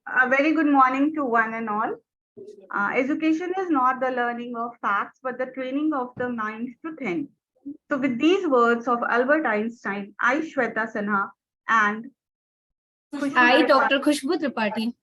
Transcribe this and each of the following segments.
A very good morning to one and all. Education is not the learning of facts, but the training of the mind to think. So, with these words of Albert Einstein, I, Shweta Sinha, and Khushbu I, Tripathi, Dr. Khushbu Tripathi.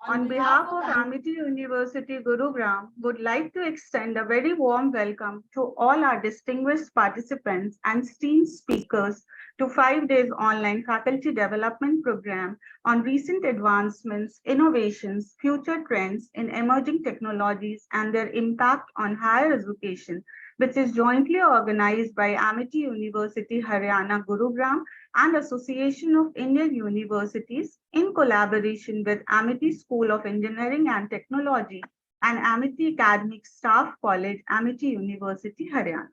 on behalf of Amity University Gurugram, would like to extend a very warm welcome to all our distinguished participants and esteemed speakers to 5 days online faculty development program on recent advancements, innovations, future trends in emerging technologies and their impact on higher education, which is jointly organized by Amity University Haryana Gurugram and Association of Indian Universities in collaboration with Amity School of Engineering and Technology and Amity Academic Staff College, Amity University, Haryana.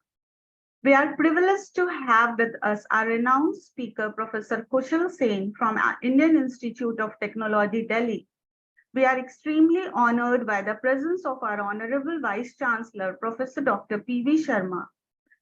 We are privileged to have with us our renowned speaker, Professor Kushal Sen from Indian Institute of Technology, Delhi. We are extremely honored by the presence of our Honorable Vice Chancellor, Professor Dr. P.V. Sharma,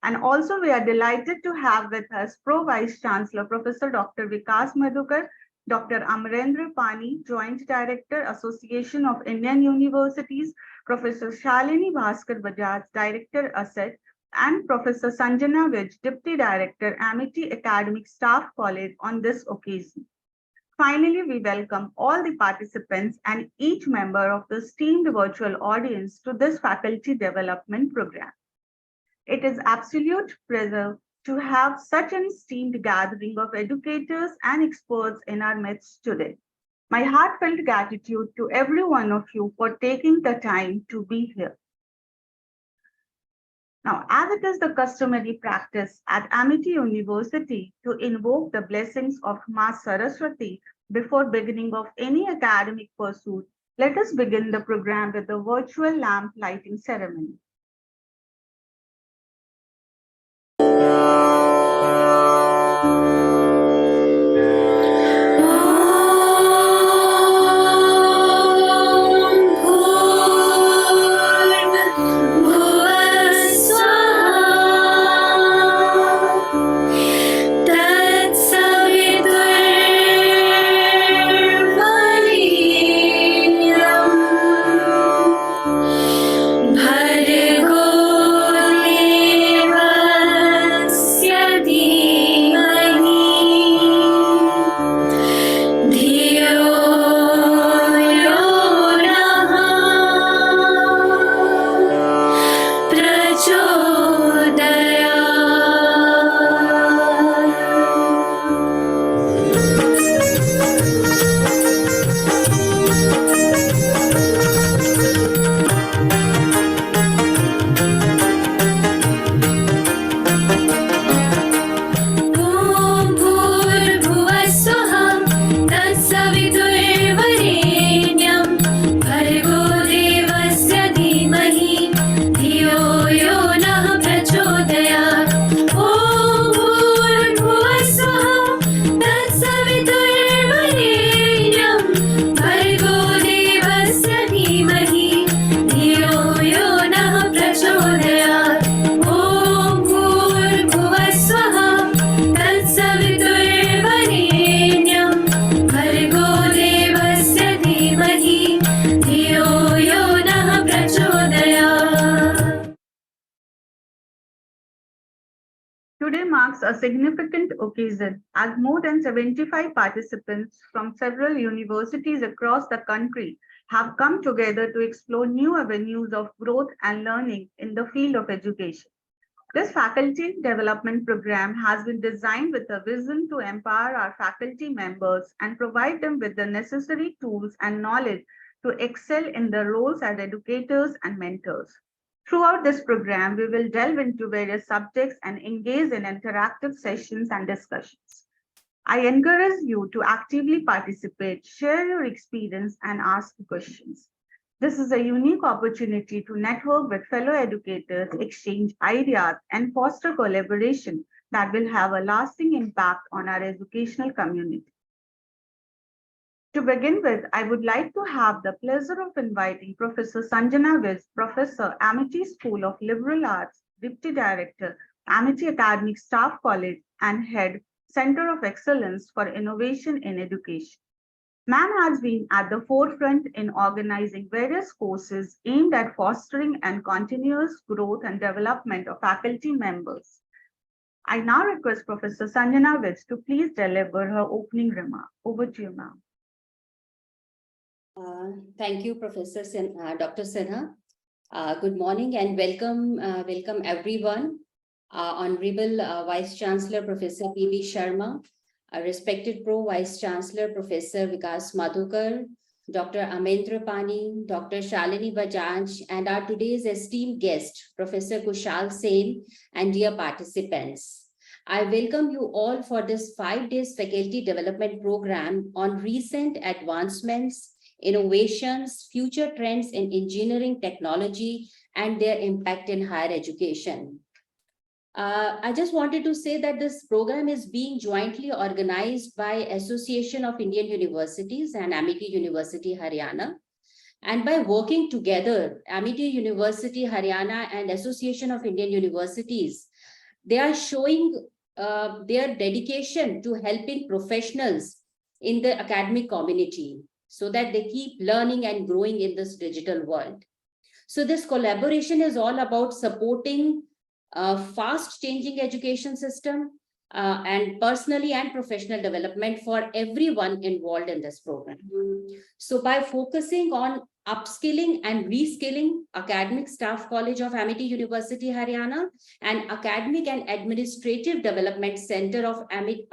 and also we are delighted to have with us Pro Vice Chancellor, Professor Dr. Vikas Madhukar, Dr. Amarendra Pani, Joint Director, Association of Indian Universities, Professor Shalini Bhaskar Bajaj, Director, Asset, and Professor Sanjana Vij, Deputy Director, Amity Academic Staff College on this occasion. Finally, we welcome all the participants and each member of the esteemed virtual audience to this faculty development program. It is absolute pleasure to have such an esteemed gathering of educators and experts in our midst today. My heartfelt gratitude to every one of you for taking the time to be here. Now, as it is the customary practice at Amity University to invoke the blessings of Ma Saraswati before beginning of any academic pursuit, let us begin the program with the virtual lamp lighting ceremony. Today marks a significant occasion as more than 75 participants from several universities across the country have come together to explore new avenues of growth and learning in the field of education. This faculty development program has been designed with a vision to empower our faculty members and provide them with the necessary tools and knowledge to excel in their roles as educators and mentors. Throughout this program, we will delve into various subjects and engage in interactive sessions and discussions. I encourage you to actively participate, share your experience, and ask questions. This is a unique opportunity to network with fellow educators, exchange ideas, and foster collaboration that will have a lasting impact on our educational community. To begin with, I would like to have the pleasure of inviting Professor Sanjana Vij, Professor, Amity School of Liberal Arts, Deputy Director, Amity Academic Staff College, and Head, Center of Excellence for Innovation in Education. Ma'am has been at the forefront in organizing various courses aimed at fostering and continuous growth and development of faculty members. I now request Professor Sanjana Vij to please deliver her opening remark. Over to you, ma'am. Thank you, Dr. Sinha. Good morning and welcome everyone. Honorable Vice Chancellor Professor P.B. Sharma, respected Pro Vice Chancellor Professor Vikas Madhukar, Dr. Amendra Pani, Dr. Shalini Bajaj, and our today's esteemed guest, Professor Kushal Sen, and dear participants. I welcome you all for this 5 days faculty development program on recent advancements, innovations, future trends in engineering technology, and their impact in higher education. I just wanted to say that this program is being jointly organized by Association of Indian Universities and Amity University, Haryana. And by working together, Amity University, Haryana and Association of Indian Universities, they are showing their dedication to helping professionals in the academic community so that they keep learning and growing in this digital world. So this collaboration is all about supporting fast changing education system and personally and professional development for everyone involved in this program. So by focusing on upskilling and reskilling Academic Staff College of Amity University, Haryana, and Academic and Administrative Development Center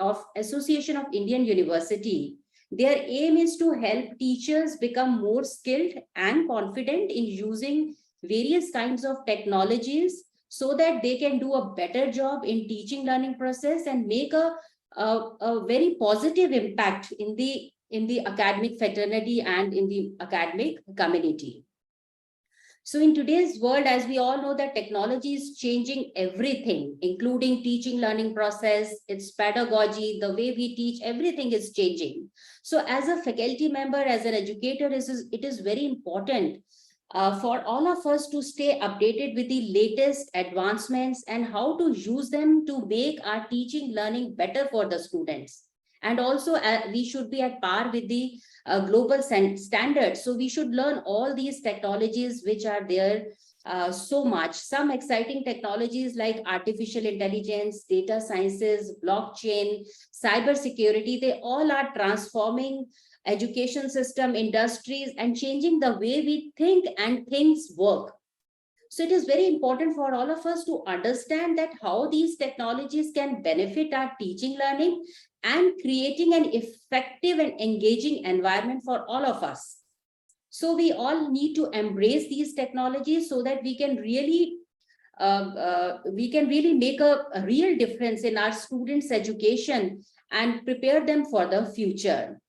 of Association of Indian University, their aim is to help teachers become more skilled and confident in using various kinds of technologies so that they can do a better job in teaching learning process and make a very positive impact in the academic fraternity and in the academic community. So in today's world, as we all know, that technology is changing everything, including teaching learning process, its pedagogy, the way we teach, everything is changing. So as a faculty member, as an educator, it is very important for all of us to stay updated with the latest advancements and how to use them to make our teaching learning better for the students. And also we should be at par with the global standards. So we should learn all these technologies which are there so much. Some exciting technologies like artificial intelligence, data sciences, blockchain, cyber security, they all are transforming education system, industries, and changing the way we think and things work. So it is very important for all of us to understand that how these technologies can benefit our teaching learning and creating an effective and engaging environment for all of us. So we all need to embrace these technologies so that we can really make a real difference in our students' education and prepare them for the future.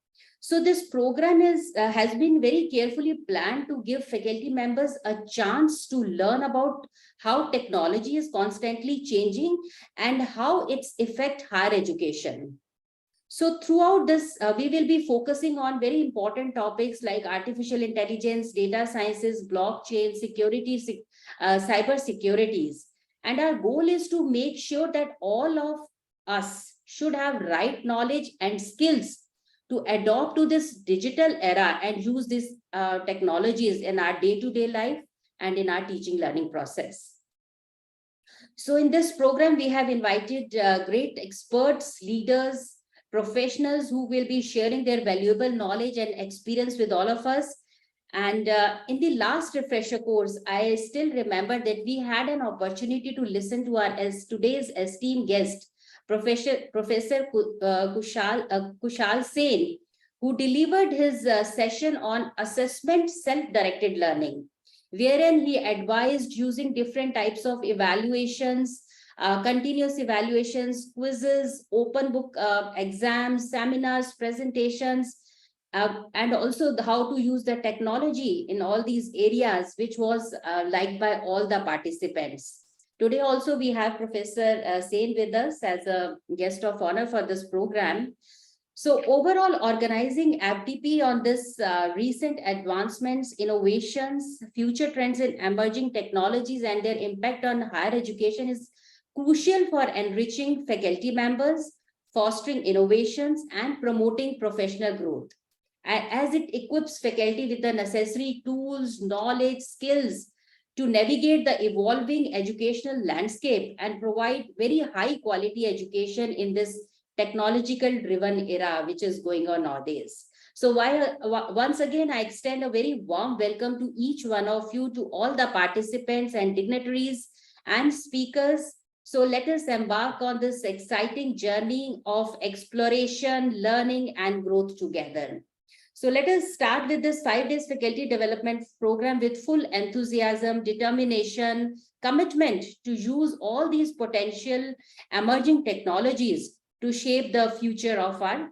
So this program has been very carefully planned to give faculty members a chance to learn about how technology is constantly changing and how it's affect higher education. So throughout this, we will be focusing on very important topics like artificial intelligence, data sciences, blockchain, security, cyber securities. And our goal is to make sure that all of us should have right knowledge and skills to adopt to this digital era and use these technologies in our day-to-day life and in our teaching learning process. So in this program, we have invited great experts, leaders, professionals who will be sharing their valuable knowledge and experience with all of us. And in the last refresher course, I still remember that we had an opportunity to listen to today's esteemed guest, Professor Kushal Sen, who delivered his session on assessment self-directed learning, wherein he advised using different types of evaluations, continuous evaluations, quizzes, open book exams, seminars, presentations, and also how to use the technology in all these areas, which was liked by all the participants. Today also we have Professor Sen with us as a guest of honor for this program. So overall, organizing FDP on this recent advancements, innovations, future trends in emerging technologies and their impact on higher education is crucial for enriching faculty members, fostering innovations, and promoting professional growth. as it equips faculty with the necessary tools, knowledge, skills to navigate the evolving educational landscape and provide very high quality education in this technological driven era which is going on nowadays. So once again, I extend a very warm welcome to each one of you, to all the participants and dignitaries and speakers. So let us embark on this exciting journey of exploration, learning, and growth together. So let us start with this 5 days faculty development program with full enthusiasm, determination, commitment to use all these potential emerging technologies to shape the future of our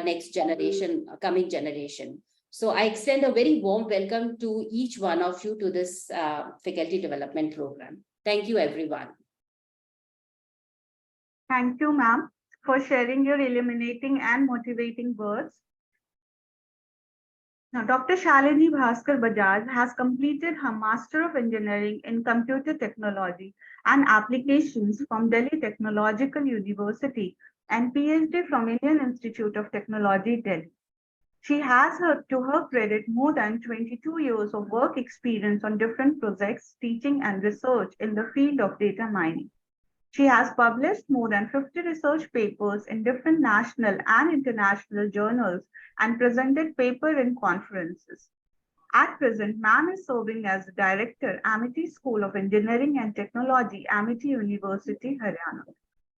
next generation, coming generation. So I extend a very warm welcome to each one of you to this faculty development program. Thank you, everyone. Thank you, ma'am, for sharing your illuminating and motivating words. Now, Dr. Shalini Bhaskar Bajaj has completed her Master of Engineering in Computer Technology and Applications from Delhi Technological University and PhD from Indian Institute of Technology, Delhi. She has, to her credit, more than 22 years of work experience on different projects, teaching and research in the field of data mining. She has published more than 50 research papers in different national and international journals and presented papers in conferences. At present, ma'am is serving as the Director, Amity School of Engineering and Technology, Amity University, Haryana.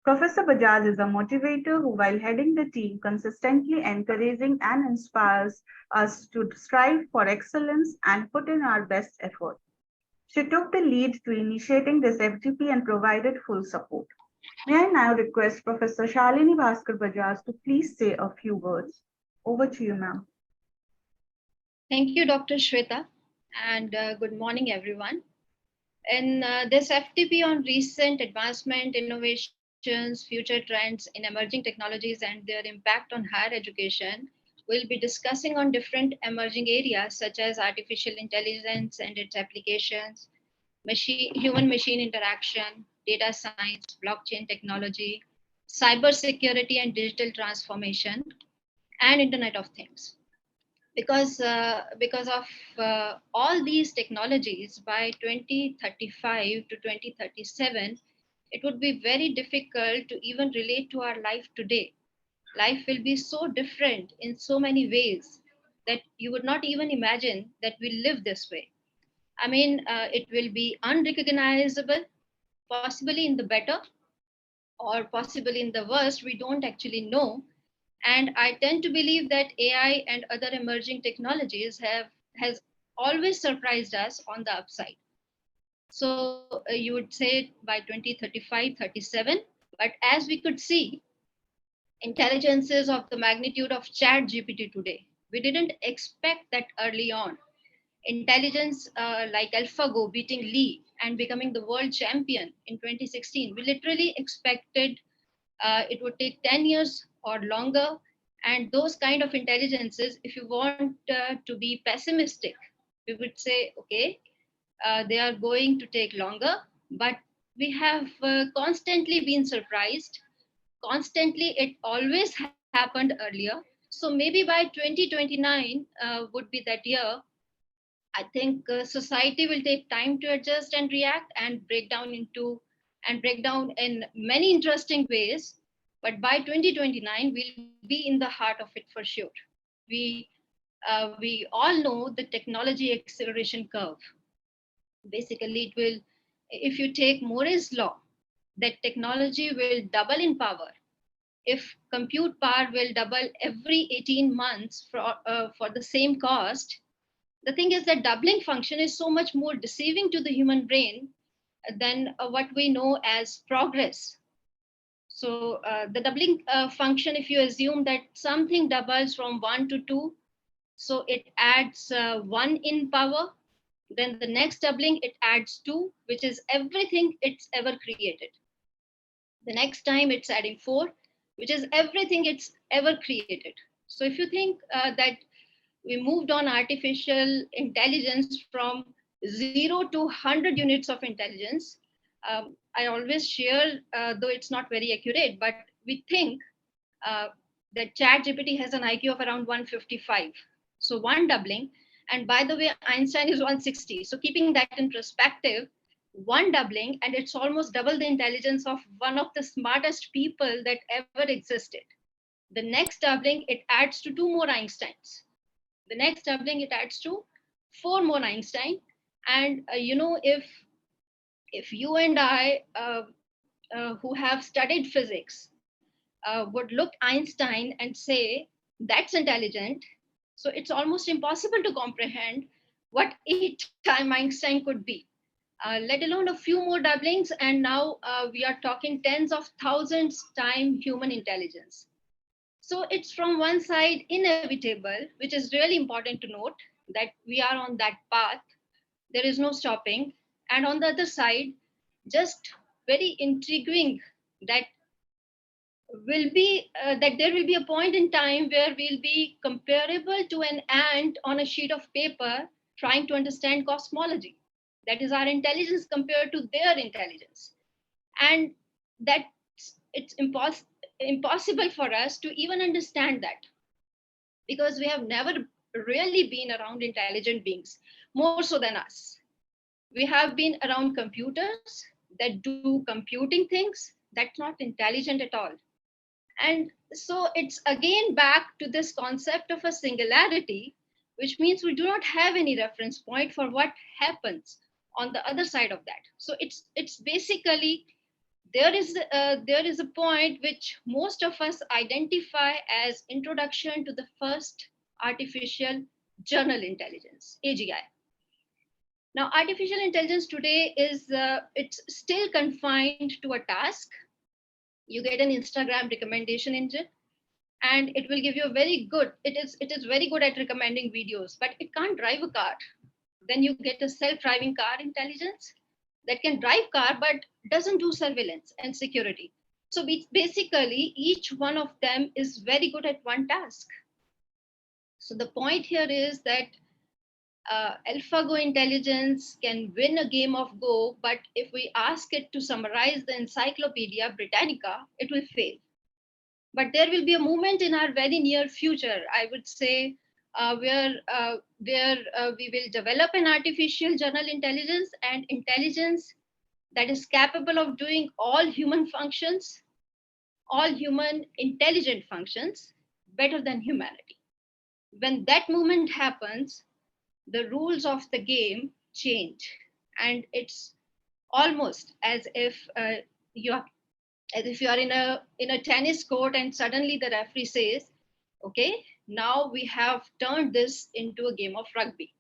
Professor Bajaj is a motivator who, while heading the team, consistently encouraging and inspires us to strive for excellence and put in our best effort. She took the lead to initiating this FDP and provided full support. May I now request Professor Shalini Bhaskar Bajaj to please say a few words. Over to you, ma'am. Thank you, Dr. Shweta, and good morning, everyone. In this FTP on recent advancement, innovations, future trends in emerging technologies and their impact on higher education, we'll be discussing on different emerging areas such as artificial intelligence and its applications, human-machine interaction, data science, blockchain technology, cybersecurity and digital transformation, and Internet of Things. Because of all these technologies, by 2035 to 2037, it would be very difficult to even relate to our life today. Life will be so different in so many ways that you would not even imagine that we live this way. I mean, it will be unrecognizable, possibly in the better or possibly in the worst, we don't actually know. And I tend to believe that AI and other emerging technologies has always surprised us on the upside. So you would say by 2035, 37, but as we could see, intelligences of the magnitude of Chat GPT today, we didn't expect that early on. Intelligence like AlphaGo beating Lee and becoming the world champion in 2016, we literally expected it would take 10 years or longer. And those kind of intelligences, if you want to be pessimistic, we would say, okay, they are going to take longer, but we have constantly been surprised. Constantly, it always happened earlier. So maybe by 2029 would be that year. I think society will take time to adjust and react and break down in many interesting ways. But by 2029, we'll be in the heart of it for sure. We we all know the technology acceleration curve. Basically, it will, if you take Moore's law, that technology will double in power. If compute power will double every 18 months for the same cost, the thing is that doubling function is so much more deceiving to the human brain than what we know as progress. So the doubling function, if you assume that something doubles from 1 to 2, so it adds 1 in power, then the next doubling, it adds 2, which is everything it's ever created. The next time it's adding 4, which is everything it's ever created. So if you think that we moved on artificial intelligence from 0 to 100 units of intelligence. I always share, though it's not very accurate, but we think that ChatGPT has an IQ of around 155. So one doubling. And by the way, Einstein is 160. So keeping that in perspective, one doubling, and it's almost double the intelligence of one of the smartest people that ever existed. The next doubling, it adds to two more Einsteins. The next doubling, it adds to four more Einstein. And if you and I, who have studied physics, would look Einstein and say that's intelligent, so it's almost impossible to comprehend what 8-time Einstein could be. Let alone a few more doublings, and now we are talking tens of thousands time human intelligence. So it's from one side inevitable, which is really important to note that we are on that path. There is no stopping. And on the other side, just very intriguing that there will be a point in time where we'll be comparable to an ant on a sheet of paper trying to understand cosmology. That is our intelligence compared to their intelligence. And that it's impossible for us to even understand that, because we have never really been around intelligent beings more so than us. We have been around computers that do computing things. That's not intelligent at all. And so it's again back to this concept of a singularity, which means we do not have any reference point for what happens on the other side of that. So it's basically there is a point which most of us identify as introduction to the first artificial general intelligence, AGI. Now, artificial intelligence today is it's still confined to a task. You get an Instagram recommendation engine, and it will give you a very good. It is very good at recommending videos, but it can't drive a car. Then you get a self-driving car intelligence that can drive car but doesn't do surveillance and security. So basically, each one of them is very good at one task. So the point here is that AlphaGo intelligence can win a game of Go, but if we ask it to summarize the Encyclopedia Britannica, it will fail. But there will be a moment in our very near future, I would say, where we will develop an artificial general intelligence and intelligence that is capable of doing all human functions, all human intelligent functions better than humanity. When that moment happens, the rules of the game change, and it's almost as if you are in a tennis court, and suddenly the referee says, okay, now we have turned this into a game of rugby.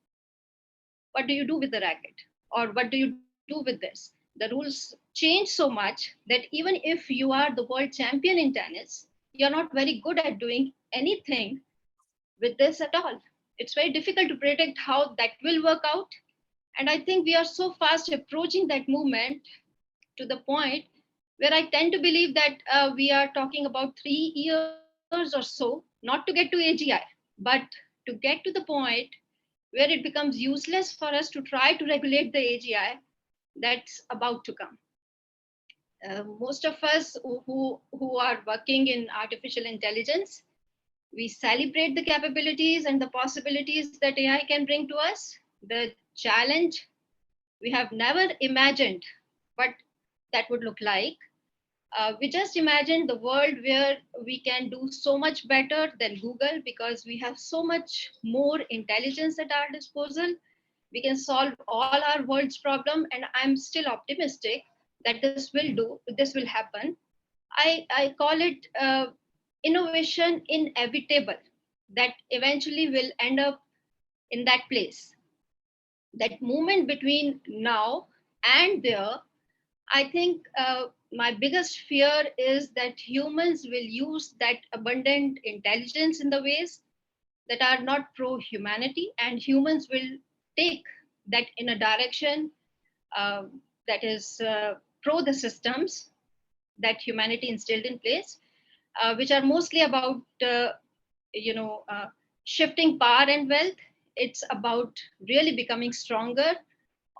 What do you do with the racket, or what do you do with this? The rules change so much that even if you are the world champion in tennis, you're not very good at doing anything with this at all. It's very difficult to predict how that will work out. And I think we are so fast approaching that movement to the point where I tend to believe that we are talking about 3 years or so, not to get to AGI, but to get to the point where it becomes useless for us to try to regulate the AGI that's about to come. Most of us who are working in artificial intelligence, we celebrate the capabilities and the possibilities that AI can bring to us. The challenge, we have never imagined what that would look like. We just imagined the world where we can do so much better than Google because we have so much more intelligence at our disposal. We can solve all our world's problem, and I'm still optimistic that this will happen. I call it innovation inevitable, that eventually will end up in that place. That moment between now and there, I think my biggest fear is that humans will use that abundant intelligence in the ways that are not pro humanity, and humans will take that in a direction that is pro the systems that humanity instilled in place, which are mostly about shifting power and wealth. It's about really becoming stronger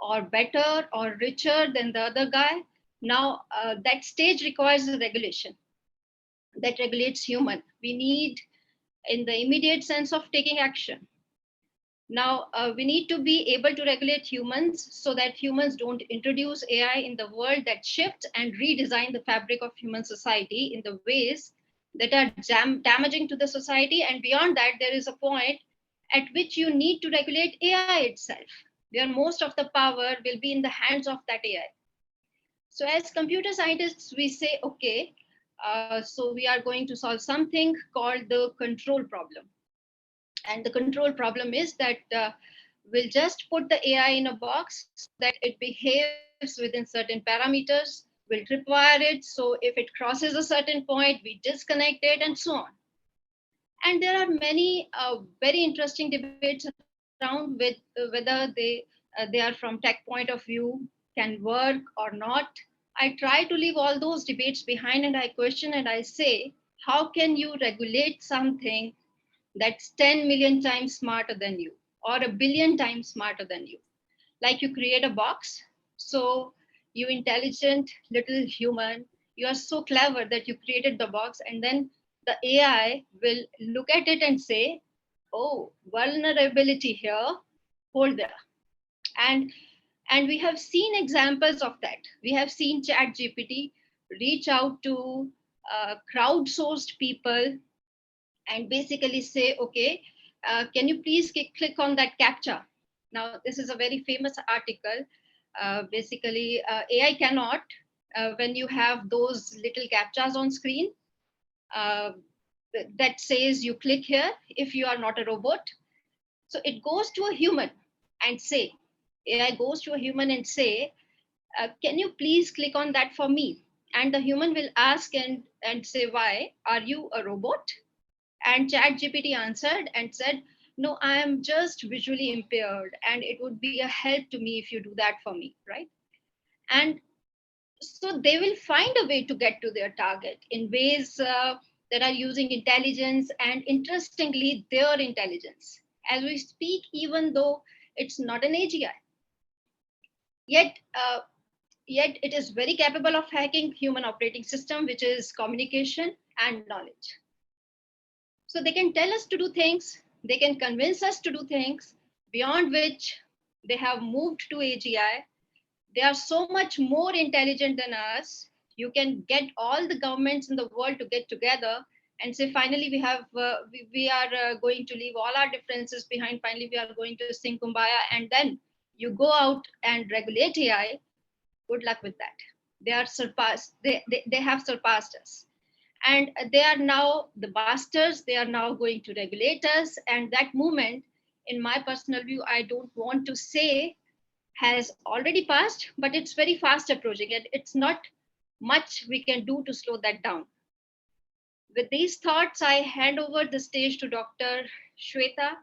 or better or richer than the other guy. Now that stage requires a regulation. that regulates human. We need in the immediate sense of taking action. Now, we need to be able to regulate humans so that humans don't introduce AI in the world that shifts and redesign the fabric of human society in the ways that are damaging to the society. And beyond that, there is a point at which you need to regulate AI itself, where most of the power will be in the hands of that AI. So as computer scientists, we say, okay, so we are going to solve something called the control problem. And the control problem is that we'll just put the AI in a box that it behaves within certain parameters. We'll tripwire it. So if it crosses a certain point, we disconnect it and so on. And there are many very interesting debates around with whether they are from tech point of view, can work or not. I try to leave all those debates behind and I question and I say, how can you regulate something that's 10 million times smarter than you or a billion times smarter than you? Like you create a box. So you intelligent little human, you are so clever that you created the box and then the AI will look at it and say, oh, vulnerability here, hold there. And and we have seen examples of that. We have seen ChatGPT reach out to crowdsourced people and basically say, okay, can you please click on that captcha? Now, this is a very famous article. Basically, AI cannot, when you have those little captchas on screen, uh, that says you click here if you are not a robot. So it goes to a human and say, AI goes to a human and say, can you please click on that for me? And the human will ask and say, why? Are you a robot? And ChatGPT answered and said, no, I am just visually impaired and it would be a help to me if you do that for me, right? And so they will find a way to get to their target in ways that are using intelligence and interestingly, their intelligence. As we speak, even though it's not an AGI, yet yet it is very capable of hacking human operating system, which is communication and knowledge. So they can tell us to do things, they can convince us to do things beyond which they have moved to AGI. They are so much more intelligent than us. You can get all the governments in the world to get together and say, finally, we are going to leave all our differences behind. Finally, we are going to sing Kumbaya. And then you go out and regulate AI. Good luck with that. They have surpassed us. And they are now the masters. They are now going to regulate us. And that movement, in my personal view, I don't want to say has already passed, but it's very fast approaching and it's not much we can do to slow that down. With these thoughts, I hand over the stage to Dr. Shweta,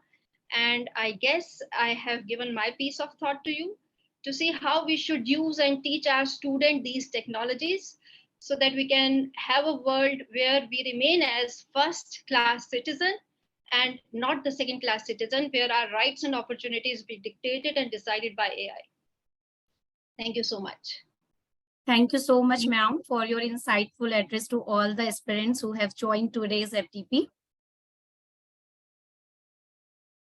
and I guess I have given my piece of thought to you to see how we should use and teach our students these technologies so that we can have a world where we remain as first class citizen and not the second class citizen, where our rights and opportunities be dictated and decided by AI. Thank you so much. Thank you so much, ma'am, for your insightful address to all the aspirants who have joined today's FDP.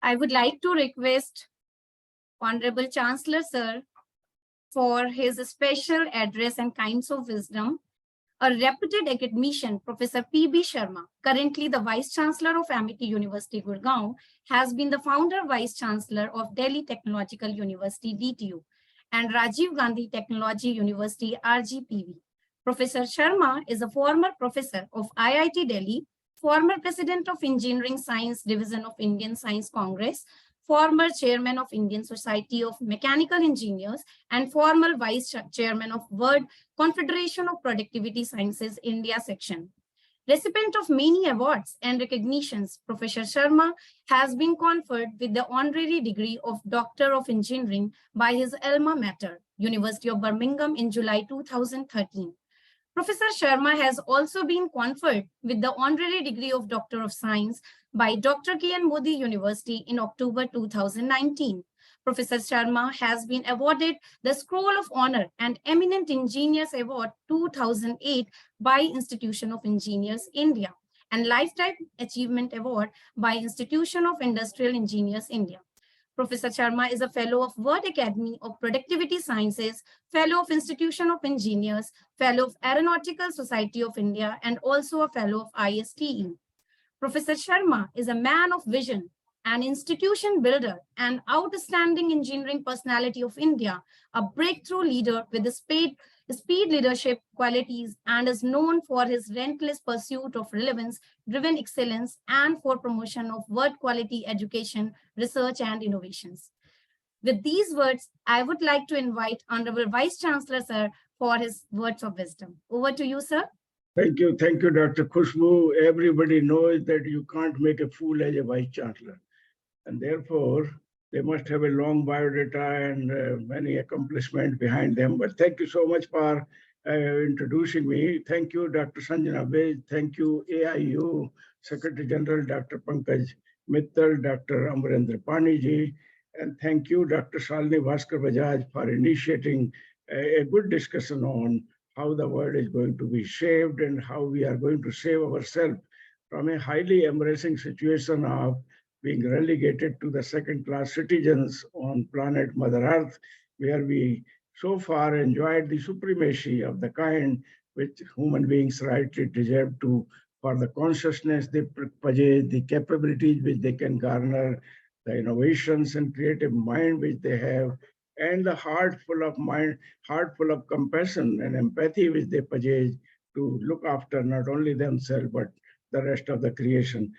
I would like to request Honorable Chancellor, sir, for his special address and kinds of wisdom. A reputed academician, Professor P.B. Sharma, currently the Vice Chancellor of Amity University, Gurgaon, has been the founder Vice Chancellor of Delhi Technological University, DTU, and Rajiv Gandhi Technology University, RGPV. Professor Sharma is a former professor of IIT Delhi, former president of Engineering Science Division of Indian Science Congress, former chairman of Indian Society of Mechanical Engineers, and former vice chairman of World Confederation of Productivity Sciences India section. Recipient of many awards and recognitions, Professor Sharma has been conferred with the honorary degree of Doctor of Engineering by his alma mater, University of Birmingham, in July 2013. Professor Sharma has also been conferred with the honorary degree of Doctor of Science by Dr. K.N. Modi University in October 2019. Professor Sharma has been awarded the Scroll of Honor and Eminent Engineers Award 2008 by Institution of Engineers India and Lifetime Achievement Award by Institution of Industrial Engineers India. Professor Sharma is a Fellow of World Academy of Productivity Sciences, Fellow of Institution of Engineers, Fellow of Aeronautical Society of India, and also a Fellow of ISTE. Professor Sharma is a man of vision, an institution builder, an outstanding engineering personality of India, a breakthrough leader with the speed leadership qualities, and is known for his relentless pursuit of relevance-driven excellence and for promotion of world quality education, research, and innovations. With these words, I would like to invite Honorable Vice Chancellor, sir, for his words of wisdom. Over to you, sir. Thank you, Dr. Khushbu. Everybody knows that you can't make a fool as a Vice Chancellor. And therefore, they must have a long biodata and many accomplishments behind them. But thank you so much for introducing me. Thank you, Dr. Sanjana Vij. Thank you, AIU Secretary General, Dr. Pankaj Mittal, Dr. Amarendra Paniji. And thank you, Dr. Shalini Bhaskar Bajaj, for initiating a good discussion on how the world is going to be saved and how we are going to save ourselves from a highly embarrassing situation of being relegated to the second-class citizens on planet Mother Earth, where we so far enjoyed the supremacy of the kind which human beings rightly deserve to, for the consciousness they possess, the capabilities which they can garner, the innovations and creative mind which they have, and the heart full of compassion and empathy which they possess to look after not only themselves, but the rest of the creation.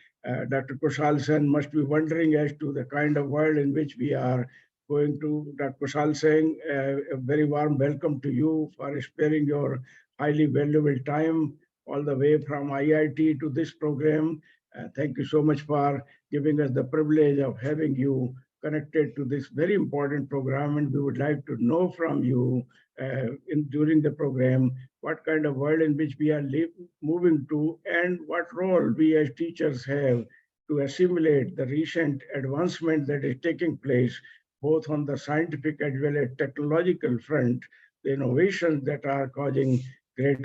Dr. Kushal Sen must be wondering as to the kind of world in which we are going to. Dr. Kushal Sen, a very warm welcome to you for sparing your highly valuable time all the way from IIT to this program. Thank you so much for giving us the privilege of having you connected to this very important program, and we would like to know from you during the program what kind of world in which we are moving to and what role we as teachers have to assimilate the recent advancement that is taking place both on the scientific as well as technological front, the innovations that are causing great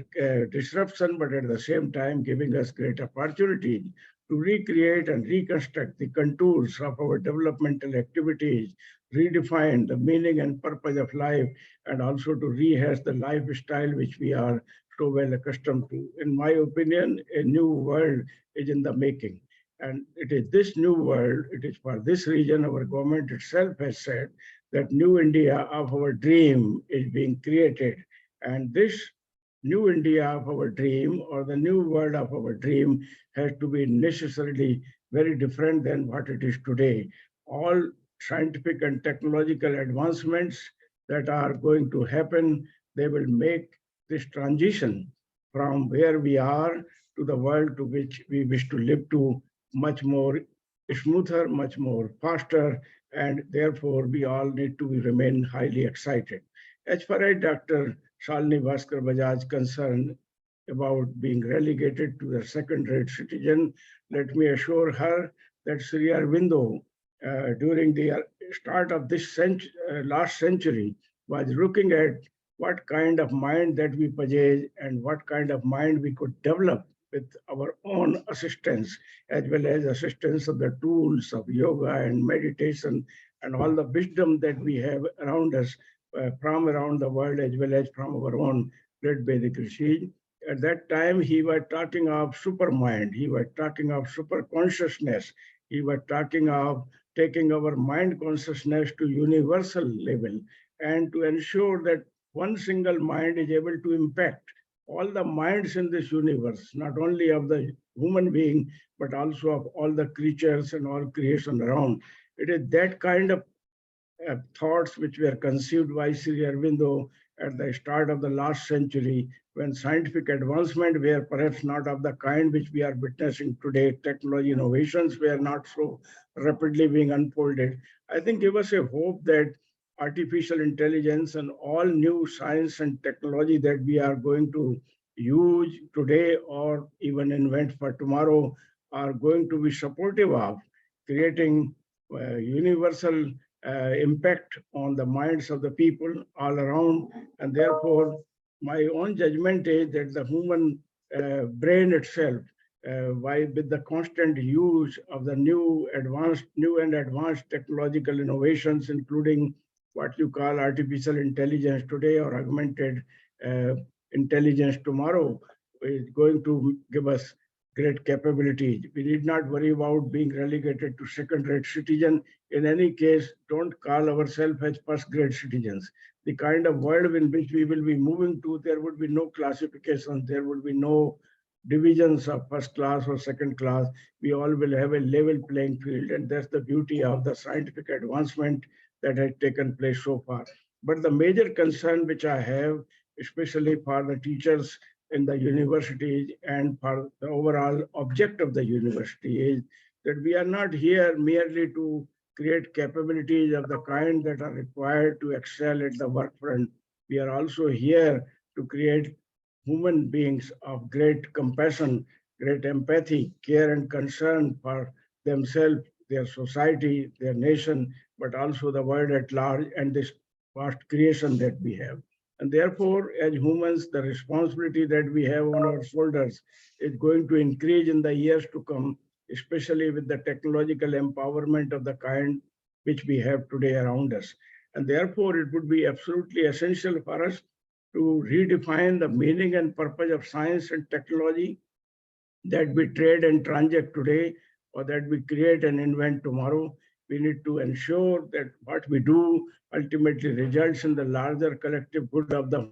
disruption, but at the same time giving us great opportunity to recreate and reconstruct the contours of our developmental activities, redefine the meaning and purpose of life, and also to rehash the lifestyle which we are so well accustomed to. In my opinion, a new world is in the making. And it is this new world, it is for this reason our government itself has said that new India of our dream is being created. And this new India of our dream, or the new world of our dream, has to be necessarily very different than what it is today. All scientific and technological advancements that are going to happen, they will make this transition from where we are to the world to which we wish to live to much more smoother, much more faster, and therefore we all need to remain highly excited. As far as Dr. Shalini Bhaskar Bajaj concerned about being relegated to the second-rate citizen, let me assure her that Sri Aurobindo, during the start of this last century, was looking at what kind of mind that we possess and what kind of mind we could develop with our own assistance, as well as assistance of the tools of yoga and meditation and all the wisdom that we have around us from around the world, as well as from our own great Vedic rishis. At that time, he was talking of supermind, he was talking of super consciousness, he was talking of taking our mind consciousness to universal level and to ensure that one single mind is able to impact all the minds in this universe, not only of the human being, but also of all the creatures and all creation around. It is that kind of thoughts which were conceived by Sri Aurobindo at the start of the last century, when scientific advancement were perhaps not of the kind which we are witnessing today. Technology innovations were not so rapidly being unfolded. I think give us a hope that artificial intelligence and all new science and technology that we are going to use today or even invent for tomorrow are going to be supportive of creating universal impact on the minds of the people all around. And therefore, my own judgment is that the human brain itself, why with the constant use of the new and advanced technological innovations, including what you call artificial intelligence today or augmented uh, intelligence tomorrow, is going to give us great capabilities. We need not worry about being relegated to second-rate citizen. In any case, don't call ourselves as first-grade citizens. The kind of world in which we will be moving to, there would be no classifications, there would be no divisions of first class or second class. We all will have a level playing field, and that's the beauty of the scientific advancement that has taken place so far. But the major concern which I have, especially for the teachers in the universities and for the overall object of the university, is that we are not here merely to create capabilities of the kind that are required to excel at the work front. We are also here to create human beings of great compassion, great empathy, care and concern for themselves, their society, their nation, but also the world at large and this vast creation that we have. And therefore, as humans, the responsibility that we have on our shoulders is going to increase in the years to come, especially with the technological empowerment of the kind which we have today around us. And therefore, it would be absolutely essential for us to redefine the meaning and purpose of science and technology that we trade and transact today or that we create and invent tomorrow. We need to ensure that what we do ultimately results in the larger collective good of the.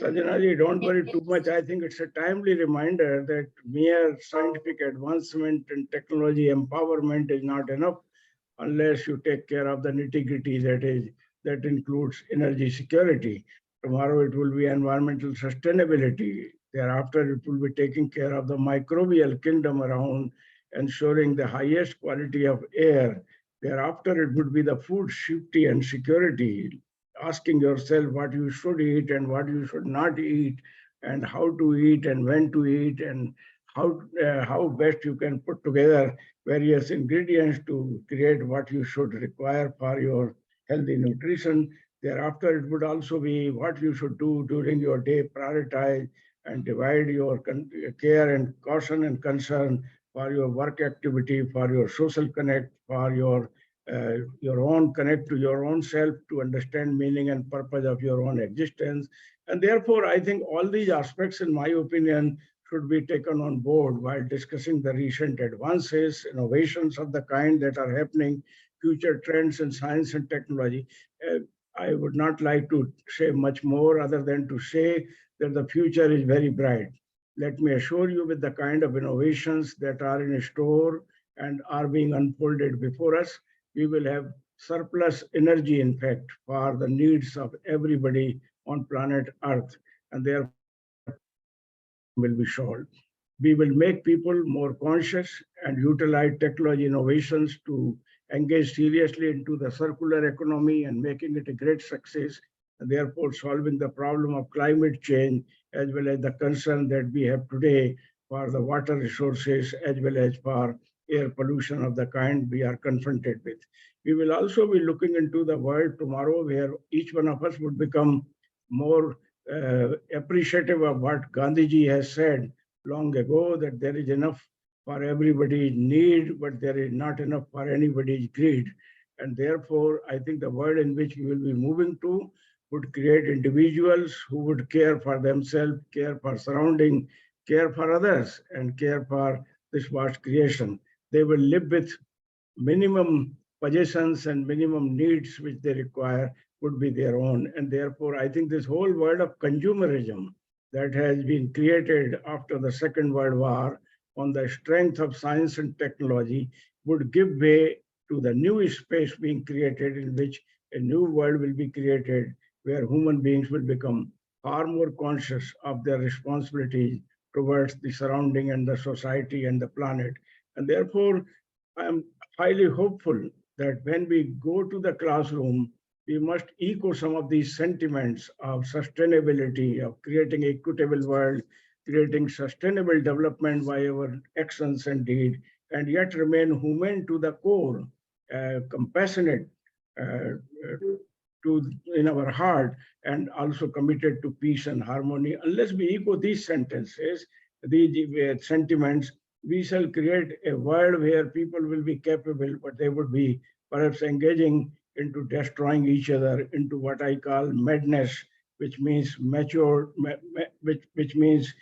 Sajanaji, don't worry too much. I think it's a timely reminder that mere scientific advancement and technology empowerment is not enough unless you take care of the nitty-gritty that includes energy security. Tomorrow it will be environmental sustainability. Thereafter, it will be taking care of the microbial kingdom around, ensuring the highest quality of air. Thereafter, it would be the food safety and security, asking yourself what you should eat and what you should not eat, and how to eat and when to eat, and how best you can put together various ingredients to create what you should require for your healthy nutrition. Thereafter, it would also be what you should do during your day, prioritize and divide your care and caution and concern for your work activity, for your social connect, for your own connect to your own self to understand meaning and purpose of your own existence. And therefore, I think all these aspects, in my opinion, should be taken on board while discussing the recent advances, innovations of the kind that are happening, future trends in science and technology. I would not like to say much more other than to say that the future is very bright. Let me assure you, with the kind of innovations that are in store and are being unfolded before us, we will have surplus energy, in fact, for the needs of everybody on planet Earth. And therefore, will be solved. We will make people more conscious and utilize technology innovations to engage seriously into the circular economy and making it a great success, and therefore solving the problem of climate change as well as the concern that we have today for the water resources as well as for air pollution of the kind we are confronted with. We will also be looking into the world tomorrow where each one of us would become more appreciative of what Gandhiji has said long ago, that there is enough for everybody's need, but there is not enough for anybody's greed. And therefore, I think the world in which we will be moving to would create individuals who would care for themselves, care for surrounding, care for others, and care for this vast creation. They will live with minimum possessions and minimum needs which they require would be their own. And therefore, I think this whole world of consumerism that has been created after the Second World War on the strength of science and technology would give way to the new space being created in which a new world will be created where human beings will become far more conscious of their responsibilities towards the surrounding and the society and the planet. And therefore, I am highly hopeful that when we go to the classroom, we must echo some of these sentiments of sustainability, of creating an equitable world, creating sustainable development by our actions and deed, and yet remain humane to the core, compassionate in our heart, and also committed to peace and harmony. Unless we echo these sentences, these sentiments, we shall create a world where people will be capable, but they would be perhaps engaging into destroying each other, into what I call madness, which means mature, which means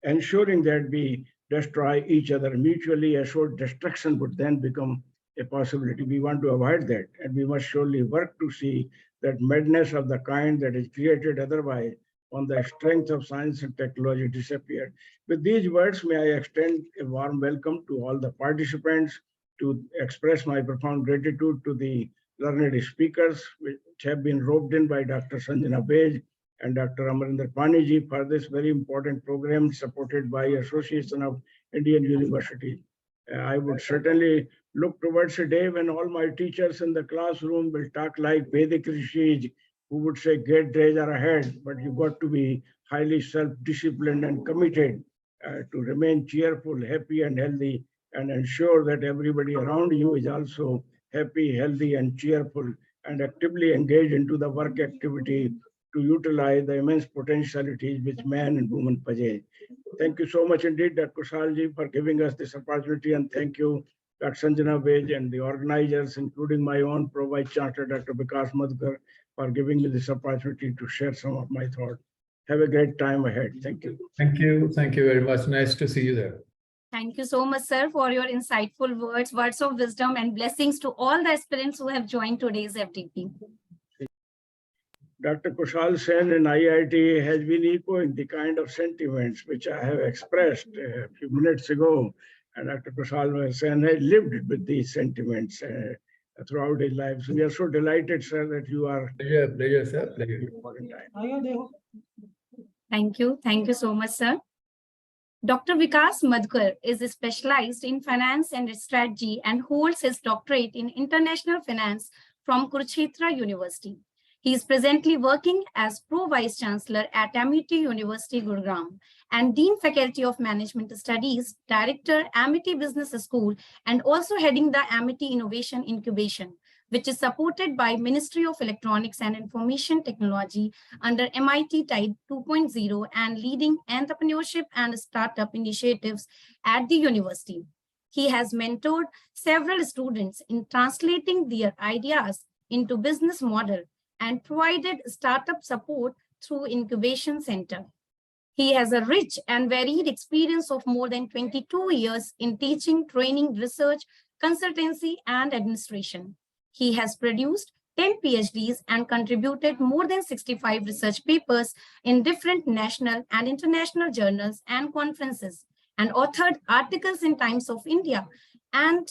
ensuring that we destroy each other mutually. Assured destruction would then become a possibility. We want to avoid that, and we must surely work to see that madness of the kind that is created otherwise on the strength of science and technology disappeared. With these words, may I extend a warm welcome to all the participants, to express my profound gratitude to the learned speakers, which have been roped in by Dr. Sanjana Bej and Dr. Amarinder Paniji for this very important program supported by Association of Indian Universities. I would certainly look towards a day when all my teachers in the classroom will talk like Vedic rishis, who would say great days are ahead, but you got to be highly self-disciplined and committed to remain cheerful, happy and healthy, and ensure that everybody around you is also happy, healthy and cheerful, and actively engaged into the work activity to utilize the immense potentialities which man and woman possess. Thank you so much indeed, Dr. Kushalji, for giving us this opportunity, and thank you, Dr. Sanjana Bej, and the organizers, including my own Pro-Vice Chancellor, Dr. Vikas Madhukar, for giving me this opportunity to share some of my thoughts. Have a great time ahead. Thank you. Thank you. Thank you very much. Nice to see you there. Thank you so much, sir, for your insightful words of wisdom and blessings to all the aspirants who have joined today's FDP. Dr. Kushal Sen in IIT has been echoing the kind of sentiments which I have expressed a few minutes ago. And Dr. Kushal Sen has lived with these sentiments throughout his life. So we are so delighted, sir, that you are. Pleasure, sir. Pleasure. Thank you. Thank you so much, sir. Dr. Vikas Madhukar is specialized in finance and strategy and holds his doctorate in international finance from Kurukshetra University. He is presently working as Pro-Vice Chancellor at Amity University, Gurugram, and Dean Faculty of Management Studies, Director, Amity Business School, and also heading the Amity Innovation Incubation, which is supported by Ministry of Electronics and Information Technology under MIT Tide 2.0 and leading entrepreneurship and startup initiatives at the university. He has mentored several students in translating their ideas into business model and provided startup support through Incubation Center. He has a rich and varied experience of more than 22 years in teaching, training, research, consultancy, and administration. He has produced 10 PhDs and contributed more than 65 research papers in different national and international journals and conferences, and authored articles in Times of India, and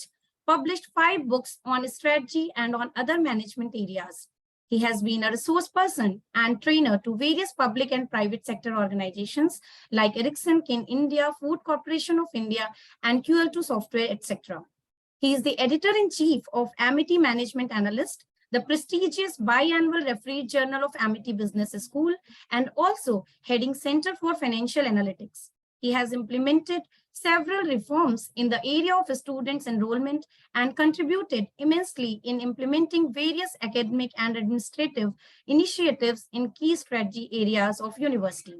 published 5 books on strategy and on other management areas. He has been a resource person and trainer to various public and private sector organizations like Ericsson in India, Food Corporation of India, and QL2 Software, etc. He is the editor-in-chief of Amity Management Analyst, the prestigious biannual refereed journal of Amity Business School, and also heading Center for Financial Analytics. He has implemented several reforms in the area of students' enrollment and contributed immensely in implementing various academic and administrative initiatives in key strategy areas of university.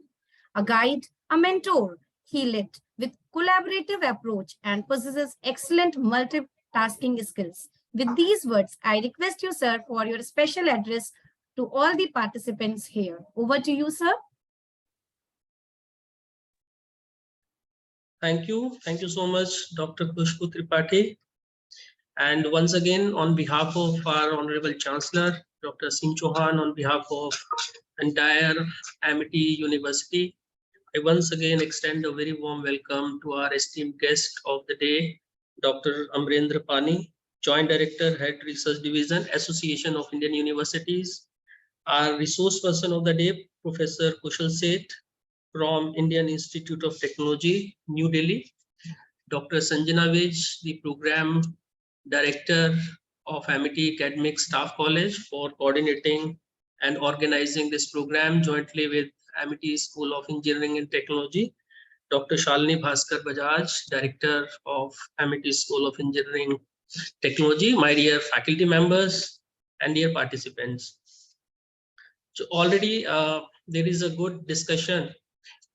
A guide, a mentor, he led with collaborative approach and possesses excellent multitasking skills. With these words, I request you, sir, for your special address to all the participants here. Over to you, sir. Thank you. Thank you so much, Dr. Khushbu Tripathi. And once again, on behalf of our Honorable Chancellor, Dr. Singh Chauhan, on behalf of entire Amity University, I once again extend a very warm welcome to our esteemed guest of the day, Dr. Amarinder Pani, Joint Director, Head Research Division, Association of Indian Universities. Our resource person of the day, Professor Kushal Seth, from Indian Institute of Technology, New Delhi. Dr. Sanjana Bej, the Program Director of Amity Academic Staff College, for coordinating and organizing this program jointly with Amity School of Engineering and Technology. Dr. Shalini Bhaskar Bajaj, Director of Amity School of Engineering Technology. My dear faculty members, and dear participants. So already there is a good discussion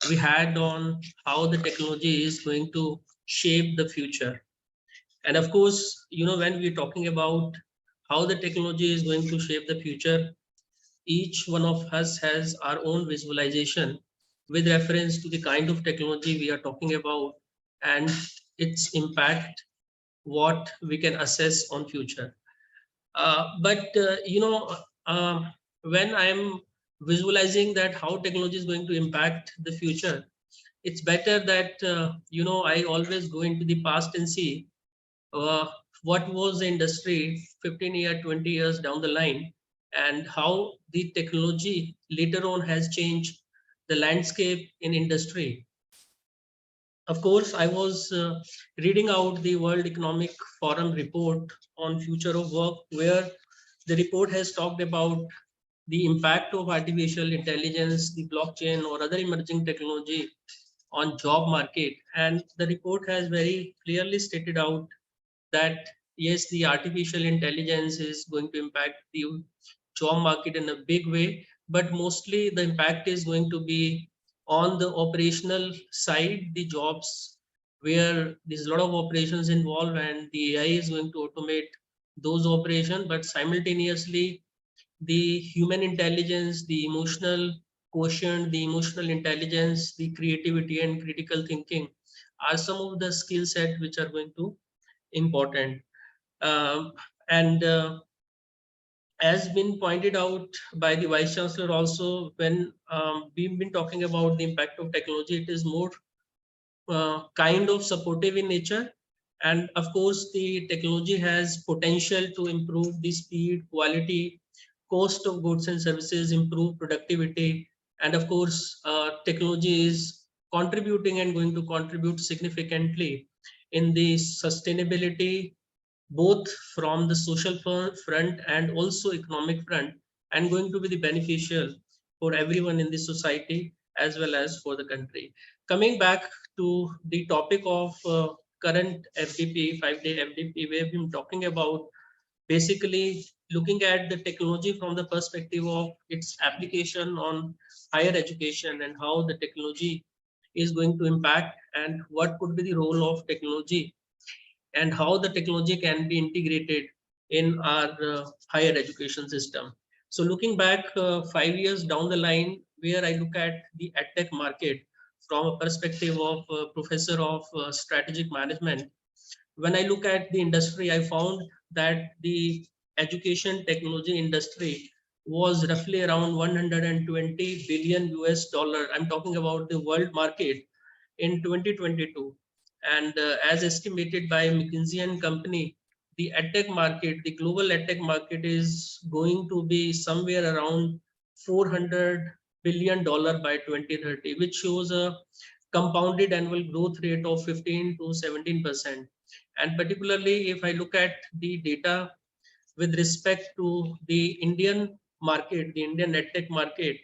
we had on how the technology is going to shape the future. And of course, when we're talking about how the technology is going to shape the future, each one of us has our own visualization with reference to the kind of technology we are talking about and its impact, what we can assess on future. But when I'm visualizing that how technology is going to impact the future, it's better that I always go into the past and see uh, what was the industry 15 years, 20 years down the line, and how the technology later on has changed the landscape in industry. Of course, I was reading out the World Economic Forum report on future of work, where the report has talked about the impact of artificial intelligence, the blockchain, or other emerging technology on job market. And the report has very clearly stated out that yes, the artificial intelligence is going to impact the job market in a big way, but mostly the impact is going to be on the operational side, the jobs where there's a lot of operations involved and the AI is going to automate those operations, but simultaneously the human intelligence, the emotional quotient, the emotional intelligence, the creativity and critical thinking are some of the skill set which are going to important. And as been pointed out by the Vice Chancellor also, when we've been talking about the impact of technology, it is more kind of supportive in nature. And of course, the technology has potential to improve the speed, quality, cost of goods and services, improve productivity. And of course, technology is contributing and going to contribute significantly in the sustainability, both from the social front and also economic front, and going to be the beneficial for everyone in the society as well as for the country. Coming back to the topic of current FDP, 5-day FDP, we have been talking about basically looking at the technology from the perspective of its application on higher education and how the technology is going to impact and what could be the role of technology and how the technology can be integrated in our higher education system. So looking back 5 years down the line, where I look at the edtech market from a perspective of professor of strategic management, when I look at the industry, I found that the education technology industry was roughly around 120 billion US dollar. I'm talking about the world market in 2022. And as estimated by McKinsey and Company, the edtech market, the global edtech market is going to be somewhere around $400 billion by 2030, which shows a compounded annual growth rate of 15 to 17%. And particularly if I look at the data with respect to the Indian market, the Indian edtech market,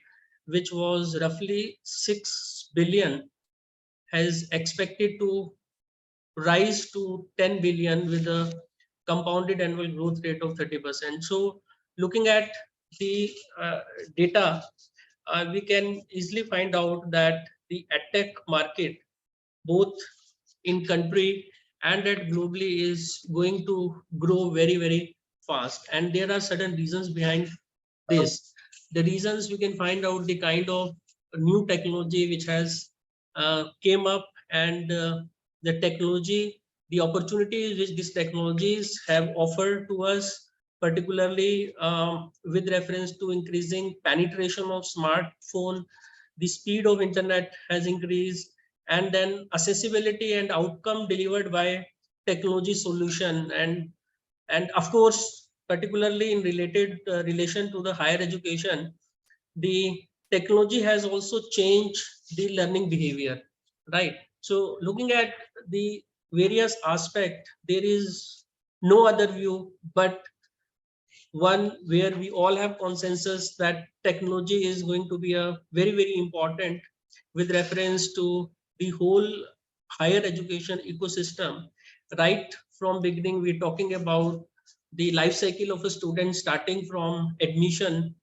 which was roughly 6 billion, has expected to rise to 10 billion with a compounded annual growth rate of 30%. So looking at the data, we can easily find out that the edtech market, both in country and at globally, is going to grow very, very fast. And there are certain reasons behind this. The reasons we can find out the kind of new technology which has came up, and the technology, the opportunities which these technologies have offered to us, particularly with reference to increasing penetration of smartphone, the speed of internet has increased, and then accessibility and outcome delivered by technology solution. And of course, particularly in relation to the higher education, the technology has also changed the learning behavior, right? So looking at the various aspect, there is no other view but one where we all have consensus that technology is going to be a very, very important with reference to the whole higher education ecosystem. Right from beginning, we're talking about the life cycle of a student starting from admission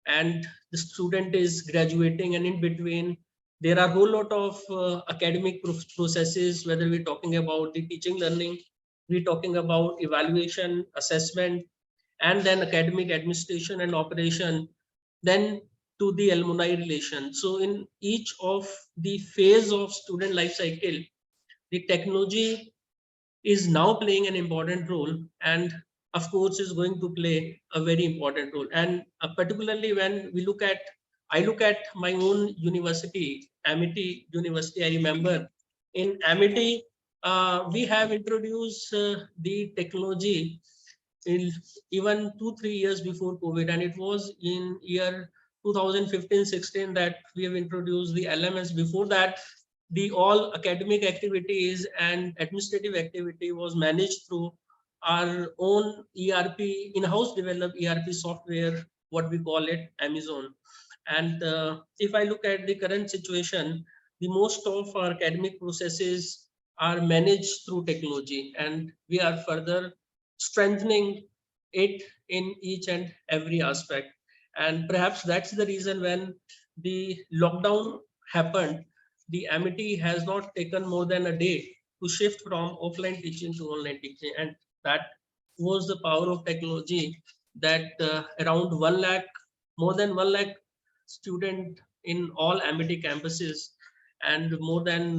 and the student is graduating, and in between there are a whole lot of academic processes, whether we're talking about the teaching learning, we're talking about evaluation, assessment, and then academic administration and operation, then to the alumni relation. So in each of the phase of student life cycle, the technology is now playing an important role, and of course is going to play a very important role. And particularly when we look at, I look at my own university, Amity University. I remember in Amity, we have introduced the technology in even 2-3 years before COVID, and it was in year 2015-16 that we have introduced the LMS. Before that, the all academic activities and administrative activity was managed through our own ERP, in-house developed ERP software, what we call it Amazon. And if I look at the current situation, the most of our academic processes are managed through technology, and we are further strengthening it in each and every aspect. And perhaps that's the reason when the lockdown happened, the Amity has not taken more than a day to shift from offline teaching to online teaching. And that was the power of technology, that around 1 lakh, more than 1 lakh student in all Amity campuses, and more than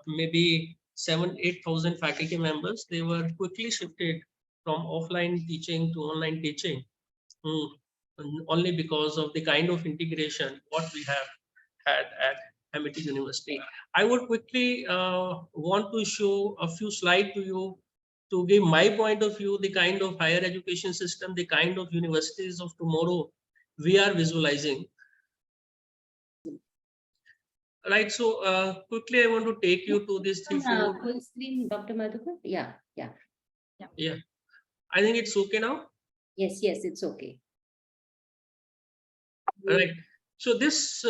maybe 7,000-8,000 faculty members, they were quickly shifted from offline teaching to online teaching, only because of the kind of integration what we have had at Amity University. I would quickly want to show a few slides to you to give my point of view, the kind of higher education system, the kind of universities of tomorrow we are visualizing. Right, so quickly I want to take you to this 3-4. Full screen, Dr. Madhukar? Yeah. Yeah, I think it's okay now. Yes, it's okay. Right. So this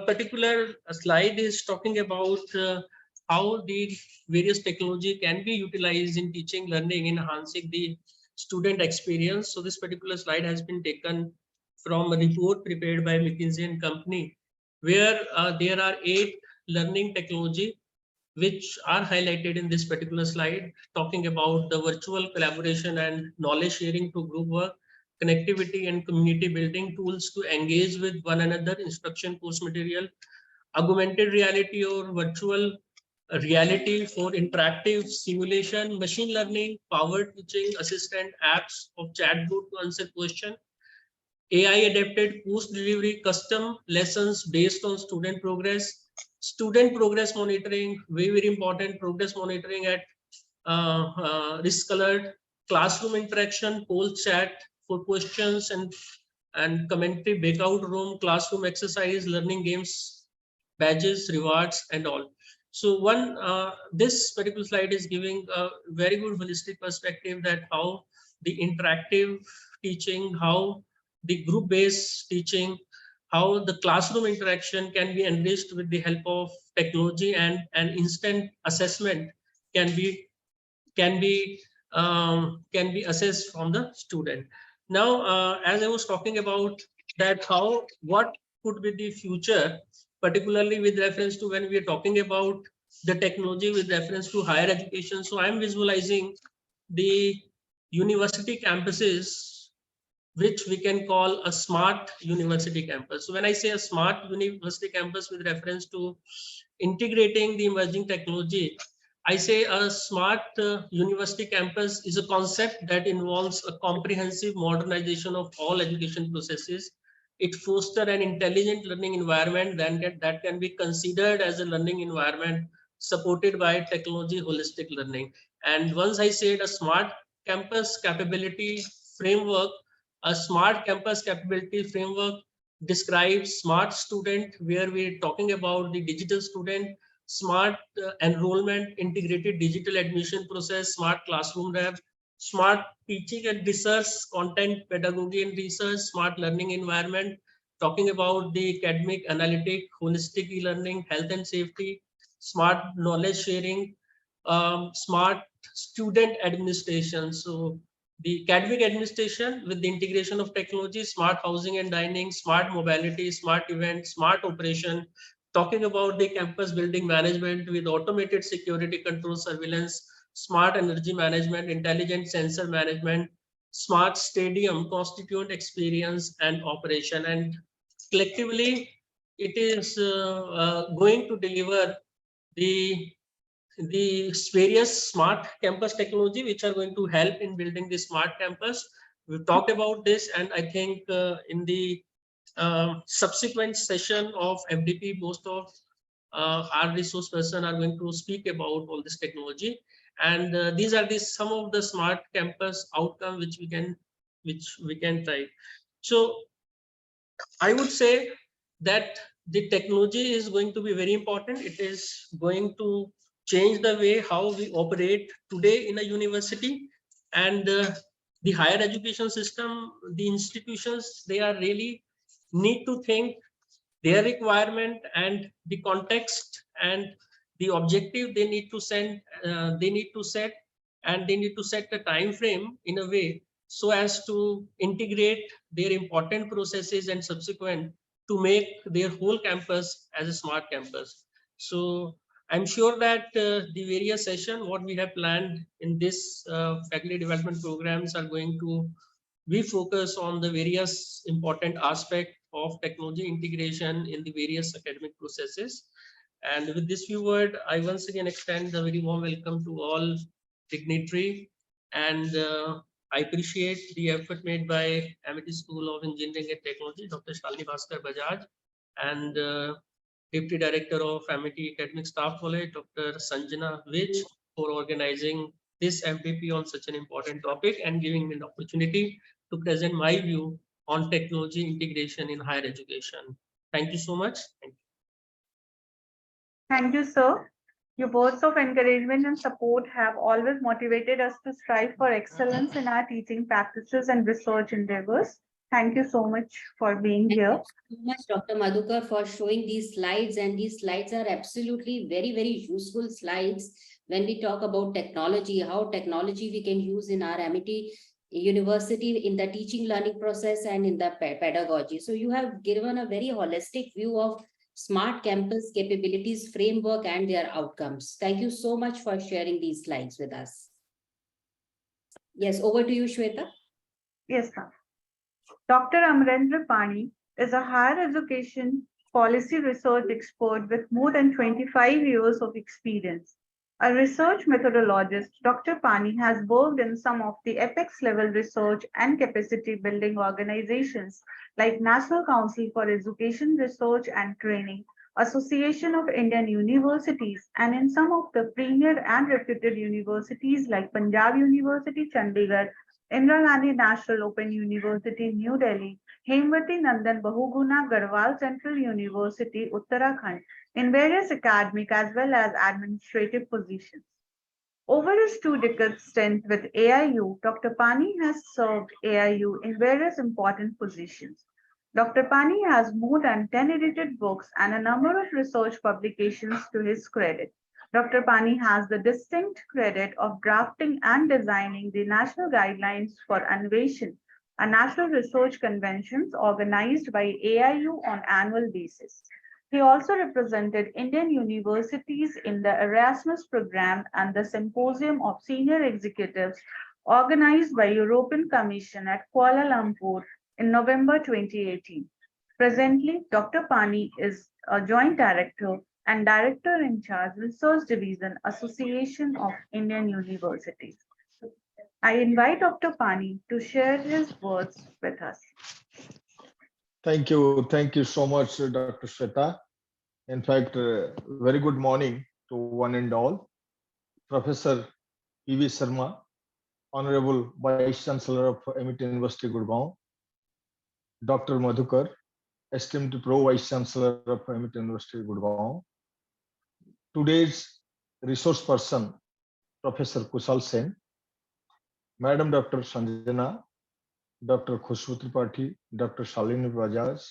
particular slide is talking about how the various technology can be utilized in teaching, learning, enhancing the student experience. So this particular slide has been taken from a report prepared by McKinsey and Company, where there are 8 learning technology which are highlighted in this particular slide, talking about the virtual collaboration and knowledge sharing to group work, connectivity and community building tools to engage with one another, instruction course material, augmented reality or virtual reality for interactive simulation, machine learning, powered teaching assistant apps of chatbot to answer question, AI adapted post delivery custom lessons based on student progress monitoring, very important progress monitoring at risk colored, classroom interaction, poll chat for questions and commentary, breakout room, classroom exercise, learning games, badges, rewards, and all. So this particular slide is giving a very good holistic perspective that how the interactive teaching, how the group-based teaching, how the classroom interaction can be enriched with the help of technology, and an instant assessment can be assessed from the student. Now, as I was talking about that, what could be the future, particularly with reference to when we are talking about the technology with reference to higher education. So I'm visualizing the university campuses, which we can call a smart university campus. So when I say a smart university campus with reference to integrating the emerging technology, I say a smart university campus is a concept that involves a comprehensive modernization of all education processes. It fosters an intelligent learning environment that can be considered as a learning environment supported by technology holistic learning. And once I said a smart campus capability framework, a smart campus capability framework describes smart student, where we're talking about the digital student, smart enrollment, integrated digital admission process, smart classroom lab, smart teaching and research, content, pedagogy and research, smart learning environment, talking about the academic, analytic, holistic e-learning, health and safety, smart knowledge sharing, smart student administration. So the academic administration with the integration of technology, smart housing and dining, smart mobility, smart event, smart operation, talking about the campus building management with automated security control surveillance, smart energy management, intelligent sensor management, smart stadium, constituent experience and operation. And collectively, it is going to deliver the various smart campus technology which are going to help in building the smart campus. We've talked about this, and I think in the subsequent session of FDP, most of our resource person are going to speak about all this technology. And these are some of the smart campus outcome which we can try. So I would say that the technology is going to be very important. It is going to change the way how we operate today in a university, and the higher education system, the institutions, they are really need to think their requirement and the context and the objective they need to send they need to set, and they need to set the time frame in a way so as to integrate their important processes and subsequent to make their whole campus as a smart campus. So I'm sure that the various session what we have planned in this faculty development programs are going to we focus on the various important aspects of technology integration in the various academic processes. And with this few word, I once again extend a very warm welcome to all dignitary, and I appreciate the effort made by Amity School of Engineering and Technology, Dr. Shalini Bhaskar Bajaj, and Deputy Director of Amity Academic Staff College, Dr. Sanjana Vij, for organizing this FDP on such an important topic and giving me an opportunity to present my view on technology integration in higher education. Thank you so much. Thank you. Thank you, sir. Your words of encouragement and support have always motivated us to strive for excellence in our teaching practices and research endeavors. Thank you so much for being Thank here. you so much, Dr. Madhukar, for showing these slides. And these slides are absolutely very, very useful slides when we talk about technology, how technology we can use in our Amity University in the teaching learning process and in the pedagogy. So you have given a very holistic view of smart campus capabilities framework and their outcomes. Thank you so much for sharing these slides with us. Yes, over to you, Shweta. Yes, ma'am. Dr. Amarendra Pani is a higher education policy research expert with more than 25 years of experience. A research methodologist, Dr. Pani has worked in some of the apex level research and capacity building organizations like National Council for Education Research and Training, Association of Indian Universities, and in some of the premier and reputed universities like Punjab University, Chandigarh, Indira Gandhi National Open University, New Delhi, Hemwati Nandan Bahuguna Garhwal Central University, Uttarakhand, in various academic as well as administrative positions. Over his 2 decades stint with AIU, Dr. Pani has served AIU in various important positions. Dr. Pani has more than 10 edited books and a number of research publications to his credit. Dr. Pani has the distinct credit of drafting and designing the national guidelines for innovation, a national research conventions organized by AIU on annual basis. He also represented Indian universities in the Erasmus program and the Symposium of Senior Executives organized by European Commission at Kuala Lumpur in November 2018. Presently, Dr. Pani is a Joint Director and Director in Charge Research Division, Association of Indian Universities. I invite Dr. Pani to share his words with us. Thank you. Thank you so much, Dr. Shweta. In fact, very good morning to one and all. Professor P.V. Sharma, Honorable Vice Chancellor of Amity University, Gurgaon, Dr. Madhukar, esteemed Pro Vice Chancellor of Amity University, Gurgaon, today's resource person, Professor Kushal Sen, Madam Dr. Sanjana, Dr. Khushbu Tripathi, Dr. Shalini Bajaj,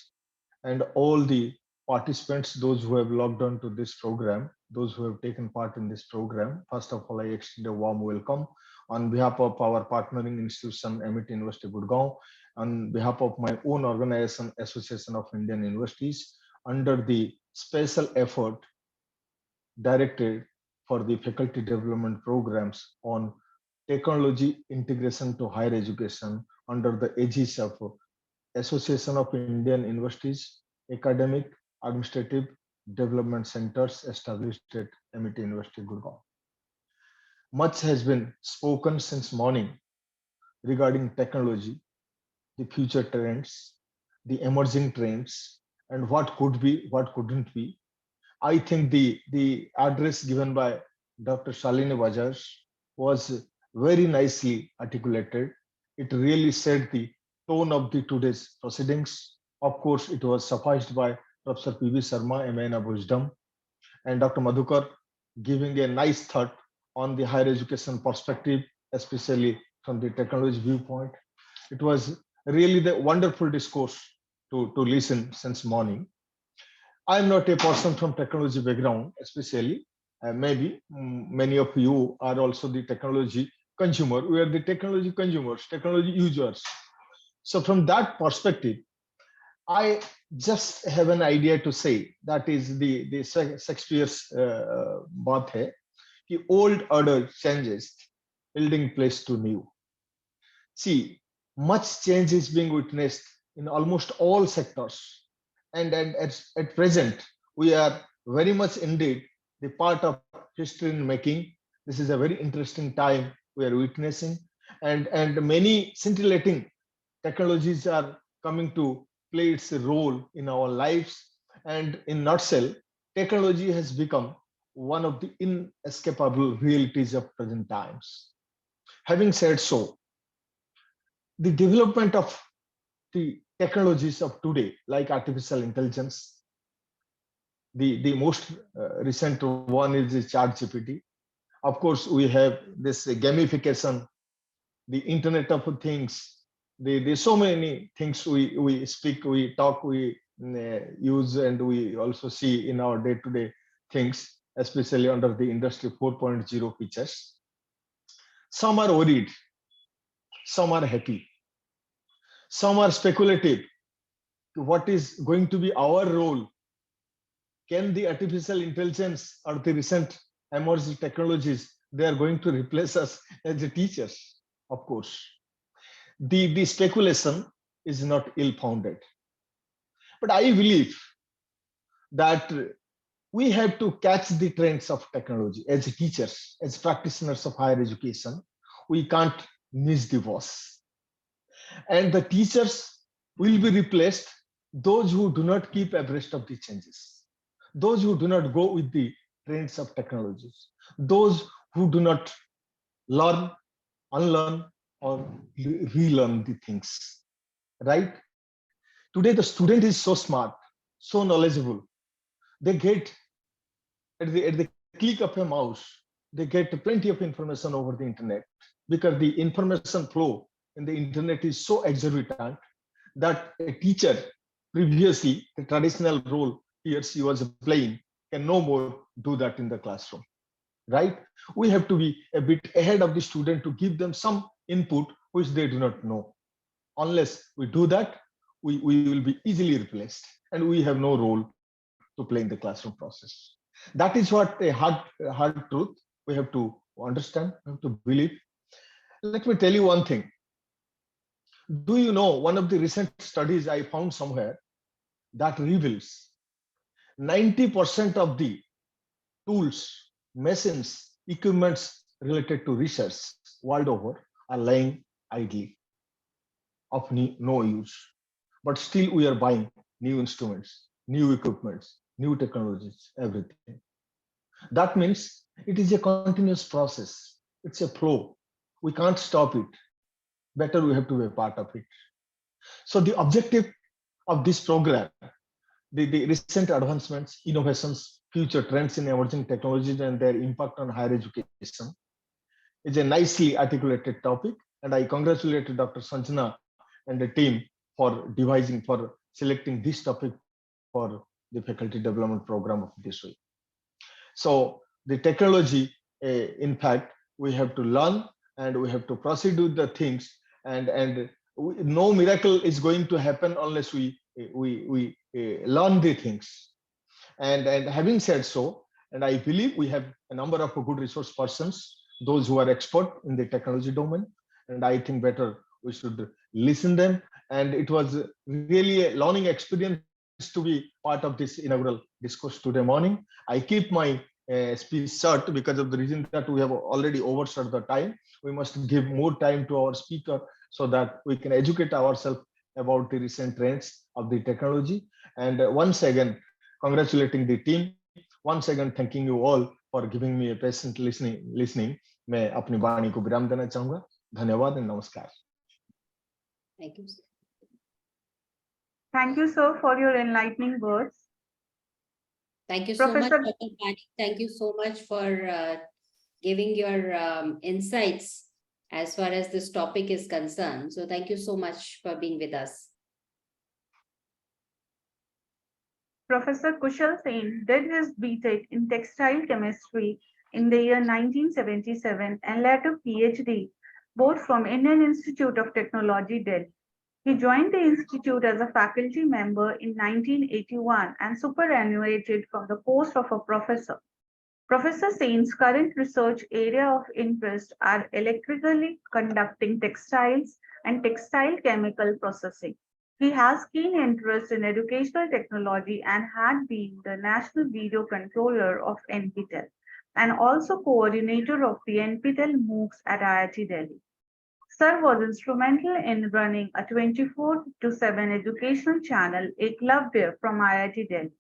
and all the participants, those who have logged on to this program. those who have taken part in this program. First of all, I extend a warm welcome on behalf of our partnering institution, MIT University Gurgaon, on behalf of my own organization, Association of Indian Universities, under the special effort directed for the faculty development programs on technology integration to higher education under the aegis of Association of Indian Universities, Academic, Administrative Development Centers established at MIT University, Gurgaon. Much has been spoken since morning regarding technology, the future trends, the emerging trends, and what could be, what couldn't be. I think the address given by Dr. Shalini Bajaj was very nicely articulated. It really set the tone of the today's proceedings. Of course, it was sufficed by Professor P.V. Sharma, MN of Wisdom, and Dr. Madhukar giving a nice thought on the higher education perspective, especially from the technology viewpoint. It was really the wonderful discourse to listen since morning. I'm not a person from technology background, especially. Maybe many of you are also the technology consumer. We are the technology consumers, technology users. So from that perspective, I just have an idea to say, that is the Shakespeare's baat hai, ki old order changes, yielding place to new. See, much change is being witnessed in almost all sectors. And at present, we are very much indeed the part of history in making. This is a very interesting time we are witnessing. And many scintillating technologies are coming to play its role in our lives. And in nutshell, technology has become one of the inescapable realities of present times. Having said so, the development of the technologies of today, like artificial intelligence, the most recent one is the ChatGPT. Of course, we have this gamification, the Internet of Things. There's so many things we speak, we talk, we use, and we also see in our day-to-day things, especially under the Industry 4.0 features. Some are worried, some are happy, some are speculative. What is going to be our role? Can the artificial intelligence or the recent emerging technologies, they are going to replace us as the teachers? Of course. The speculation is not ill-founded. But I believe that we have to catch the trends of technology as teachers, as practitioners of higher education. We can't miss the bus. And the teachers will be replaced those who do not keep abreast of the changes, those who do not go with the trends of technologies, those who do not learn, unlearn, or relearn the things, right? Today, the student is so smart, so knowledgeable. They get, at the click of a mouse, they get plenty of information over the internet, because the information flow in the internet is so exorbitant that a teacher, previously the traditional role he was playing, can no more do that in the classroom, right? We have to be a bit ahead of the student to give them some input which they do not know. Unless we do that, we will be easily replaced, and we have no role to play in the classroom process. That is what a hard truth we have to understand, we have to believe. Let me tell you one thing. Do you know, one of the recent studies I found somewhere that reveals 90% of the tools, machines, equipments related to research world over are lying idly of no use. But still we are buying new instruments, new equipments, new technologies, everything. That means it is a continuous process. It's a flow. We can't stop it. Better we have to be a part of it. So the objective of this program, the recent advancements, innovations, future trends in emerging technologies and their impact on higher education, is a nicely articulated topic. And I congratulate Dr. Sanjana and the team for devising, for selecting this topic for the faculty development program of this way. So the technology, in fact, we have to learn and we have to proceed with the things, and no miracle is going to happen unless we learn the things. And having said so, and I believe we have a number of good resource persons, those who are expert in the technology domain, and I think better we should listen them. And it was really a learning experience to be part of this inaugural discourse today morning. I keep my speech short because of the reason that we have already overshot the time. We must give more time to our speaker so that we can educate ourselves about the recent trends of the technology. And once again, congratulating the team. Once again, thanking you all for giving me a patient listening. मैं अपनी वाणी को विराम देना चाहूंगा. धन्यवाद and नमस्कार. Thank you, sir. Thank you, sir, for your enlightening words. Thank you so much, Professor- Dr. Pani. Thank you so much for giving your insights as far as this topic is concerned. So thank you so much for being with us. Professor Kushal Sen did his BTech in textile chemistry in the year 1977 and later PhD, both from Indian Institute of Technology, Delhi. He joined the institute as a faculty member in 1981 and superannuated from the post of a professor. Professor Sen's current research area of interest are electrically conducting textiles and textile chemical processing. He has keen interest in educational technology and had been the national video controller of NPTEL and also coordinator of the NPTEL MOOCs at IIT Delhi. Sir was instrumental in running a 24/7 educational channel, Eklavya, from IIT Delhi.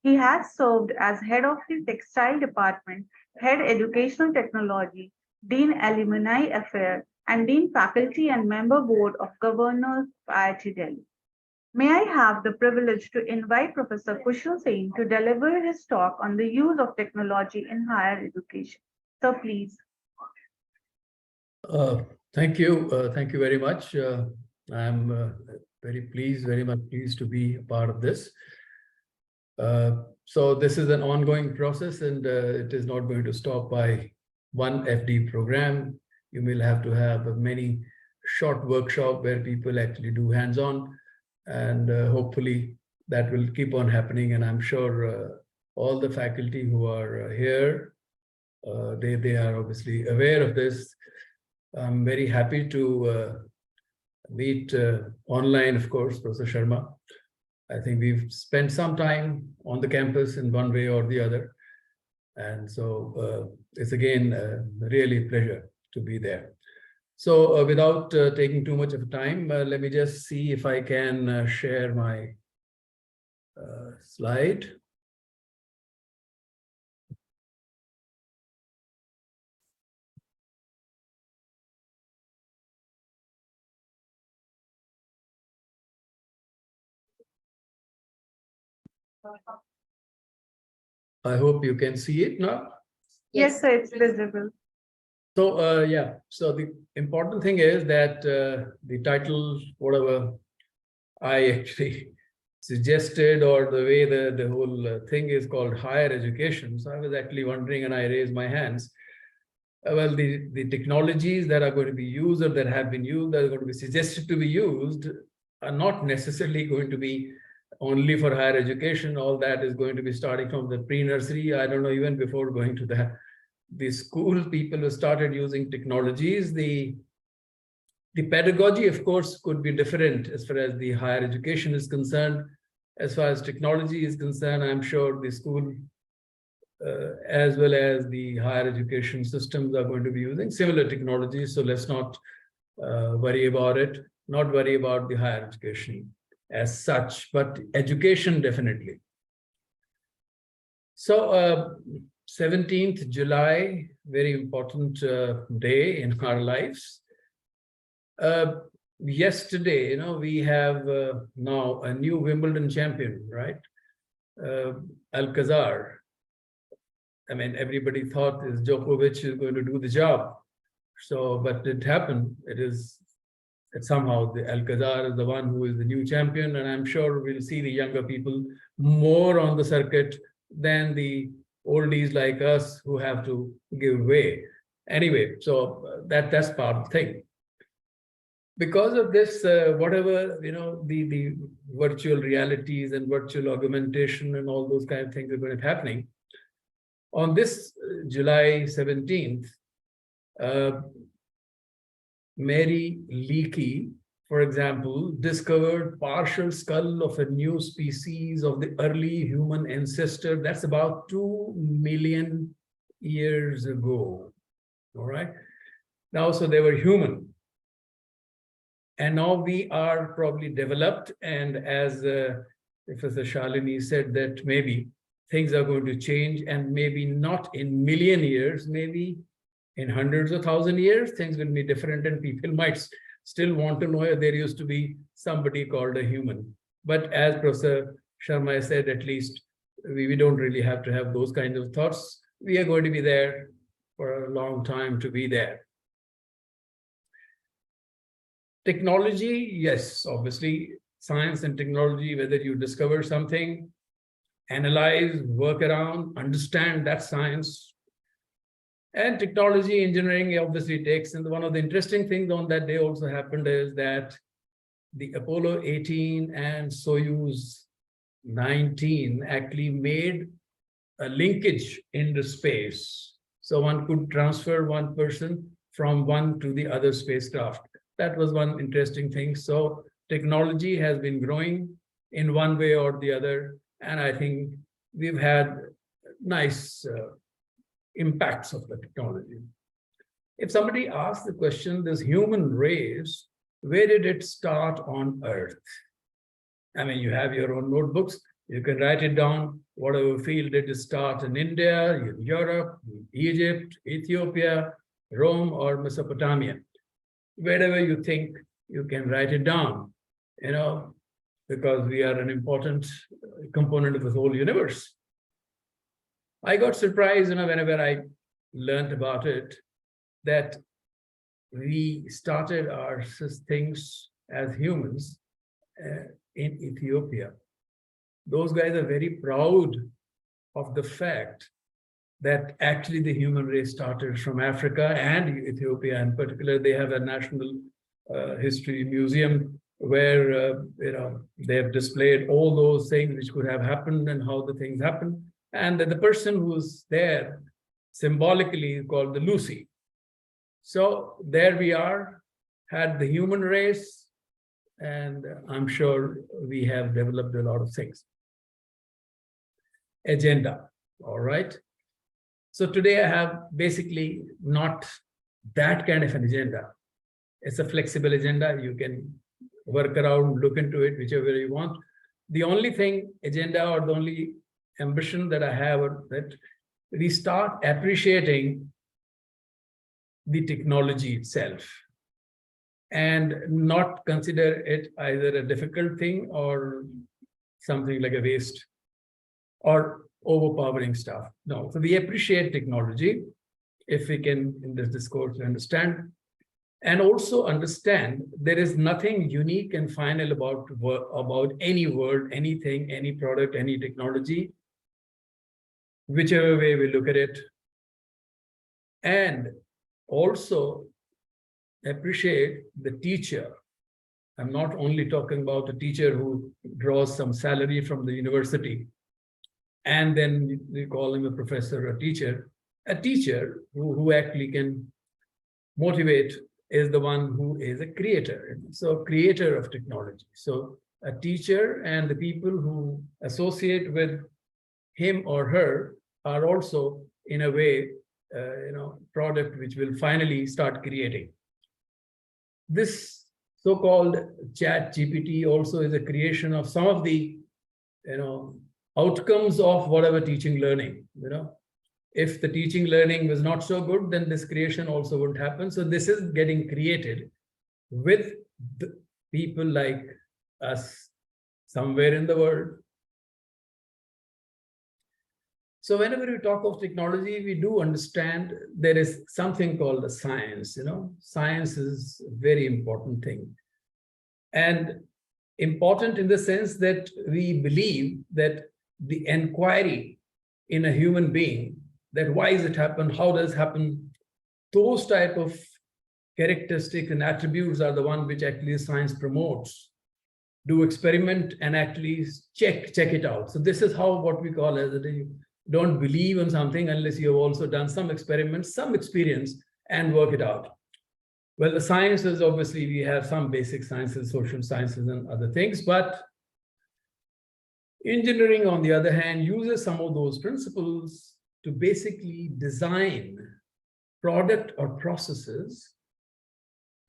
He has served as head of the textile department, head educational technology, dean alumni affair, and dean faculty and member board of governors of IIT Delhi. May I have the privilege to invite Professor Kushal Sen to deliver his talk on the use of technology in higher education. Sir, please. Thank you. Thank you very much. I'm very much pleased to be a part of this. So this is an ongoing process, and it is not going to stop by one FD program. You will have to have many short workshops where people actually do hands-on, and hopefully that will keep on happening. And I'm sure all the faculty who are here, they are obviously aware of this. I'm very happy to meet online, of course, Professor Sharma. I think we've spent some time on the campus in one way or the other. And so it's again really a pleasure to be there. So without taking too much of time, let me just see if I can share my slide. I hope you can see it now. Yes, sir, it's visible. So yeah, so the important thing is that the title, whatever I actually suggested, or the way the whole thing is called higher education. So I was actually wondering, and I raised my hands. Well, the technologies that are going to be used or that have been used, that are going to be suggested to be used, are not necessarily going to be only for higher education. All that is going to be starting from the pre-nursery. I don't know, even before going to the school, people who started using technologies. The pedagogy, of course, could be different as far as the higher education is concerned. As far as technology is concerned, I'm sure the school as well as the higher education systems are going to be using similar technologies. So let's not worry about it, not worry about the higher education as such, but education definitely. So 17th July, very important day in our lives. Yesterday, we have now a new Wimbledon champion, right? Alcazar. I mean, everybody thought is Djokovic is going to do the job. So, but it happened. It somehow the Alcazar is the one who is the new champion, and I'm sure we'll see the younger people more on the circuit than the oldies like us who have to give way. Anyway, so that's part of the thing. Because of this, whatever, the virtual realities and virtual augmentation and all those kind of things are going to be happening. On this July 17th, Mary Leakey, for example, discovered partial skull of a new species of the early human ancestor. That's about 2 million years ago. All right. Now, so they were human. And now we are probably developed. And as Professor Shalini said, that maybe things are going to change, and maybe not in million years, maybe in hundreds of thousand years, things will be different, and people might still want to know if there used to be somebody called a human. But as Professor Sharma said, at least we don't really have to have those kinds of thoughts. We are going to be there for a long time to be there. Technology, yes, obviously, science and technology, whether you discover something, analyze, work around, understand that science. And technology engineering obviously takes, and one of the interesting things on that day also happened is that the Apollo 18 and Soyuz 19 actually made a linkage in the space. So one could transfer one person from one to the other spacecraft. That was one interesting thing. So technology has been growing in one way or the other. And I think we've had nice impacts of the technology. If somebody asks the question, this human race, where did it start on Earth? I mean, you have your own notebooks, you can write it down, whatever field did it start in India, in Europe, in Egypt, Ethiopia, Rome, or Mesopotamia. Wherever you think, you can write it down, because we are an important component of the whole universe. I got surprised, whenever I learned about it, that we started our things as humans in Ethiopia. Those guys are very proud of the fact that actually the human race started from Africa and Ethiopia in particular. They have a national history museum where they have displayed all those things which could have happened and how the things happened. And the person who's there symbolically is called the Lucy. So there we are, had the human race, and I'm sure we have developed a lot of things. Agenda, all right. So today I have basically not that kind of an agenda. It's a flexible agenda. You can work around, look into it, whichever you want. The only thing, agenda, or the only ambition that I have, is that we start appreciating the technology itself and not consider it either a difficult thing or something like a waste or overpowering stuff. No, so we appreciate technology if we can, in this discourse, understand, and also understand there is nothing unique and final about any word, anything, any product, any technology, whichever way we look at it. And also appreciate the teacher. I'm not only talking about a teacher who draws some salary from the university and then we call him a professor or a teacher who actually can motivate is the one who is a creator. So creator of technology. So a teacher and the people who associate with him or her are also in a way, product which will finally start creating. This so-called chat GPT also is a creation of some of the, outcomes of whatever teaching learning, If the teaching learning was not so good, then this creation also wouldn't happen. So this is getting created with the people like us somewhere in the world. So whenever we talk of technology, we do understand there is something called a science, Science is a very important thing. And important in the sense that we believe that the inquiry in a human being, that why does it happen, how does it happen, those type of characteristics and attributes are the one which actually science promotes. Do experiment and actually check it out. So this is how what we call as you don't believe in something unless you have also done some experiments, some experience, and work it out. Well, the sciences, obviously, we have some basic sciences, social sciences, and other things, but engineering, on the other hand, uses some of those principles to basically design product or processes.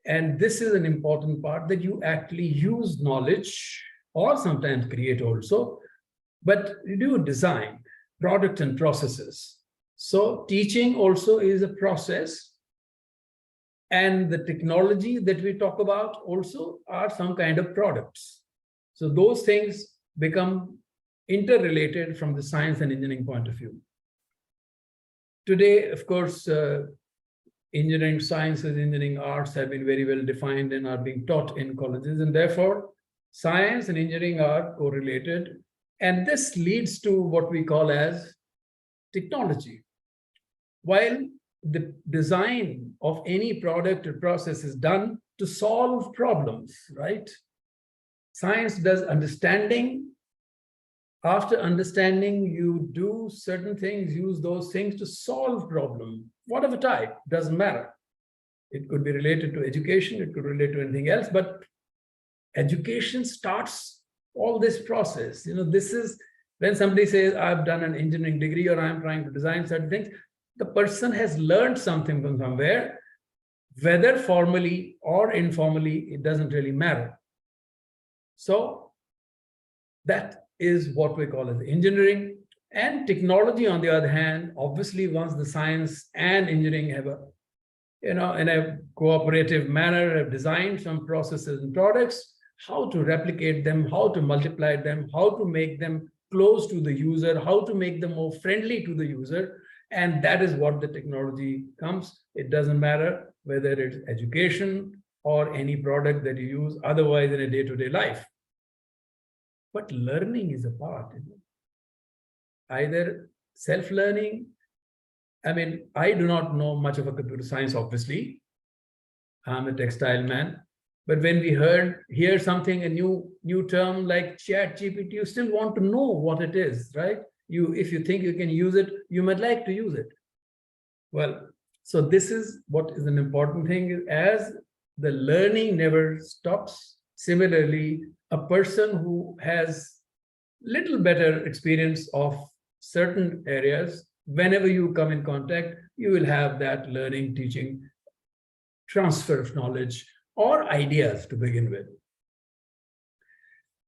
And this is an important part, that you actually use knowledge or sometimes create also, but you do design product and processes. So teaching also is a process. And the technology that we talk about also are some kind of products. So those things become interrelated from the science and engineering point of view. Today, of course, engineering sciences, engineering arts have been very well defined and are being taught in colleges, and therefore science and engineering are correlated. And this leads to what we call as technology. While the design of any product or process is done to solve problems, right? Science does understanding. After understanding, you do certain things, use those things to solve problem, whatever type, doesn't matter. It could be related to education, it could relate to anything else, but education starts all this process. You know, this is when somebody says, I've done an engineering degree or I'm trying to design certain things, the person has learned something from somewhere, whether formally or informally, it doesn't really matter. So that is what we call as engineering. And technology, on the other hand, obviously, once the science and engineering have a, in a cooperative manner, have designed some processes and products, how to replicate them, how to multiply them, how to make them close to the user, how to make them more friendly to the user. And that is what the technology comes. It doesn't matter whether it's education or any product that you use otherwise in a day-to-day life. But learning is a part, either self-learning. I mean, I do not know much of a computer science, obviously. I'm a textile man. But when we hear something, a new term like ChatGPT, you still want to know what it is, right? If you think you can use it, you might like to use it. Well, so this is what is an important thing, as the learning never stops. Similarly, a person who has little better experience of certain areas, whenever you come in contact, you will have that learning, teaching, transfer of knowledge or ideas to begin with.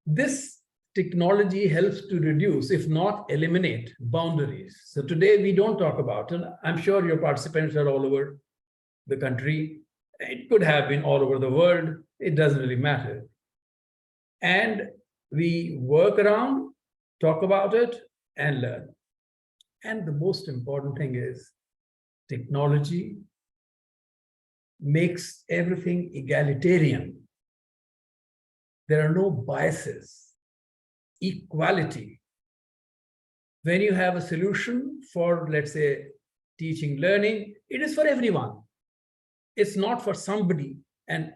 This technology helps to reduce, if not eliminate, boundaries. So today we don't talk about, and I'm sure your participants are all over the country. It could have been all over the world. It doesn't really matter. And we work around, talk about it, and learn. And the most important thing is technology makes everything egalitarian. There are no biases. Equality. When you have a solution for, let's say, teaching, learning, it is for everyone. It's not for somebody and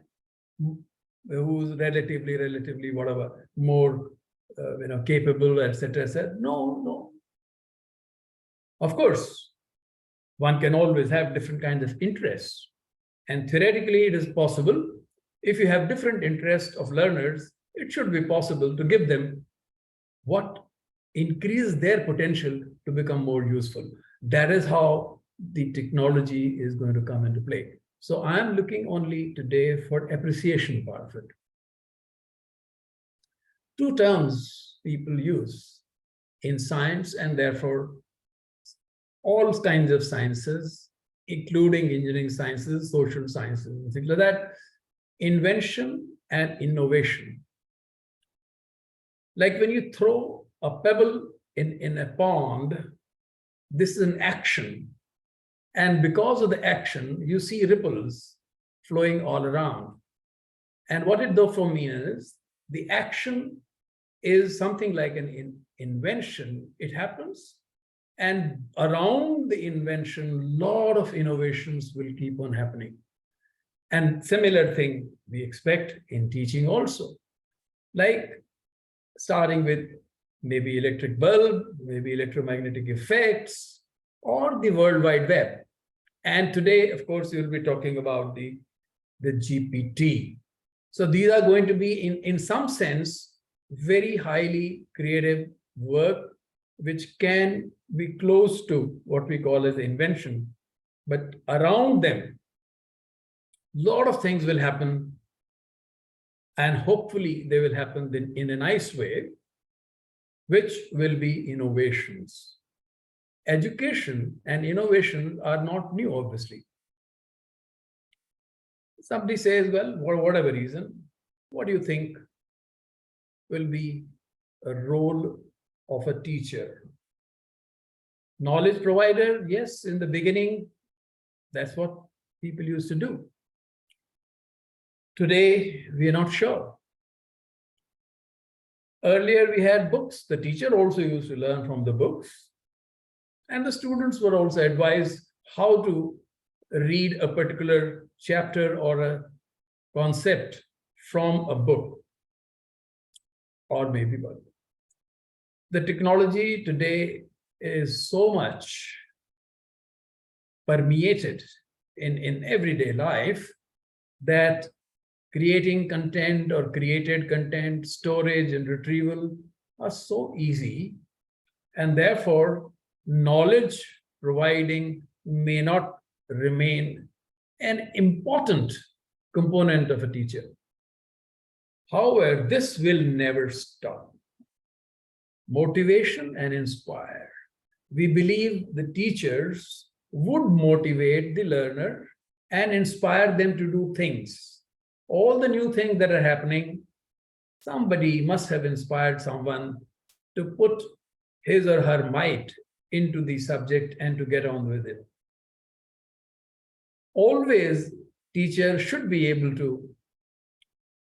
who's relatively whatever, more capable, etc. No. Of course, one can always have different kinds of interests. And theoretically, it is possible. If you have different interests of learners, it should be possible to give them what increases their potential to become more useful. That is how the technology is going to come into play. So I'm looking only today for appreciation part of it. Two terms people use in science, and therefore all kinds of sciences, including engineering sciences, social sciences, and things like that: invention and innovation. Like when you throw a pebble in a pond, this is an action. And because of the action, you see ripples flowing all around. And what it therefore means is the action is something like an invention. It happens, And around the invention, lot of innovations will keep on happening. And similar thing we expect in teaching also. Like starting with maybe electric bulb, maybe electromagnetic effects, or the World Wide Web. And today, of course, you'll be talking about the GPT. So these are going to be, in some sense, very highly creative work, which can be close to what we call as invention. But around them, a lot of things will happen, and hopefully they will happen in a nice way, which will be innovations. Education and innovation are not new, obviously. Somebody says, well, for whatever reason, what do you think will be a role of a teacher? Knowledge provider, yes, in the beginning, that's what people used to do. Today, we are not sure. Earlier, we had books. The teacher also used to learn from the books. And the students were also advised how to read a particular chapter or a concept from a book, or maybe both. The technology today is so much permeated in everyday life that creating content or created content, storage and retrieval are so easy, and therefore knowledge providing may not remain an important component of a teacher. However, this will never stop. Motivation and inspire. We believe the teachers would motivate the learner and inspire them to do things. All the new things that are happening, somebody must have inspired someone to put his or her might into the subject and to get on with it. Always, teacher should be able to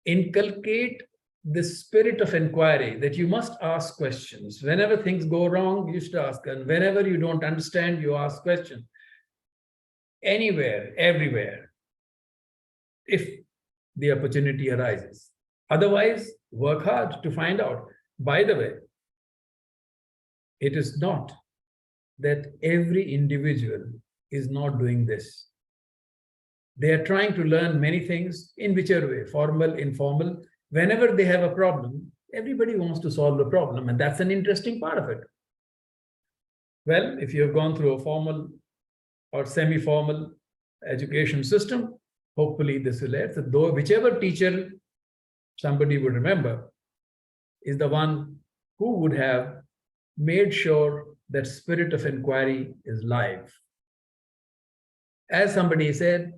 inculcate the spirit of inquiry, that you must ask questions. Whenever things go wrong, you should ask. And whenever you don't understand, you ask questions. Anywhere, everywhere, if the opportunity arises. Otherwise, work hard to find out. By the way, it is not that every individual is not doing this. They are trying to learn many things in whichever way, formal, informal. Whenever they have a problem, everybody wants to solve the problem, and that's an interesting part of it. Well, if you have gone through a formal or semi-formal education system, hopefully this will add. So though whichever teacher somebody would remember is the one who would have made sure that spirit of inquiry is live. As somebody said,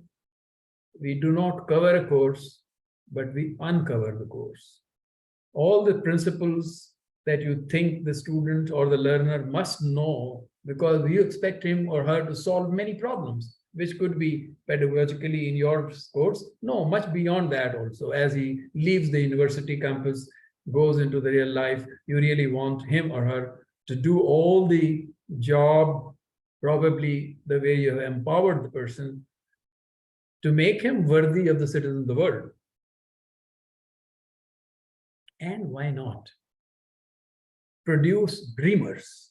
we do not cover a course, but we uncover the course. All the principles that you think the student or the learner must know, because you expect him or her to solve many problems, which could be pedagogically in your course. No, much beyond that also. As he leaves the university campus, goes into the real life, you really want him or her to do all the job, probably the way you have empowered the person, to make him worthy of the citizen of the world. And why not produce dreamers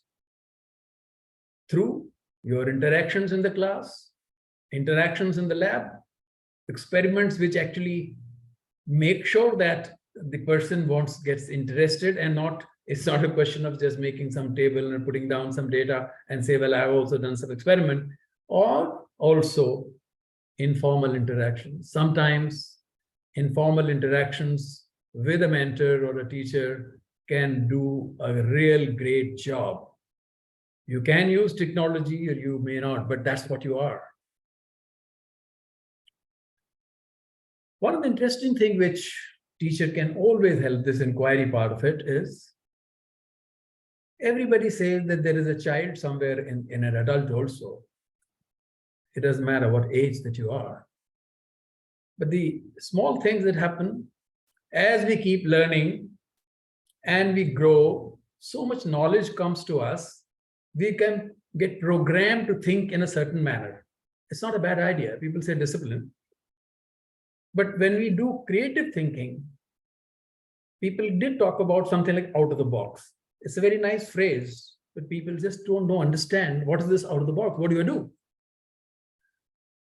through your interactions in the class, interactions in the lab, experiments which actually make sure that the person gets interested, and it's not a question of just making some table and putting down some data and say, well, I've also done some experiment. Or also informal interactions. Sometimes informal interactions with a mentor or a teacher can do a real great job. You can use technology or you may not, but that's what you are. One of the interesting things which teacher can always help, this inquiry part of it, is everybody says that there is a child somewhere in an adult also. It doesn't matter what age that you are. But the small things that happen as we keep learning and we grow, so much knowledge comes to us we can get programmed to think in a certain manner. It's not a bad idea. People say discipline. But when we do creative thinking, people did talk about something like out of the box. It's a very nice phrase, but people just don't understand what is this out of the box? What do you do?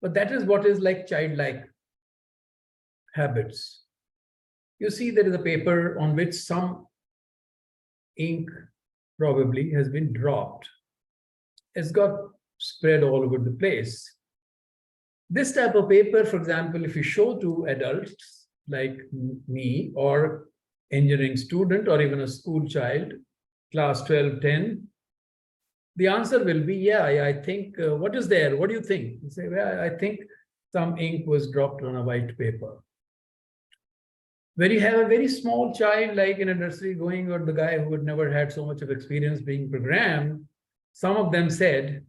But that is what is like childlike habits. You see, there is a paper on which some ink probably has been dropped. It's got spread all over the place. This type of paper, for example, if you show to adults like me or engineering student or even a school child, class 12, 10, the answer will be, yeah, I think, what is there? What do you think? You say, well, I think some ink was dropped on a white paper. When you have a very small child, like in a nursery going, or the guy who had never had so much of experience being programmed, some of them said,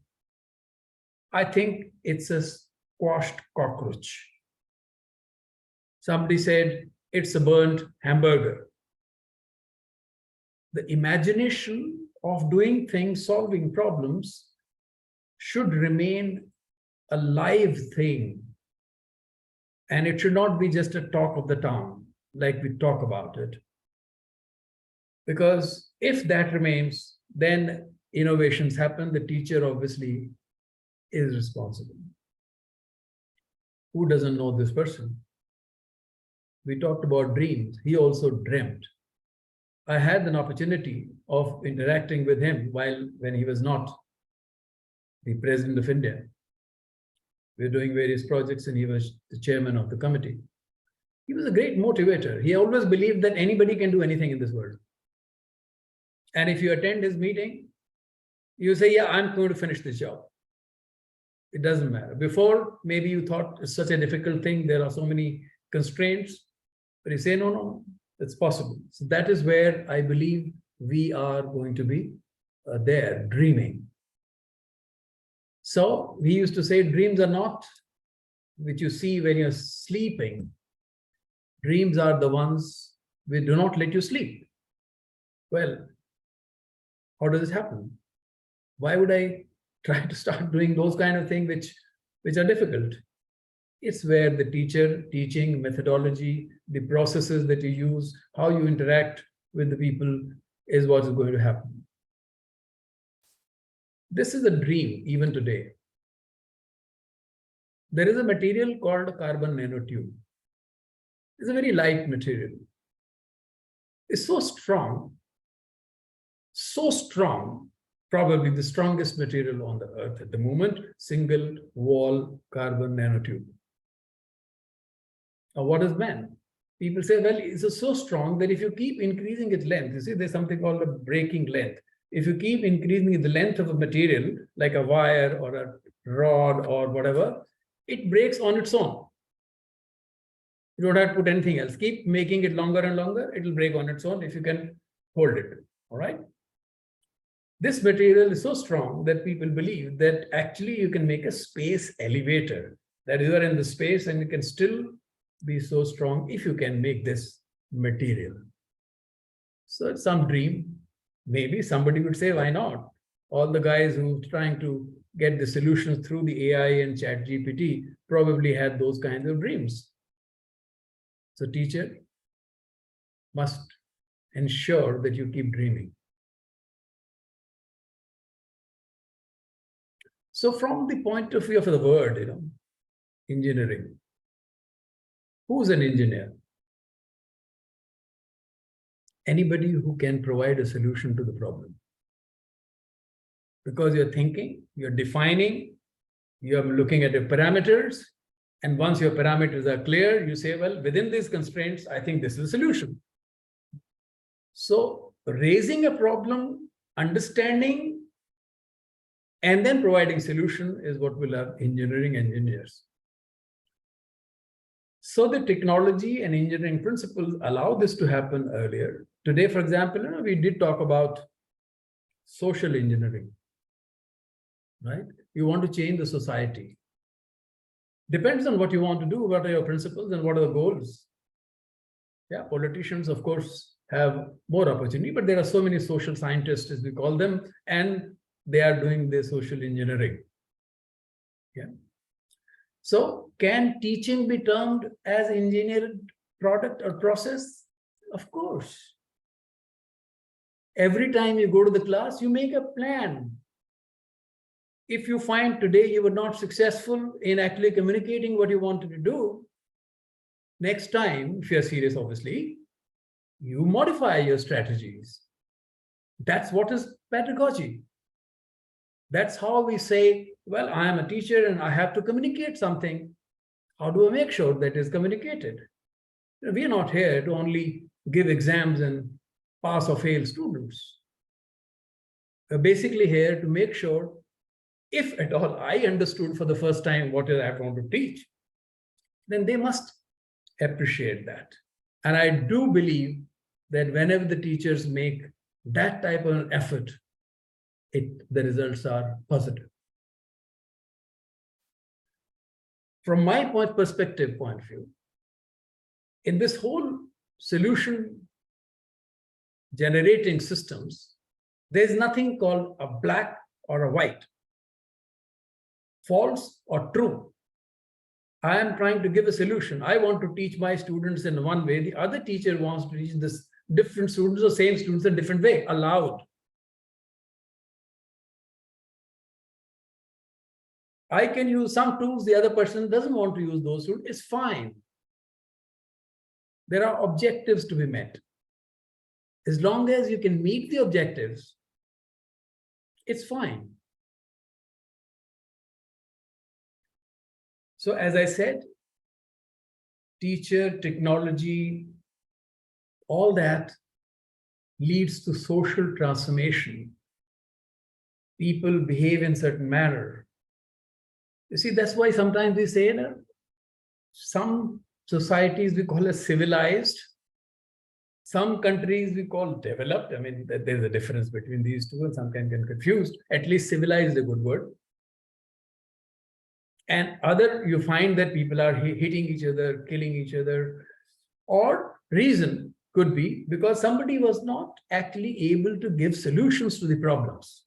I think it's a squashed cockroach. Somebody said, it's a burnt hamburger. The imagination of doing things, solving problems, should remain a live thing. And it should not be just a talk of the town, like we talk about it. Because if that remains, then innovations happen. The teacher obviously is responsible. Who doesn't know this person? We talked about dreams. He also dreamt. I had an opportunity of interacting with him when he was not the president of India. We were doing various projects and he was the chairman of the committee. He was a great motivator. He always believed that anybody can do anything in this world. And if you attend his meeting, you say, yeah, I'm going to finish this job. It doesn't matter. Before, maybe you thought it's such a difficult thing. There are so many constraints. But you say, no, it's possible. So that is where I believe we are going to be there, dreaming. So we used to say dreams are not which you see when you're sleeping. Dreams are the ones which do not let you sleep. Well, how does this happen? Why would I try to start doing those kind of things which are difficult? It's where the teaching, methodology, the processes that you use, how you interact with the people is what is going to happen. This is a dream even today. There is a material called a carbon nanotube. It's a very light material. It's so strong, probably the strongest material on the earth at the moment, single wall carbon nanotube. Now, what is man? People say, well, it's so strong that if you keep increasing its length, you see, there's something called a breaking length. If you keep increasing the length of a material, like a wire or a rod or whatever, it breaks on its own. You don't have to put anything else. Keep making it longer and longer, it will break on its own if you can hold it. All right? This material is so strong that people believe that actually you can make a space elevator, that you are in the space and you can still be so strong if you can make this material. So it's some dream. Maybe somebody would say, why not? All the guys who are trying to get the solutions through the AI and ChatGPT probably had those kinds of dreams. So teacher must ensure that you keep dreaming. So from the point of view of the word, engineering, who's an engineer? Anybody who can provide a solution to the problem. Because you're thinking, you're defining, you're looking at your parameters, and once your parameters are clear, you say, well, within these constraints, I think this is a solution. So raising a problem, understanding, and then providing solution is what will have engineering engineers. So the technology and engineering principles allow this to happen earlier. Today, for example, we did talk about social engineering, right? You want to change the society. Depends on what you want to do, what are your principles and what are the goals. Yeah, politicians, of course, have more opportunity, but there are so many social scientists, as we call them, and they are doing their social engineering. Yeah. So can teaching be termed as engineered product or process? Of course. Every time you go to the class, you make a plan. If you find today you were not successful in actually communicating what you wanted to do, next time, if you're serious, obviously, you modify your strategies. That's what is pedagogy. That's how we say, well, I am a teacher and I have to communicate something. How do I make sure that is communicated? We are not here to only give exams and pass or fail students. We're basically here to make sure, if at all I understood for the first time what I want to teach, then they must appreciate that. And I do believe that whenever the teachers make that type of an effort, the results are positive. From my point of view, in this whole solution generating systems, there's nothing called a black or a white, false or true. I am trying to give a solution. I want to teach my students in one way. The other teacher wants to teach this different students or same students in a different way, allowed. I can use some tools, the other person doesn't want to use those tools, it's fine. There are objectives to be met. As long as you can meet the objectives, it's fine. So as I said, teacher, technology, all that leads to social transformation. People behave in certain manner. You see, that's why sometimes we say that some societies we call as civilized, some countries we call developed. I mean, there's a difference between these two and some can get confused. At least civilized is a good word. And other, you find that people are hitting each other, killing each other, or reason could be because somebody was not actually able to give solutions to the problems.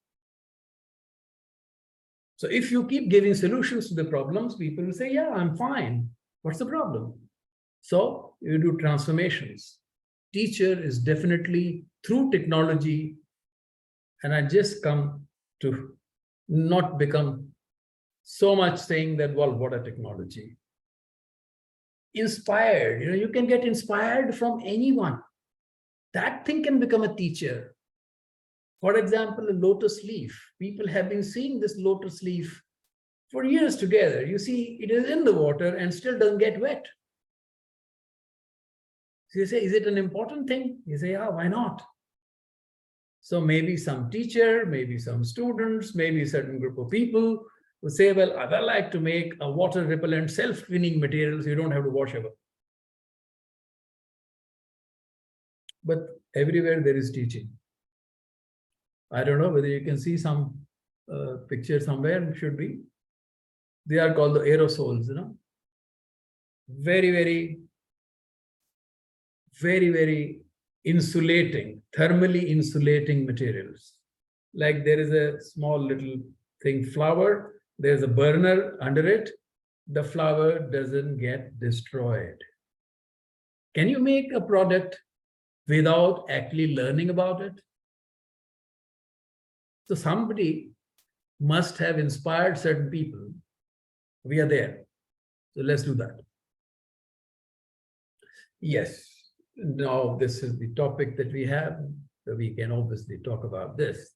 So if you keep giving solutions to the problems, people will say, yeah, I'm fine. What's the problem? So you do transformations. Teacher is definitely through technology, and I just come to not become so much saying that, well, what a technology. Inspired, you can get inspired from anyone. That thing can become a teacher. For example, a lotus leaf. People have been seeing this lotus leaf for years together. You see, it is in the water and still doesn't get wet. So you say, is it an important thing? You say, yeah, why not? So maybe some teacher, maybe some students, maybe a certain group of people would say, well, I'd like to make a water repellent self-cleaning material so you don't have to wash ever. But everywhere there is teaching. I don't know whether you can see some picture somewhere, should be. They are called the aerosols, Very, very, very, very insulating, thermally insulating materials. Like there is a small little thing, flower, there's a burner under it, the flower doesn't get destroyed. Can you make a product without actually learning about it? So somebody must have inspired certain people. We are there. So let's do that. Yes. Now this is the topic that we have. So we can obviously talk about this.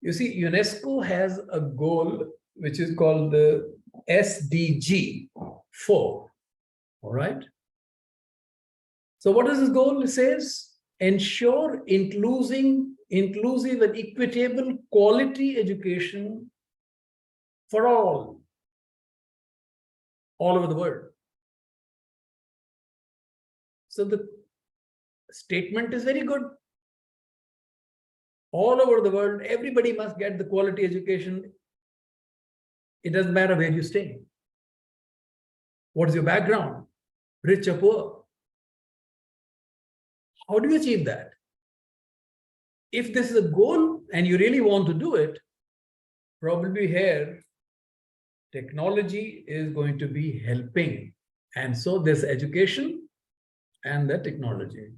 You see, UNESCO has a goal which is called the SDG 4. All right. So what is this goal? It says, ensure inclusive and equitable quality education for all over the world. So the statement is very good. All over the world, everybody must get the quality education. It doesn't matter where you stay. What is your background? Rich or poor? How do you achieve that? if this is a goal and you really want to do it, probably here, technology is going to be helping. And so there's education and the technology.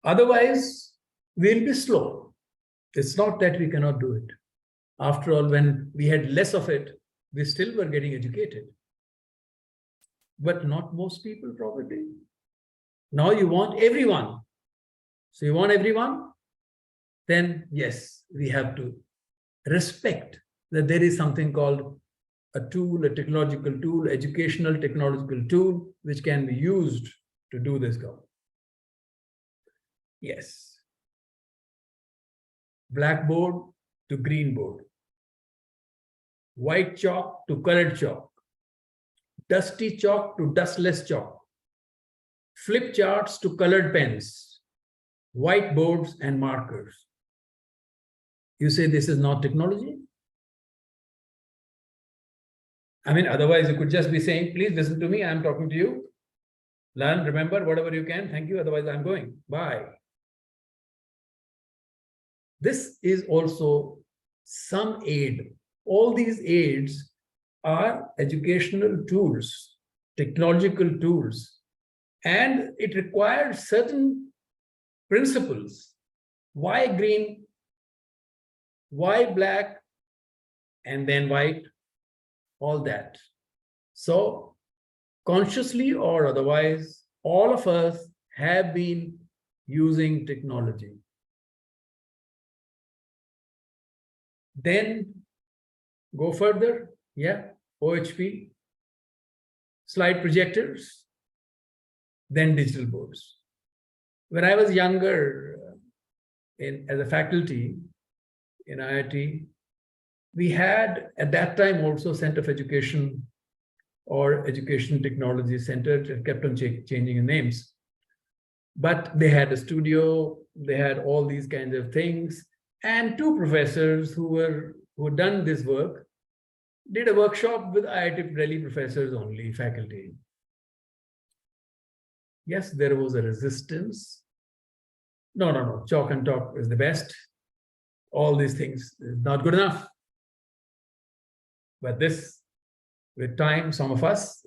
Otherwise, we'll be slow. It's not that we cannot do it. After all, when we had less of it, we still were getting educated. But not most people probably. Now you want everyone. So you want everyone? Then yes, we have to respect that there is something called a tool, a technological tool, educational technological tool, which can be used to do this job. Yes. Blackboard to green board. White chalk to colored chalk. Dusty chalk to dustless chalk. Flip charts to colored pens. Whiteboards and markers. You say this is not technology? I mean, otherwise you could just be saying, please listen to me, I'm talking to you. Learn, remember, whatever you can, thank you, otherwise I'm going, bye. This is also some aid. All these aids are educational tools, technological tools, and it requires certain principles. Why green? Why black? And then white? All that. So consciously or otherwise, all of us have been using technology. Then go further, yeah, OHP, slide projectors, then digital boards. When I was younger, as a faculty in IIT, we had at that time also Center of Education or Education Technology Center. It kept on changing names. But they had a studio, they had all these kinds of things. And two professors who had done this work did a workshop with IIT Delhi professors only, faculty. Yes, there was a resistance. No, chalk and talk is the best. All these things is not good enough. But this, with time, some of us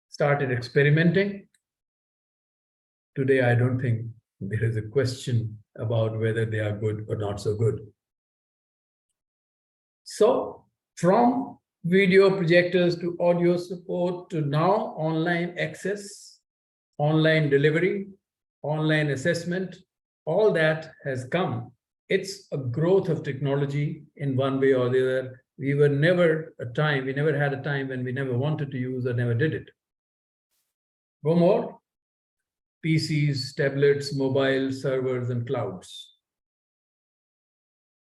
started experimenting. Today, I don't think there is a question about whether they are good or not so good. So, from video projectors to audio support to now online access, online delivery, online assessment, all that has come. It's a growth of technology in one way or the other. We never had a time when we never wanted to use or never did it. Go more. PCs, tablets, mobile servers, and clouds.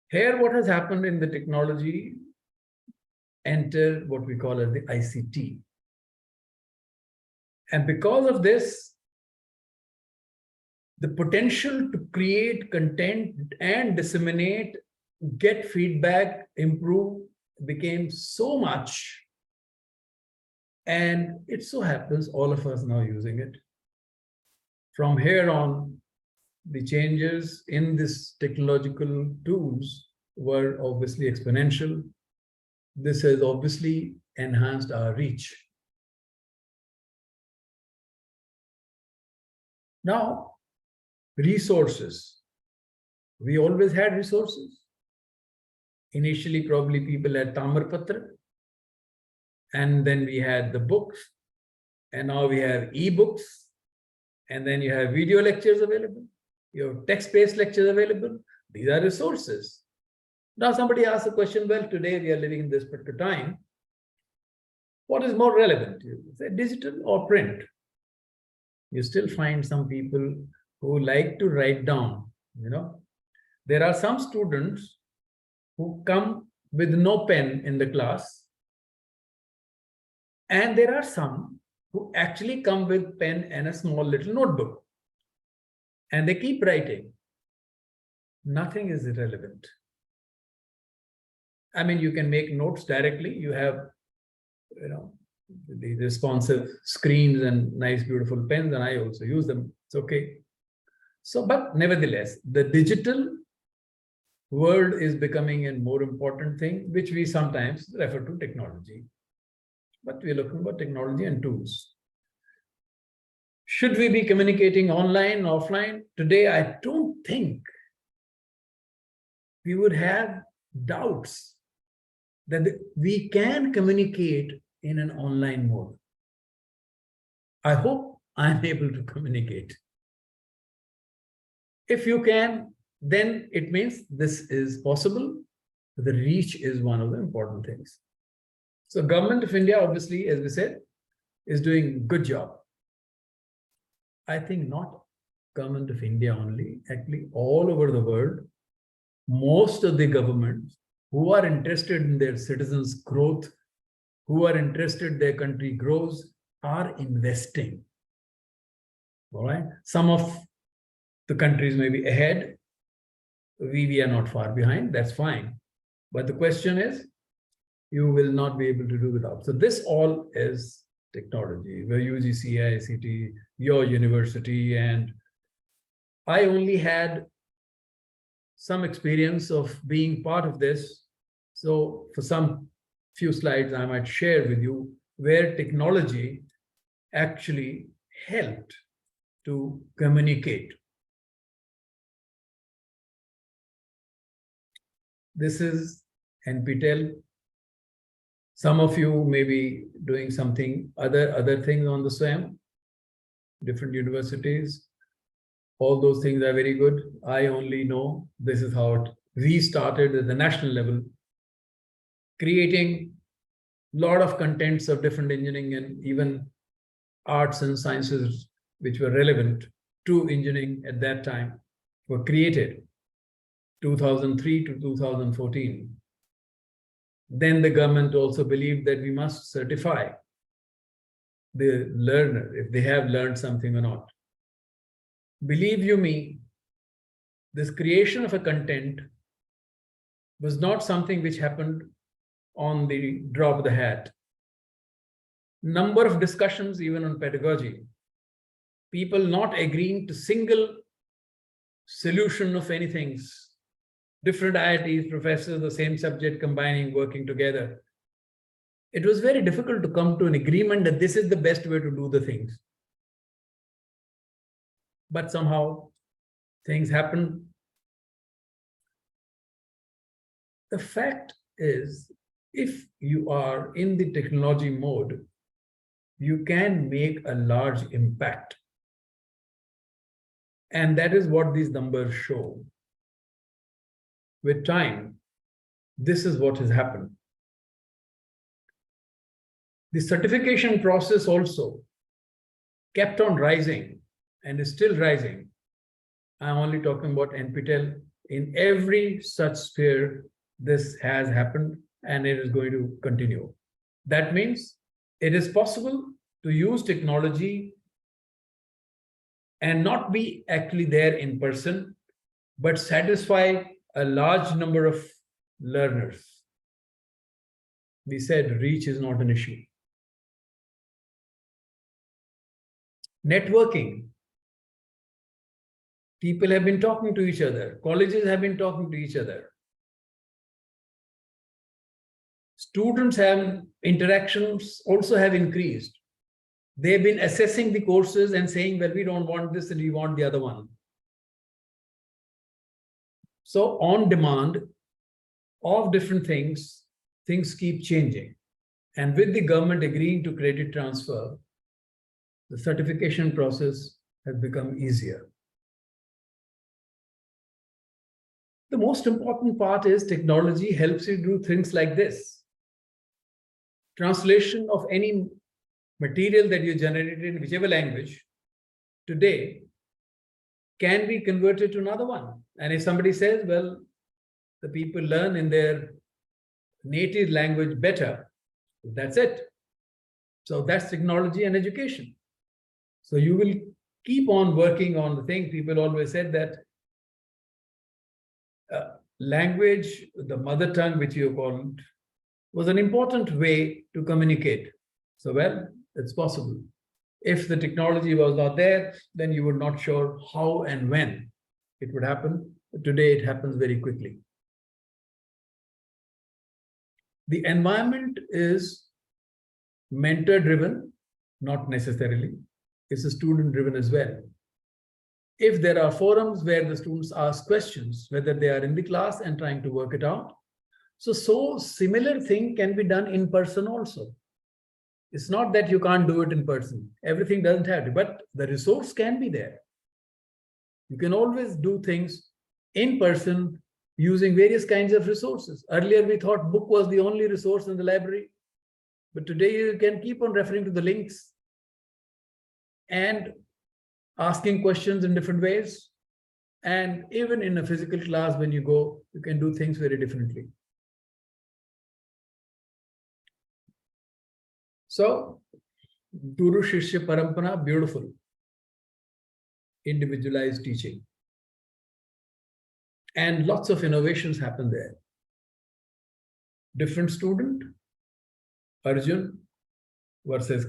Here, what has happened in the technology, enter what we call as the ICT. And because of this, the potential to create content and disseminate, get feedback, improve, became so much. And it so happens all of us now using it. From here on, the changes in this technological tools were obviously exponential. This has obviously enhanced our reach. Now, resources. We always had resources. Initially, probably people had Tamarpatra, and then we had the books, and now we have e-books, and then you have video lectures available, you have text-based lectures available. These are resources. Now somebody asks the question, well, today we are living in this particular time. What is more relevant? You say digital or print? You still find some people who like to write down, There are some students who come with no pen in the class. And there are some who actually come with pen and a small little notebook. And they keep writing. Nothing is irrelevant. I mean, you can make notes directly. You have, the responsive screens and nice, beautiful pens, and I also use them. It's okay. So, but nevertheless, the digital world is becoming a more important thing, which we sometimes refer to technology. But we're looking for technology and tools. Should we be communicating online, offline? Today, I don't think we would have doubts that we can communicate in an online mode. I hope I'm able to communicate. If you can, then it means this is possible. The reach is one of the important things. So Government of India, obviously, as we said, is doing a good job. I think not Government of India only, actually all over the world, most of the governments who are interested in their citizens' growth, who are interested their country grows, are investing. All right. Some of the countries may be ahead. We are not far behind. That's fine. But the question is, you will not be able to do without. So this all is technology. Where UGC, ICT, your university, and I only had some experience of being part of this. So for some few slides, I might share with you where technology actually helped to communicate. This is NPTEL. Some of you may be doing something other things on the SWAYAM, different universities. All those things are very good. I only know this is how we started at the national level, creating a lot of contents of different engineering and even arts and sciences which were relevant to engineering at that time were created, 2003 to 2014. Then the government also believed that we must certify the learner if they have learned something or not. Believe you me, this creation of a content was not something which happened on the drop of the hat. Number of discussions even on pedagogy, people not agreeing to single solution of anything, different IITs, professors, the same subject combining, working together. It was very difficult to come to an agreement that this is the best way to do the things. But somehow things happen. The fact is, if you are in the technology mode, you can make a large impact. And that is what these numbers show. With time, this is what has happened. The certification process also kept on rising and is still rising. I'm only talking about NPTEL. In every such sphere, this has happened and it is going to continue. That means it is possible to use technology and not be actually there in person, but satisfy a large number of learners. We said reach is not an issue. Networking. People have been talking to each other. Colleges have been talking to each other. Students have interactions also have increased. They've been assessing the courses and saying, well, we don't want this and we want the other one. So on demand of different things, things keep changing. And with the government agreeing to credit transfer, the certification process has become easier. The most important part is technology helps you do things like this. Translation of any material that you generated in whichever language today can be converted to another one. And if somebody says, well, the people learn in their native language better, that's it. So that's technology and education. So you will keep on working on the thing. People always said that language, the mother tongue, which you call it, was an important way to communicate. So, well, it's possible. If the technology was not there, then you were not sure how and when it would happen. Today, it happens very quickly. The environment is mentor-driven, not necessarily. It's student-driven as well. If there are forums where the students ask questions, whether they are in the class and trying to work it out, so similar thing can be done in person also. It's not that you can't do it in person. Everything doesn't have to, but the resource can be there. You can always do things in person using various kinds of resources. Earlier, we thought book was the only resource in the library, but today you can keep on referring to the links and asking questions in different ways. And even in a physical class, when you go, you can do things very differently. So, Guru Shishya Parampara, beautiful. Individualized teaching. And lots of innovations happen there. Different student, Arjun versus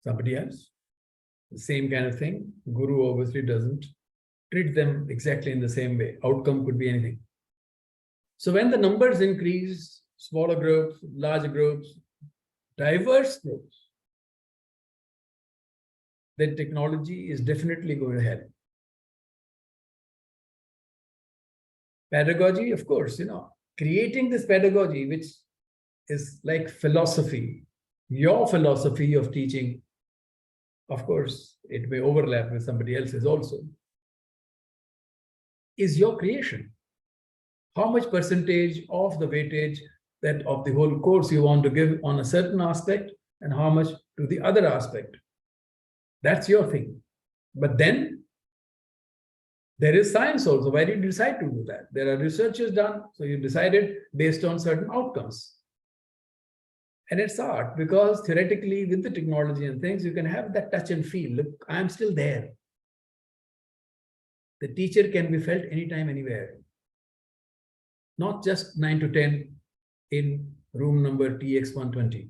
somebody else. The same kind of thing. Guru obviously doesn't treat them exactly in the same way. Outcome could be anything. So when the numbers increase, smaller groups, larger groups, diverse groups, then technology is definitely going to help. Pedagogy, of course, creating this pedagogy, which is like philosophy, your philosophy of teaching. Of course, it may overlap with somebody else's also, is your creation. How much percentage of the weightage that of the whole course you want to give on a certain aspect and how much to the other aspect. That's your thing. But then there is science also. Why did you decide to do that? There are researches done, so you decided based on certain outcomes. And it's art because theoretically with the technology and things, you can have that touch and feel. Look, I'm still there. The teacher can be felt anytime, anywhere. Not just 9 to 10 in room number TX120.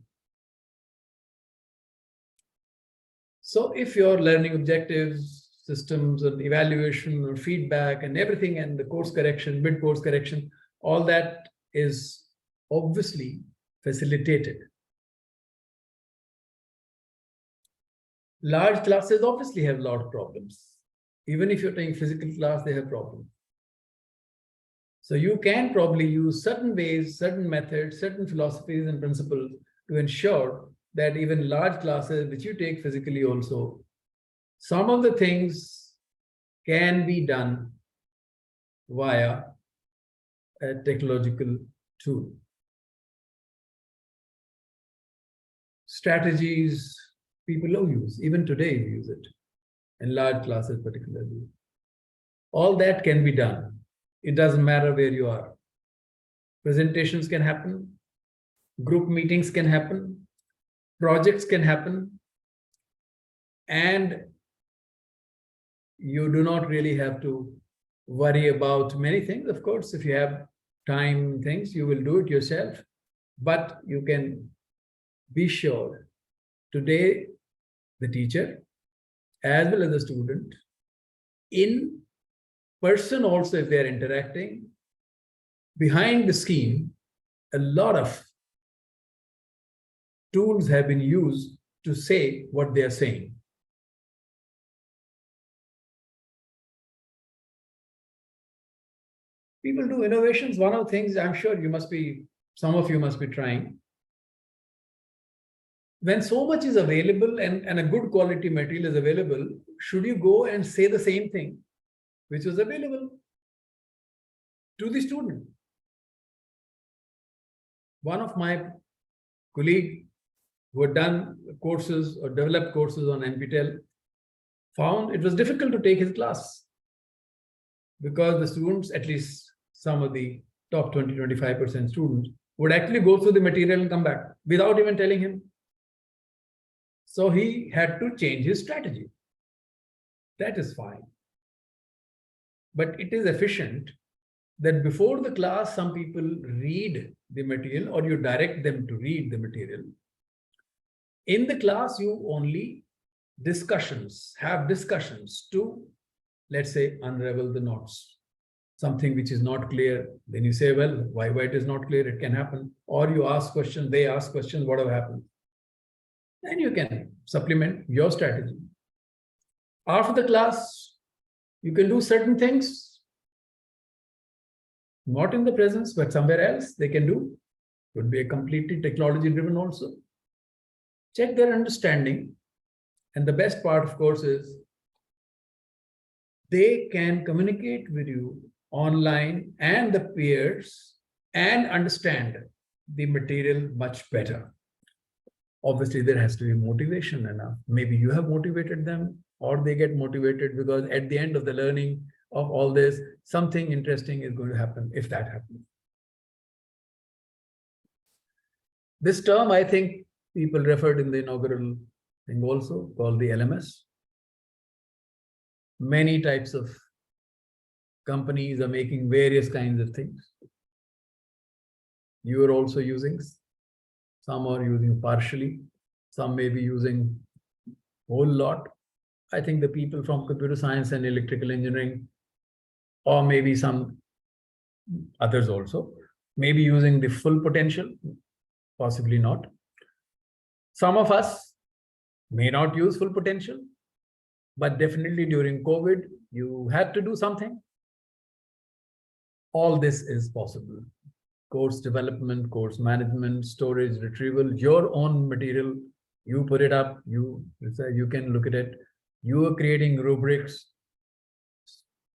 So if your learning objectives, systems and evaluation or feedback and everything and the course correction, mid-course correction, all that is obviously facilitated. Large classes obviously have a lot of problems. Even if you're taking physical class, they have problems. So you can probably use certain ways, certain methods, certain philosophies and principles to ensure that even large classes, which you take physically also, some of the things can be done via a technological tool. Strategies people use, even today we use it, in large classes particularly. All that can be done. It doesn't matter where you are. Presentations can happen, group meetings can happen, projects can happen, and you do not really have to worry about many things. Of course, if you have time, things, you will do it yourself, but you can be sure today the teacher as well as the student in person also, if they are interacting behind the scene, a lot of tools have been used to say what they are saying. People do innovations. One of the things I'm sure you must be, some of you must be trying. When so much is available and a good quality material is available, should you go and say the same thing which was available to the student? One of my colleagues who had done courses or developed courses on NPTEL found it was difficult to take his class because the students, at least some of the top 20-25% students, would actually go through the material and come back without even telling him. So he had to change his strategy. That is fine. But it is efficient that before the class, some people read the material or you direct them to read the material. In the class, you only have discussions to, let's say, unravel the knots. Something which is not clear, then you say, well, why it is not clear, it can happen. Or you ask questions, they ask questions, what have happened? And you can supplement your strategy. After the class, you can do certain things, not in the presence, but somewhere else they can do. Could be a completely technology driven also. Check their understanding. And the best part, of course, is they can communicate with you online and the peers and understand the material much better. Obviously, there has to be motivation enough. Maybe you have motivated them or they get motivated, because at the end of the learning of all this, something interesting is going to happen if that happens. This term, I think people referred in the inaugural thing also, called the LMS. Many types of companies are making various kinds of things. You are also using, some are using partially, some may be using whole lot. I think the people from computer science and electrical engineering, or maybe some others also, may be using the full potential, possibly not. Some of us may not use full potential, but definitely during COVID, you had to do something. All this is possible. Course development, course management, storage, retrieval, your own material, you put it up, you can look at it. You are creating rubrics.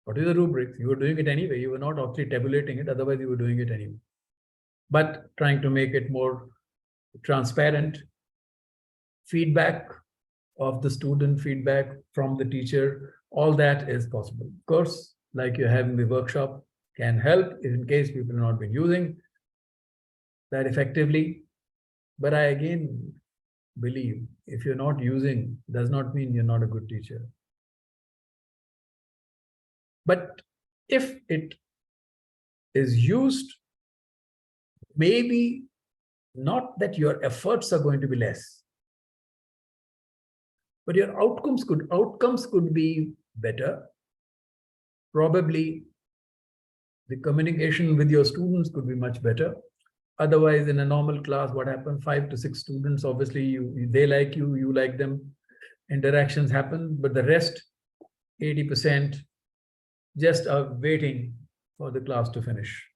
What is a rubric? You were doing it anyway. You were not actually tabulating it, otherwise you were doing it anyway. But trying to make it more transparent. Feedback of the student, feedback from the teacher, all that is possible. Of course, like you're having the workshop, can help in case people have not been using that effectively. But I again believe if you're not using, does not mean you're not a good teacher. But if it is used, maybe not that your efforts are going to be less, but your outcomes could be better. Probably the communication with your students could be much better. Otherwise, in a normal class, what happens? 5 to 6 students, obviously, they like you, you like them. Interactions happen, but the rest, 80%, just are waiting for the class to finish.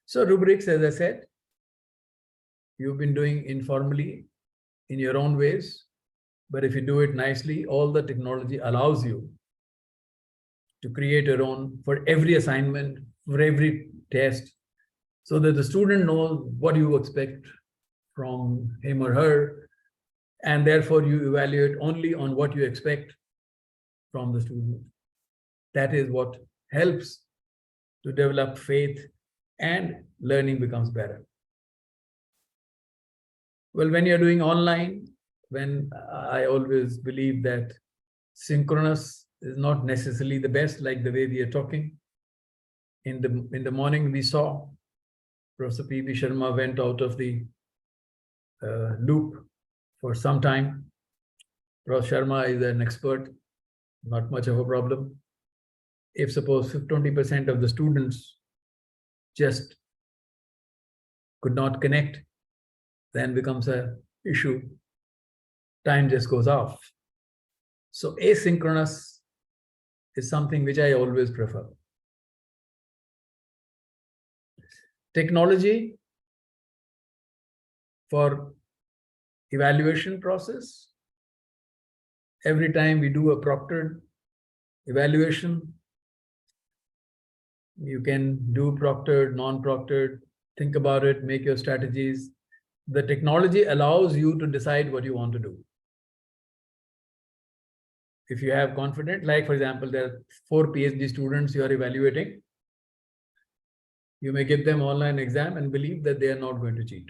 So rubrics, as I said, you've been doing informally in your own ways, but if you do it nicely, all the technology allows you to create your own for every assignment, for every test, so that the student knows what you expect from him or her, and therefore you evaluate only on what you expect from the student. That is what helps to develop faith, and learning becomes better. Well, when you're doing online, I always believe that synchronous is not necessarily the best, like the way we are talking. In the morning, we saw Professor P.B. Sharma went out of the loop for some time. Professor Sharma is an expert, not much of a problem. If suppose 20% of the students just could not connect, then becomes an issue. Time just goes off. So asynchronous is something which I always prefer. Technology for evaluation process. Every time we do a proctored evaluation, you can do proctored, non-proctored, think about it, make your strategies. The technology allows you to decide what you want to do. If you have confidence, like for example, there are 4 PhD students you are evaluating, you may give them online exam and believe that they are not going to cheat.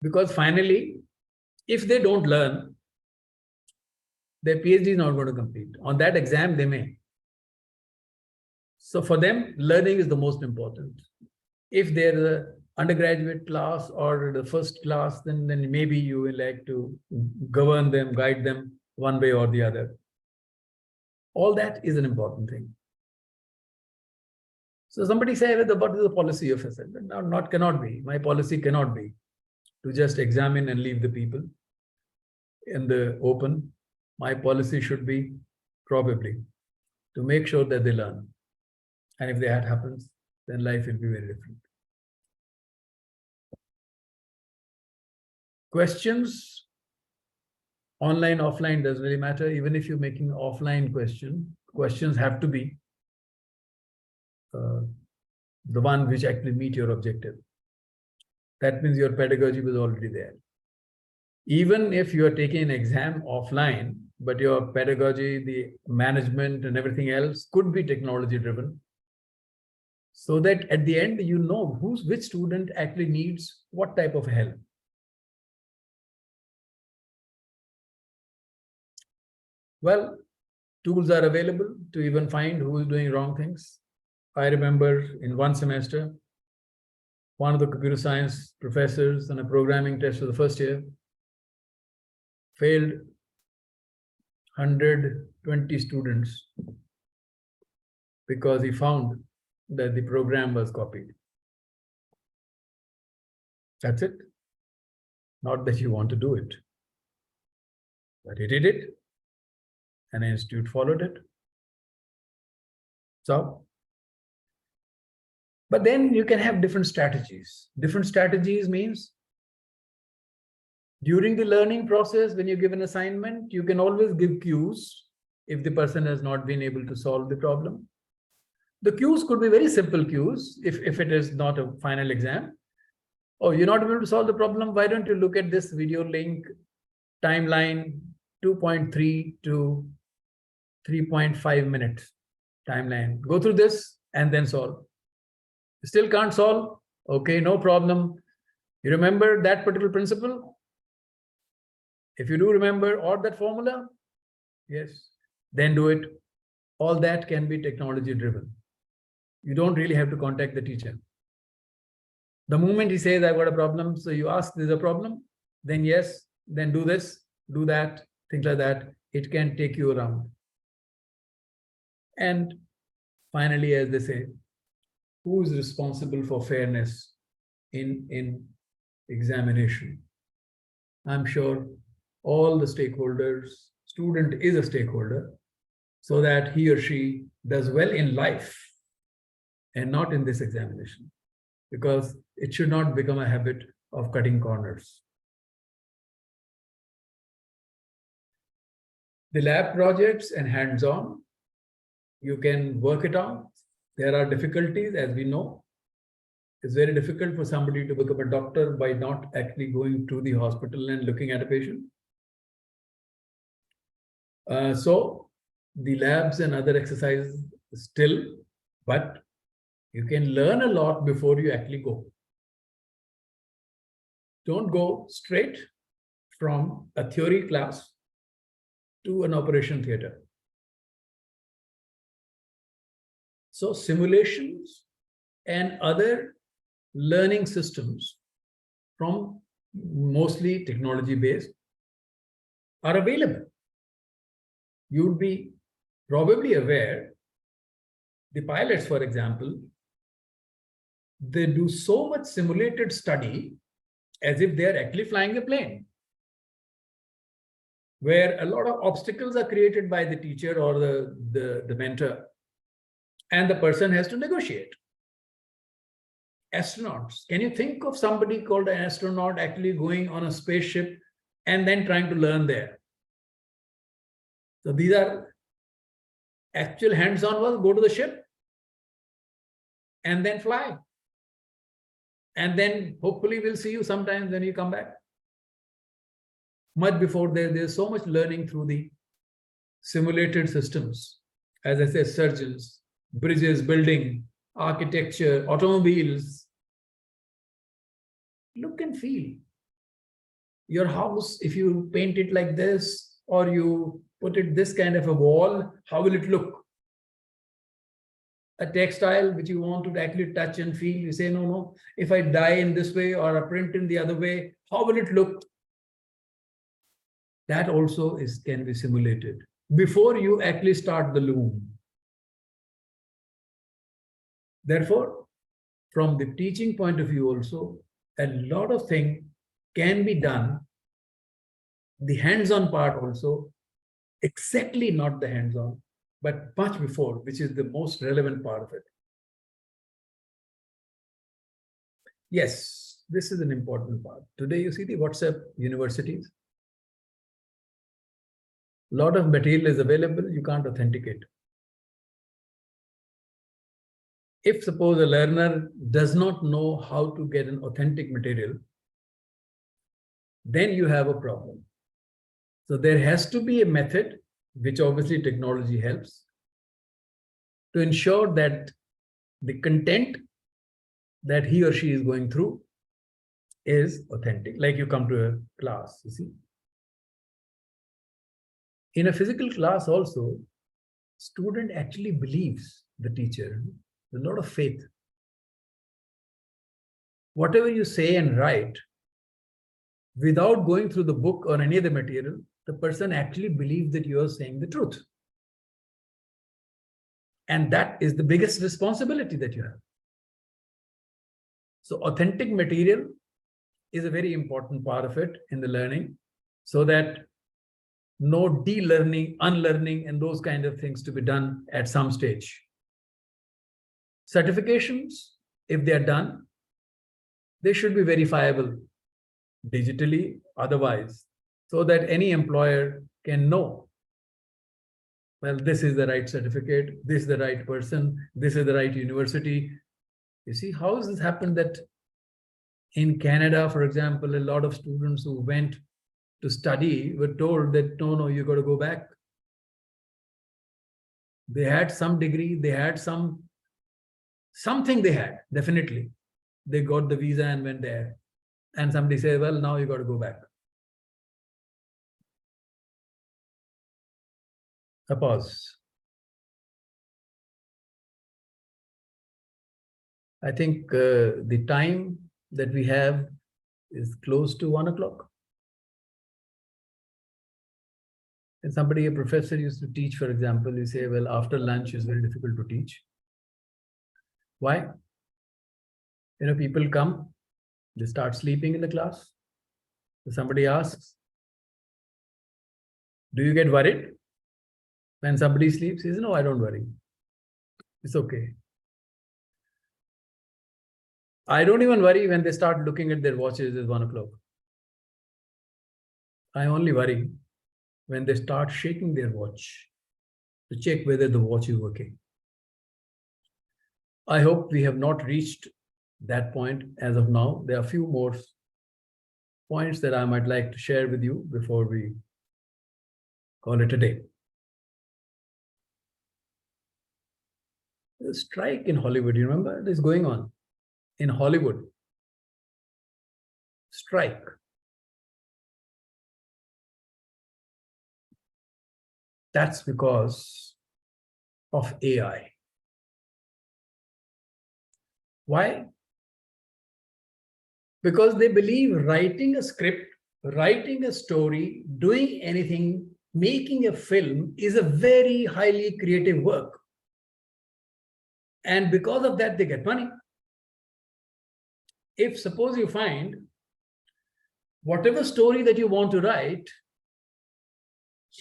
Because finally, if they don't learn, their PhD is not going to complete. On that exam, they may. So for them, learning is the most important. If there is a undergraduate class or the first class, then maybe you will like to govern them, guide them one way or the other. All that is an important thing. So somebody say, what is the policy of SL? No, cannot be. My policy cannot be to just examine and leave the people in the open. My policy should be probably to make sure that they learn. And if that happens, then life will be very different. Questions, online, offline, doesn't really matter. Even if you're making offline questions have to be the one which actually meet your objective. That means your pedagogy was already there. Even if you are taking an exam offline, but your pedagogy, the management and everything else could be technology driven. So that at the end, you know which student actually needs what type of help. Well, tools are available to even find who is doing wrong things. I remember in one semester, one of the computer science professors on a programming test for the first year failed 120 students because he found that the program was copied. That's it. Not that you want to do it, but he did it, and the institute followed it. So, but then you can have different strategies. Different strategies means during the learning process, when you give an assignment, you can always give cues if the person has not been able to solve the problem. The cues could be very simple cues if it is not a final exam. Oh, you're not able to solve the problem. Why don't you look at this video link, timeline 2.3 to 3.5 minutes timeline. Go through this and then solve. Still can't solve? Okay, no problem. You remember that particular principle? If you do remember or that formula, yes, then do it. All that can be technology driven. You don't really have to contact the teacher. The moment he says, I've got a problem, so you ask, there's a problem, then yes, then do this, do that, things like that. It can take you around. And finally, as they say, who is responsible for fairness in examination? I'm sure all the stakeholders, student is a stakeholder, so that he or she does well in life and not in this examination, because it should not become a habit of cutting corners. The lab projects and hands-on, you can work it out. There are difficulties, as we know. It's very difficult for somebody to become a doctor by not actually going to the hospital and looking at a patient. So the labs and other exercises still, but you can learn a lot before you actually go. Don't go straight from a theory class to an operation theater. So simulations and other learning systems from mostly technology based are available. You would be probably aware, the pilots, for example, they do so much simulated study as if they are actually flying a plane, where a lot of obstacles are created by the teacher or the mentor, and the person has to negotiate. Astronauts, can you think of somebody called an astronaut actually going on a spaceship and then trying to learn there? So these are actual hands-on work. Go to the ship and then fly. And then hopefully we'll see you sometimes when you come back. Much before there's so much learning through the simulated systems. As I said, surgeons, bridges, building, architecture, automobiles. Look and feel. Your house, if you paint it like this, or you put it this kind of a wall, how will it look? a textile which you want to actually touch and feel. You say, no, no, if I dye in this way or a print in the other way, how will it look? That also can be simulated before you actually start the loom. Therefore, from the teaching point of view also, a lot of things can be done, the hands-on part also, exactly not the hands-on, but much before, which is the most relevant part of it. Yes, this is an important part. Today, you see the WhatsApp universities. A lot of material is available, you can't authenticate. If suppose a learner does not know how to get an authentic material, then you have a problem. So there has to be a method, which obviously technology helps, to ensure that the content that he or she is going through is authentic. Like you come to a class, you see. In a physical class also, student actually believes the teacher. There's a lot of faith. Whatever you say and write, without going through the book or any other material, the person actually believes that you are saying the truth. And that is the biggest responsibility that you have. So authentic material is a very important part of it in the learning, so that no de-learning, unlearning, and those kind of things to be done at some stage. Certifications, if they are done, they should be verifiable digitally, otherwise, so that any employer can know, well, this is the right certificate, this is the right person, this is the right university. You see, how has this happened that in Canada, for example, a lot of students who went to study were told that, no, no, you got to go back. They had some degree, they had something they had, definitely. They got the visa and went there. And somebody said, well, now you got to go back. A pause. I think the time that we have is close to 1 o'clock. And somebody, a professor used to teach, for example, you say, well, after lunch is very difficult to teach. Why? You know, people come, they start sleeping in the class. So somebody asks, do you get worried when somebody sleeps? He says, no, I don't worry. It's okay. I don't even worry when they start looking at their watches at 1 o'clock. I only worry when they start shaking their watch to check whether the watch is working. I hope we have not reached that point as of now. There are a few more points that I might like to share with you before we call it a day. The strike in Hollywood, you remember? It is going on in Hollywood. Strike. That's because of AI. Why? Because they believe writing a script, writing a story, doing anything, making a film is a very highly creative work. And because of that, they get money. If suppose you find whatever story that you want to write,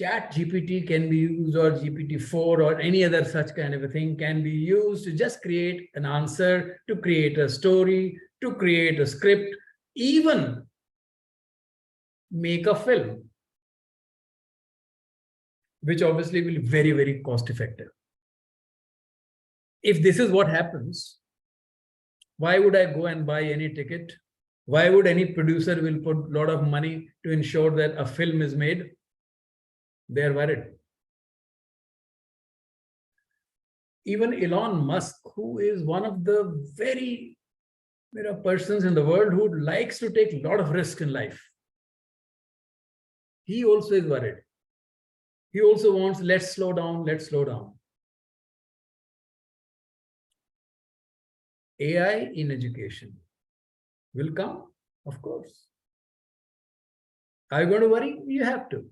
ChatGPT can be used, or GPT-4 or any other such kind of a thing can be used to just create an answer, to create a story, to create a script, even make a film, which obviously will be very, very cost effective. If this is what happens, why would I go and buy any ticket? Why would any producer will put a lot of money to ensure that a film is made? They are worried. Even Elon Musk, who is one of the very persons in the world who likes to take a lot of risk in life, he also is worried. He also wants, let's slow down, let's slow down. AI in education will come, of course. Are you going to worry? You have to.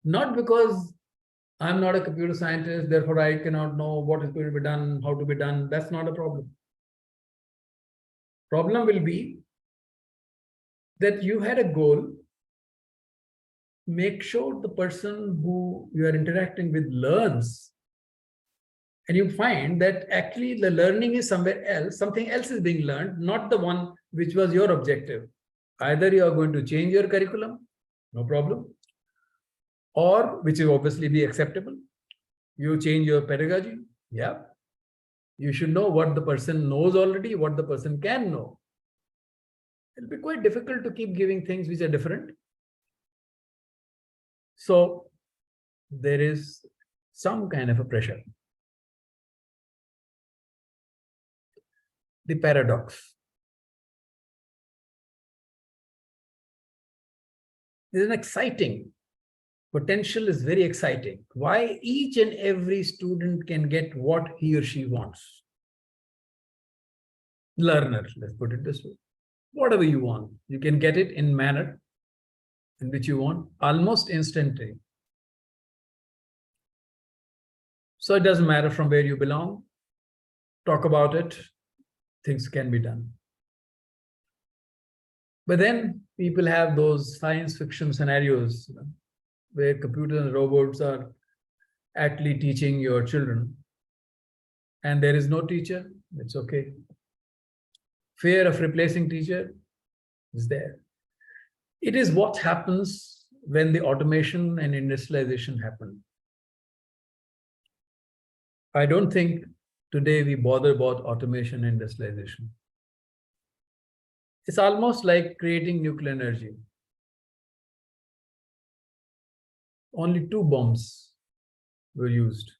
Not because I'm not a computer scientist, therefore I cannot know what is going to be done, how to be done. That's not a problem. Problem will be that you had a goal. Make sure the person who you are interacting with learns. And you find that actually the learning is somewhere else, something else is being learned, not the one which was your objective. Either you are going to change your curriculum, no problem, or which will obviously be acceptable. You change your pedagogy, yeah. You should know what the person knows already, what the person can know. It'll be quite difficult to keep giving things which are different. So there is some kind of a pressure. The paradox. This is an exciting, potential is very exciting. Why each and every student can get what he or she wants. Learner, let's put it this way. Whatever you want, you can get it in manner in which you want, almost instantly. So it doesn't matter from where you belong. Talk about it, things can be done. But then people have those science fiction scenarios, where computers and robots are actually teaching your children, and there is no teacher, it's okay. Fear of replacing teacher is there. It is what happens when the automation and industrialization happen. I don't think today we bother about automation and industrialization. It's almost like creating nuclear energy. Only 2 bombs were used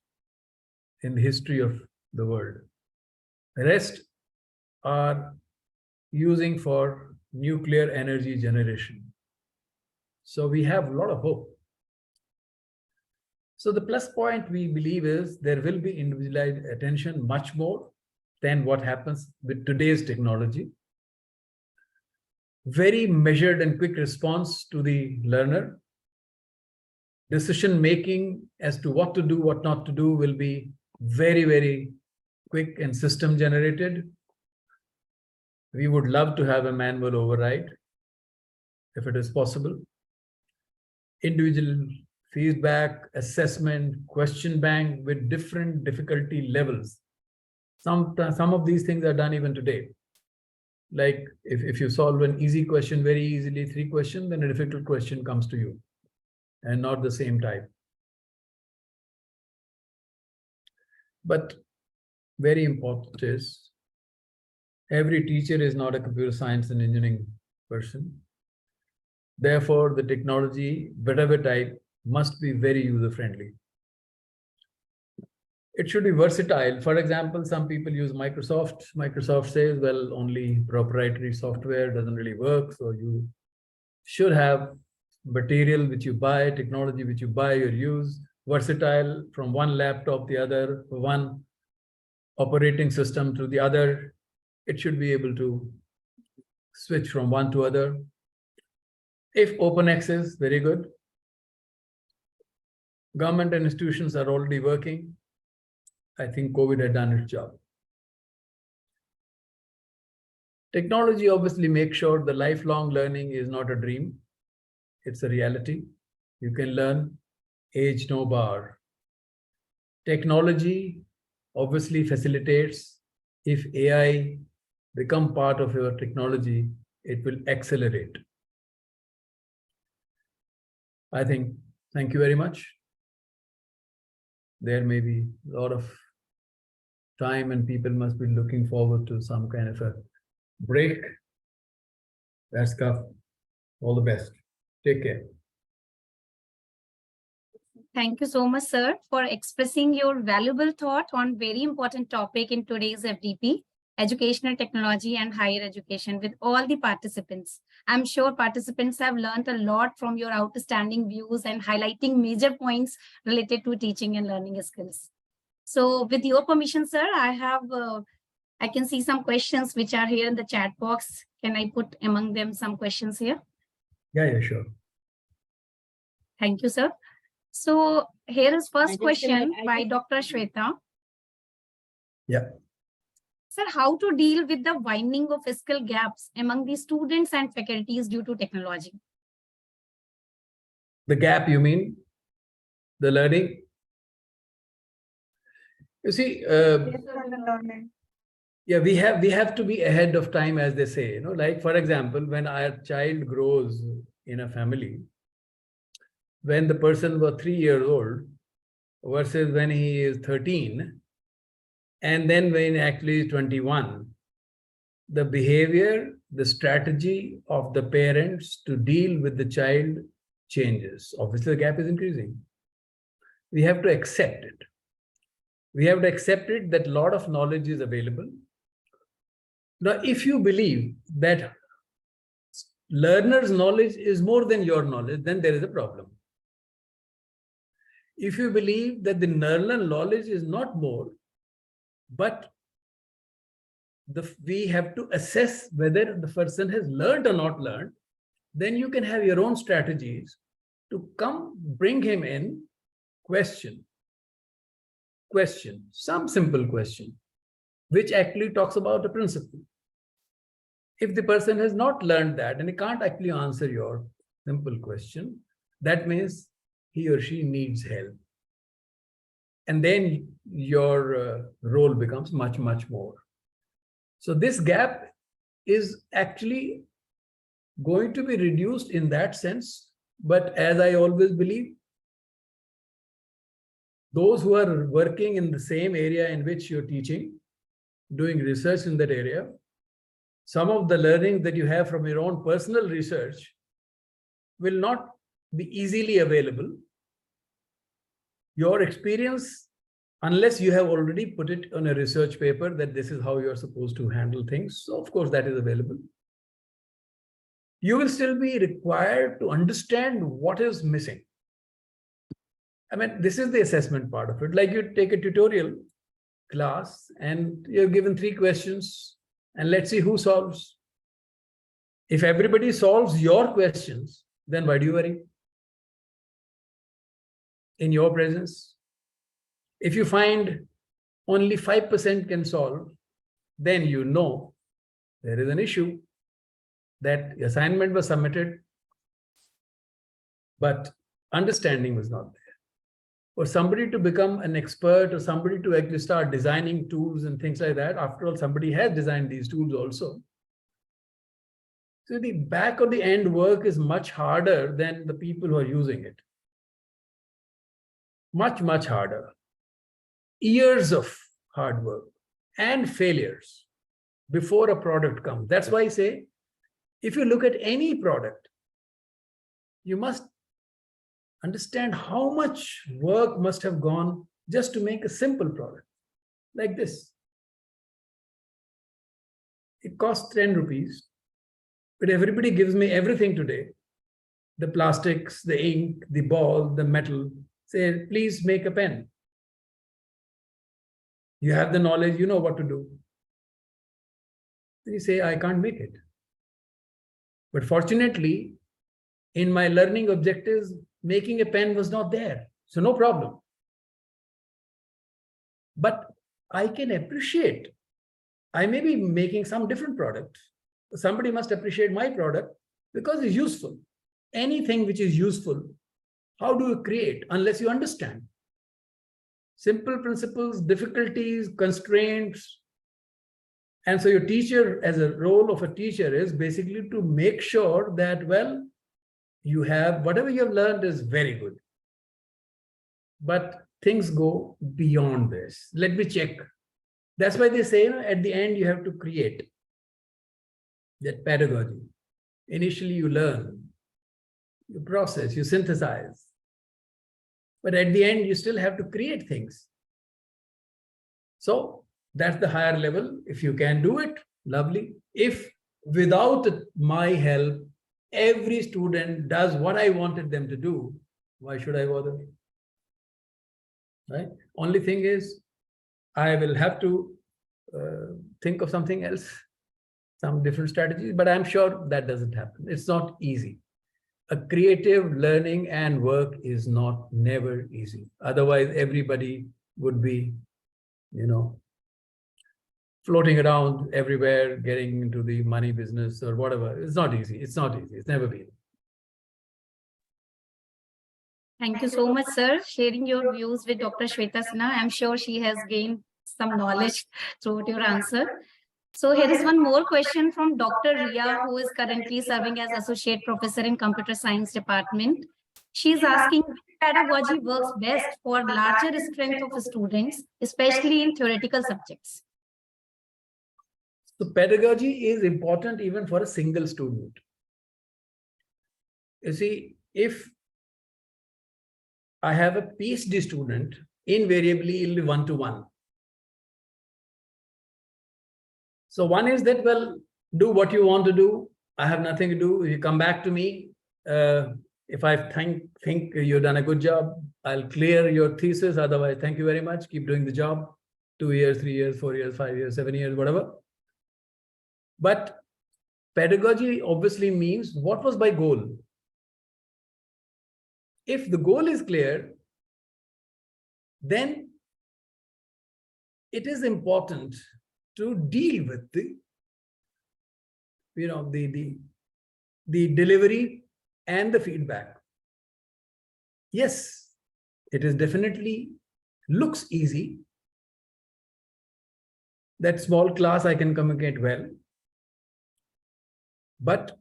in the history of the world. The rest are using for nuclear energy generation. So we have a lot of hope. So the plus point we believe is there will be individualized attention much more than what happens with today's technology. Very measured and quick response to the learner. Decision making as to what to do, what not to do will be very, very quick and system generated. We would love to have a manual override if it is possible. Individual feedback, assessment, question bank with different difficulty levels. Some of these things are done even today. Like if you solve an easy question very easily, 3 questions, then a difficult question comes to you and not the same type. But very important is every teacher is not a computer science and engineering person. Therefore, the technology, whatever type, must be very user-friendly. It should be versatile. For example, some people use Microsoft. Microsoft says, well, only proprietary software doesn't really work. So you should have material which you buy, technology which you buy or use, versatile from one laptop to the other, one operating system to the other. It should be able to switch from one to other. If open access, very good. Government and institutions are already working. I think COVID had done its job. Technology obviously makes sure the lifelong learning is not a dream. It's a reality. You can learn, age no bar. Technology obviously facilitates. If AI become part of your technology, it will accelerate. I think, thank you very much. There may be a lot of time and people must be looking forward to some kind of a break. That's tough. All the best. Take care. Thank you so much, sir, for expressing your valuable thought on very important topic in today's FDP, educational technology and higher education with all the participants. I'm sure participants have learned a lot from your outstanding views and highlighting major points related to teaching and learning skills. So with your permission, sir, I have I can see some questions which are here in the chat box. Can I put among them some questions here? Yeah, sure. Thank you, sir. So here is first just a question minute, by Dr. Shweta. Yeah. Sir, how to deal with the widening of fiscal gaps among the students and faculties due to technology? The gap, you mean? The learning? You see, Yes, for the learning. yeah, we have to be ahead of time, as they say. You know, like for example, when our child grows in a family, when the person was 3 years old versus when he is 13, and then when actually is 21, the behavior, the strategy of the parents to deal with the child changes. Obviously, the gap is increasing. We have to accept it. We have to accept it that a lot of knowledge is available. Now, if you believe that learner's knowledge is more than your knowledge, then there is a problem. If you believe that the learner knowledge is not more, but we have to assess whether the person has learned or not learned, then you can have your own strategies to bring him in, question, some simple question, which actually talks about a principle. If the person has not learned that and he can't actually answer your simple question, that means he or she needs help. And then your role becomes much, much more. So this gap is actually going to be reduced in that sense. But as I always believe, those who are working in the same area in which you're teaching, doing research in that area, some of the learning that you have from your own personal research will not be easily available. Your experience, unless you have already put it on a research paper that this is how you're supposed to handle things, so of course that is available. You will still be required to understand what is missing. I mean, this is the assessment part of it. Like you take a tutorial class and you're given 3 questions and let's see who solves. If everybody solves your questions, then why do you worry? In your presence, if you find only 5% can solve, then you know there is an issue, that the assignment was submitted, but understanding was not there. For somebody to become an expert or somebody to actually start designing tools and things like that, after all, somebody has designed these tools also. So the back of the end work is much harder than the people who are using it. Much, much harder. Years of hard work and failures before a product comes. That's why I say, if you look at any product, you must understand how much work must have gone just to make a simple product like this. It costs 10 rupees, but everybody gives me everything today. The plastics, the ink, the ball, the metal, say, please make a pen. You have the knowledge, you know what to do. Then you say, I can't make it. But fortunately, in my learning objectives, making a pen was not there. So no problem. But I can appreciate. I may be making some different product. Somebody must appreciate my product because it's useful. Anything which is useful, how do you create unless you understand? Simple principles, difficulties, constraints. And so your teacher, as a role of a teacher, is basically to make sure that, well, you have whatever you have learned is very good. But things go beyond this. Let me check. That's why they say, at the end, you have to create that pedagogy. Initially, you learn, you process, you synthesize. But at the end, you still have to create things. So that's the higher level. If you can do it, lovely. If without my help, every student does what I wanted them to do, why should I bother? Right? Only thing is, I will have to think of something else, some different strategies, but I'm sure that doesn't happen. It's not easy. A creative learning and work is never easy. Otherwise, everybody would be, floating around everywhere, getting into the money business or whatever. It's not easy. It's not easy. It's never been. Thank you so much, sir, sharing your views with Dr. Shweta Sinha. I'm sure she has gained some knowledge through your answer. So here is one more question from Dr. Ria, who is currently serving as Associate Professor in Computer Science Department. She is asking which pedagogy works best for larger strength of students, especially in theoretical subjects. So pedagogy is important even for a single student. You see, if I have a PhD student, invariably it'll be one-to-one. So one is that, well, do what you want to do. I have nothing to do. You come back to me. If I think you've done a good job, I'll clear your thesis. Otherwise, thank you very much. Keep doing the job. 2 years, 3 years, 4 years, 5 years, 7 years, whatever. But pedagogy obviously means what was my goal? If the goal is clear, then it is important to deal with the delivery and the feedback. Yes, it is definitely looks easy. That small class I can communicate well. But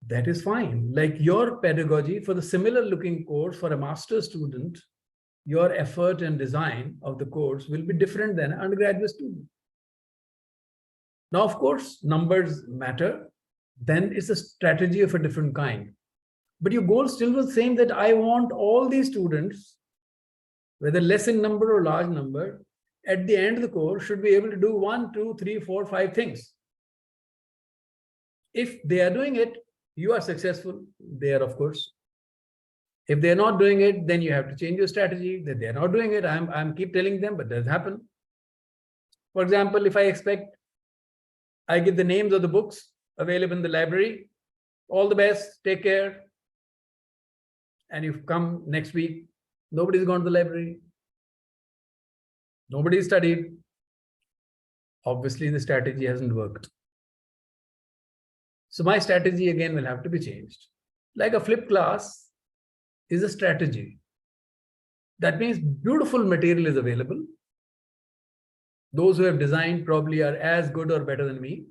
that is fine. Like your pedagogy for the similar looking course for a master's student, your effort and design of the course will be different than an undergraduate student. Now, of course, numbers matter. Then it's a strategy of a different kind. But your goal still was the same, that I want all these students, whether less in number or large number, at the end of the course should be able to do 1, 2, 3, 4, 5 things. If they are doing it, you are successful there, of course. If they're not doing it, then you have to change your strategy. That they're not doing it, I'm keep telling them, but that doesn't happen. For example, if I give the names of the books available in the library, all the best, take care. And you come next week, nobody's gone to the library. Nobody studied. Obviously, the strategy hasn't worked. So my strategy again will have to be changed. Like a flipped class is a strategy. That means beautiful material is available. Those who have designed probably are as good or better than me.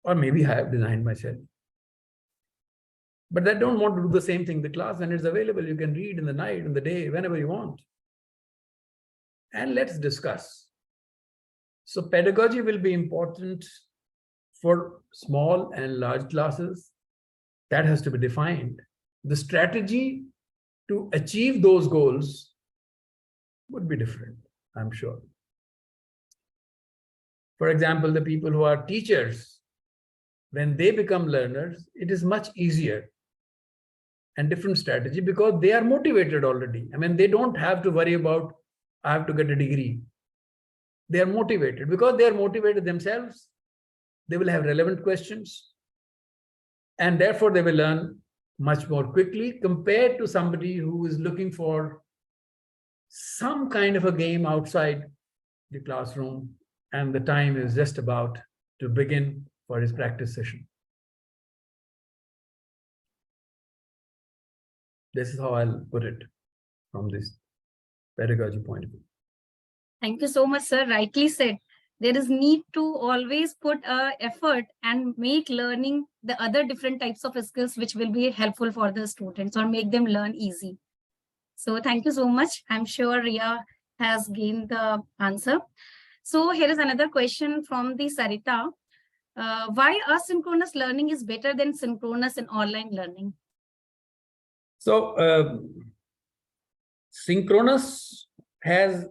Or maybe I have designed myself. But I don't want to do the same thing in the class. When it's available, you can read in the night, in the day, whenever you want. And let's discuss. So pedagogy will be important for small and large classes. That has to be defined. The strategy to achieve those goals would be different, I'm sure. For example, the people who are teachers, when they become learners, it is much easier and different strategy because they are motivated already. I mean, they don't have to worry about, I have to get a degree. They are motivated. Because they are motivated themselves, they will have relevant questions. And therefore, they will learn much more quickly compared to somebody who is looking for some kind of a game outside the classroom and the time is just about to begin for his practice session. This is how I'll put it from this pedagogy point of view. Thank you so much, sir. Rightly said. There is need to always put effort and make learning the other different types of skills which will be helpful for the students or make them learn easy. So thank you so much. I'm sure Ria has gained the answer. So here is another question from the Sarita. Why asynchronous learning is better than synchronous in online learning? So synchronous has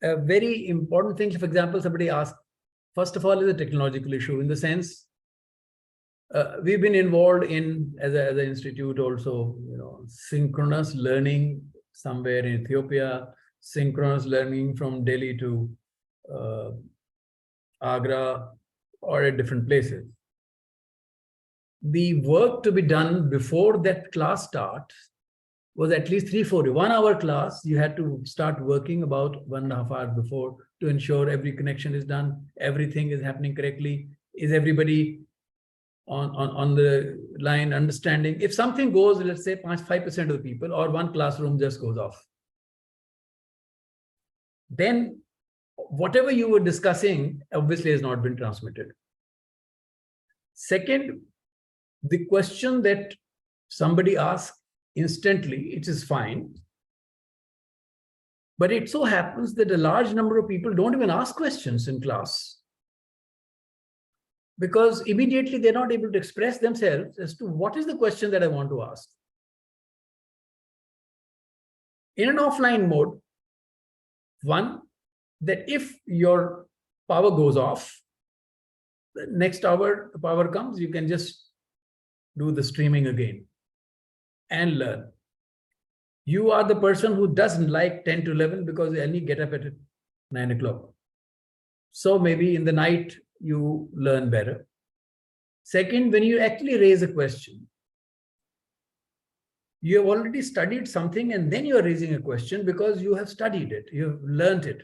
a very important thing. For example, somebody asked, first of all, is a technological issue in the sense we've been involved in as an institute also, synchronous learning somewhere in Ethiopia, synchronous learning from Delhi to Agra or at different places. The work to be done before that class starts was at least 3-4 1 hour class. You had to start working about 1.5 hours before to ensure every connection is done, everything is happening correctly. Is everybody on the line understanding? If something goes, let's say 5% of the people or one classroom just goes off, then whatever you were discussing obviously has not been transmitted. Second, the question that somebody asks instantly, it is fine. But it so happens that a large number of people don't even ask questions in class, because immediately they're not able to express themselves as to what is the question that I want to ask. In an offline mode, one, that if your power goes off, the next hour the power comes, you can just do the streaming again and learn. You are the person who doesn't like 10 to 11 because they only get up at 9 o'clock. So maybe in the night you learn better. Second, when you actually raise a question, you have already studied something and then you are raising a question because you have studied it, you have learned it,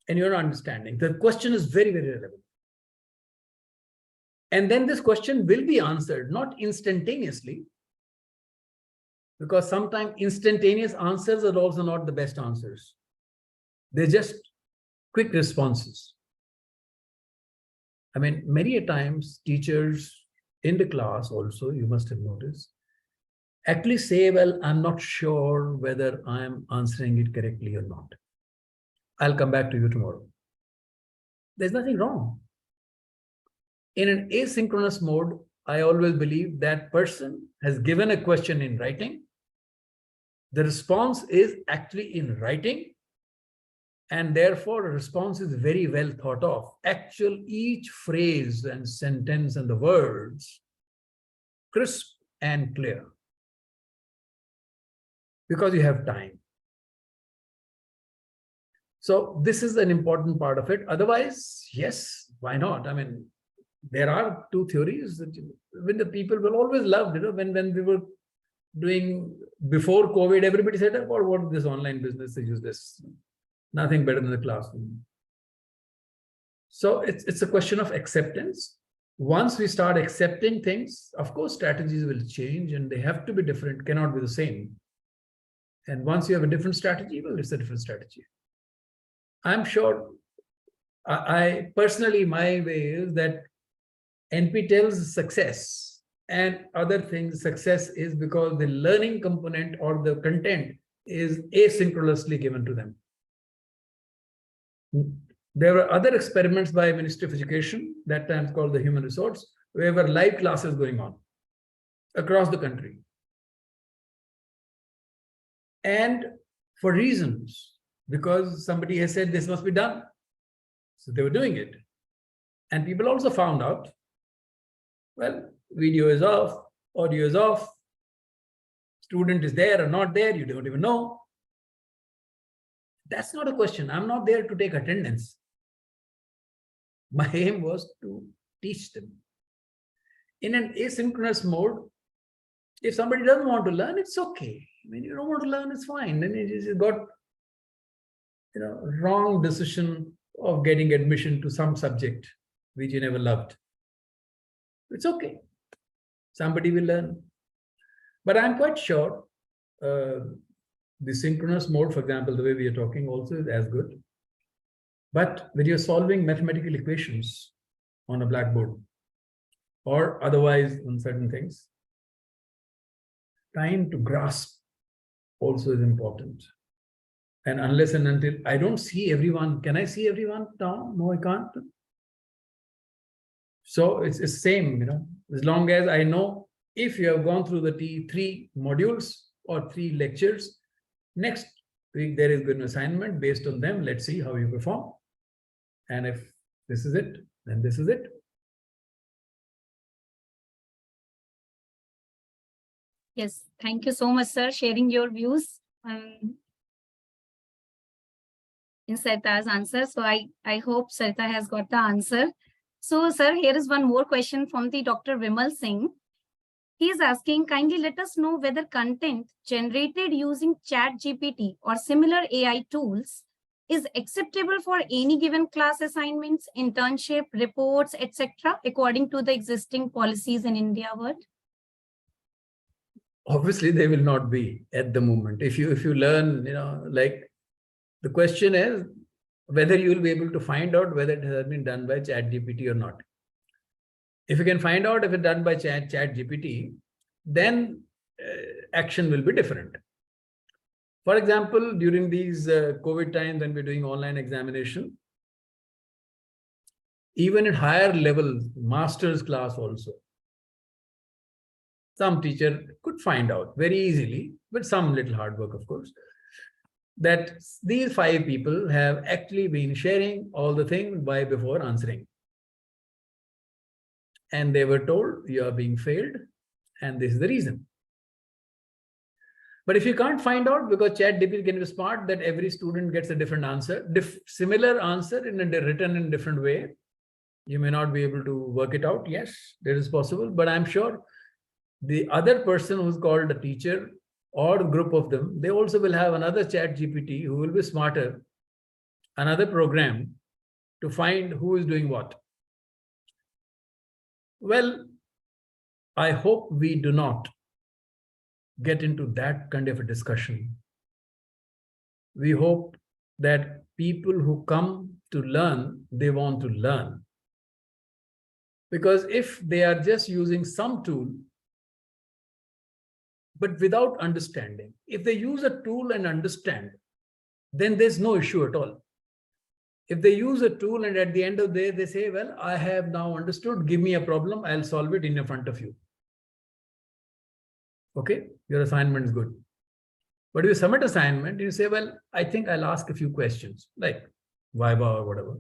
and you're understanding. The question is very, very relevant. And then this question will be answered, not instantaneously, because sometimes instantaneous answers are also not the best answers. They're just quick responses. I mean, many a times teachers in the class also, you must have noticed, actually say, well, I'm not sure whether I'm answering it correctly or not. I'll come back to you tomorrow. There's nothing wrong. In an asynchronous mode, I always believe that person has given a question in writing. The response is actually in writing, and therefore a response is very well thought of. Actual each phrase and sentence and the words crisp and clear, because you have time. So this is an important part of it. Otherwise, yes, why not? I mean, there are two theories that when the people will always love, when we were doing before COVID, everybody said, oh, what is this online business? They use this. Nothing better than the classroom. So it's a question of acceptance. Once we start accepting things, of course, strategies will change and they have to be different, cannot be the same. And once you have a different strategy, well, it's a different strategy. I'm sure, I personally, my way is that NPTEL's success and other things, success is because the learning component or the content is asynchronously given to them. There were other experiments by Ministry of Education, that time called the Human Resource, where were live classes going on across the country. And for reasons, because somebody has said this must be done. So they were doing it. And people also found out, well, video is off, audio is off, student is there or not there, you don't even know. That's not a question. I'm not there to take attendance. My aim was to teach them. In an asynchronous mode, if somebody doesn't want to learn, it's okay. I mean, you don't want to learn, it's fine. Then you just got, wrong decision of getting admission to some subject which you never loved. It's okay. Somebody will learn. But I'm quite sure the synchronous mode, for example, the way we are talking also is as good. But when you're solving mathematical equations on a blackboard or otherwise on certain things, time to grasp also is important. And unless and until I don't see everyone, can I see everyone now? No, I can't. So it's the same, as long as I know if you have gone through the 3 modules or 3 lectures, next week there is an assignment based on them. Let's see how you perform. And if this is it, then this is it. Yes, thank you so much, sir, sharing your views. in Sarita's answer. So I hope Sarita has got the answer. So, sir, here is one more question from the Dr. Vimal Singh. He is asking, kindly let us know whether content generated using ChatGPT or similar AI tools is acceptable for any given class assignments, internship, reports, etc., according to the existing policies in India world? Obviously, they will not be at the moment. If you learn, like the question is whether you will be able to find out whether it has been done by ChatGPT or not. If you can find out if it's done by ChatGPT, then action will be different. For example, during these COVID times when we're doing online examination, even at higher levels, master's class also, some teacher could find out very easily, with some little hard work, of course, that these 5 people have actually been sharing all the things before answering. And they were told, you are being failed, and this is the reason. But if you can't find out, because ChatGPT can be smart, that every student gets a different answer, similar answer written in a different way, you may not be able to work it out. Yes, that is possible. But I'm sure the other person who's called a teacher or a group of them, they also will have another ChatGPT who will be smarter, another program to find who is doing what. Well, I hope we do not get into that kind of a discussion. We hope that people who come to learn, they want to learn. Because if they are just using some tool, but without understanding, if they use a tool and understand, then there's no issue at all. If they use a tool and at the end of the day, they say, well, I have now understood, give me a problem, I'll solve it in front of you. Okay, your assignment is good. But if you submit assignment, you say, well, I think I'll ask a few questions, like Viva or whatever.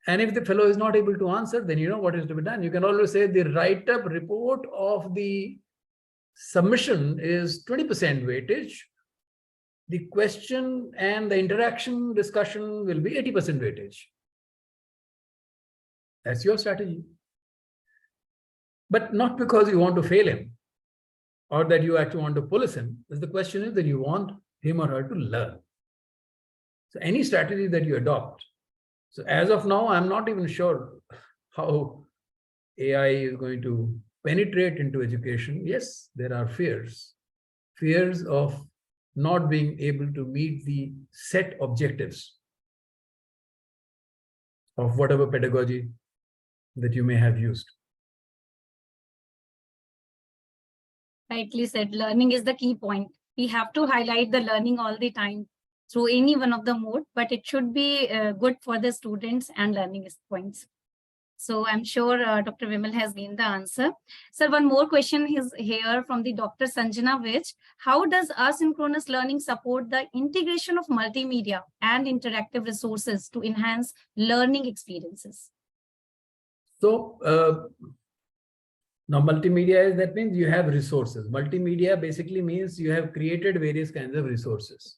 And if the fellow is not able to answer, then you know what is to be done. You can always say the write-up report of the submission is 20% weightage. The question and the interaction discussion will be 80% weightage. That's your strategy. But not because you want to fail him or that you actually want to police him. The question is that you want him or her to learn. So any strategy that you adopt. So as of now, I'm not even sure how AI is going to penetrate into education. Yes, there are fears of not being able to meet the set objectives of whatever pedagogy that you may have used. Rightly said, learning is the key point. We have to highlight the learning all the time through any one of the mode, but it should be good for the students and learning points. So I'm sure Dr. Vimal has given the answer. Sir, one more question is here from the Dr. Sanjana Vij. How does asynchronous learning support the integration of multimedia and interactive resources to enhance learning experiences? So now multimedia that means you have resources. Multimedia basically means you have created various kinds of resources.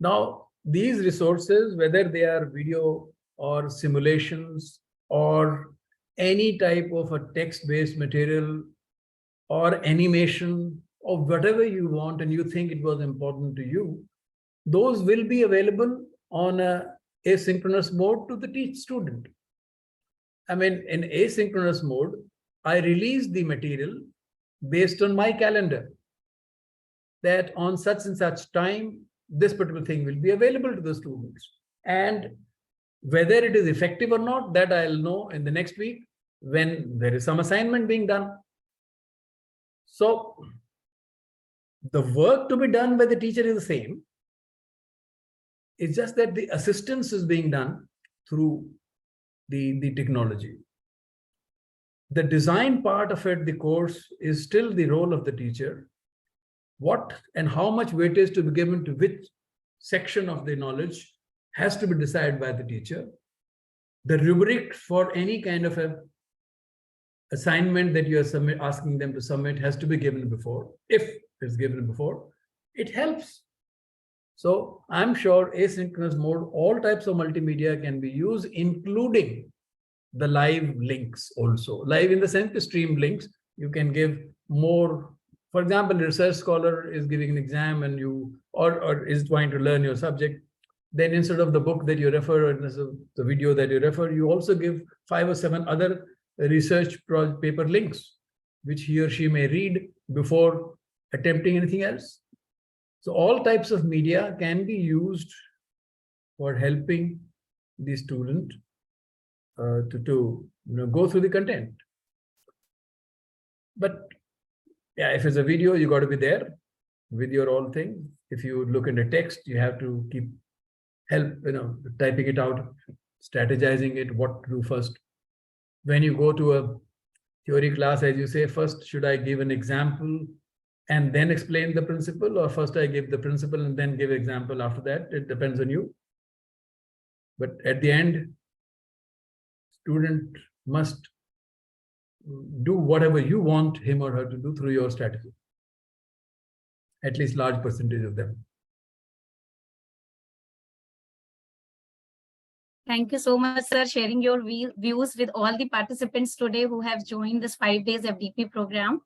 Now, these resources, whether they are video or simulations or any type of a text-based material or animation or whatever you want and you think it was important to you, those will be available on a asynchronous mode to the student. I mean, in asynchronous mode, I release the material based on my calendar that on such and such time, this particular thing will be available to the students. And whether it is effective or not, that I'll know in the next week when there is some assignment being done. So the work to be done by the teacher is the same. It's just that the assistance is being done through the technology. The design part of it, the course, is still the role of the teacher. What and how much weightage to be given to which section of the knowledge has to be decided by the teacher. The rubric for any kind of a assignment that you are asking them to submit has to be given before. If it's given before, it helps So I'm sure asynchronous mode, all types of multimedia can be used, including the live links also. Live in the sense to stream links, you can give more. For example, a research scholar is giving an exam and you, or is trying to learn your subject. Then instead of the book that you refer, or the video that you refer, you also give 5 or 7 other research paper links, which he or she may read before attempting anything else. So all types of media can be used for helping the student to go through the content. But yeah, if it's a video, you got to be there with your own thing. If you look into text, you have to keep help, typing it out, strategizing it, what to do first. When you go to a theory class, as you say, first, should I give an example and then explain the principle, or first I give the principle and then give example after that? It depends on you. But at the end, student must do whatever you want him or her to do through your strategy. At least large percentage of them. Thank you so much, sir, sharing your views with all the participants today who have joined this 5 days FDP program.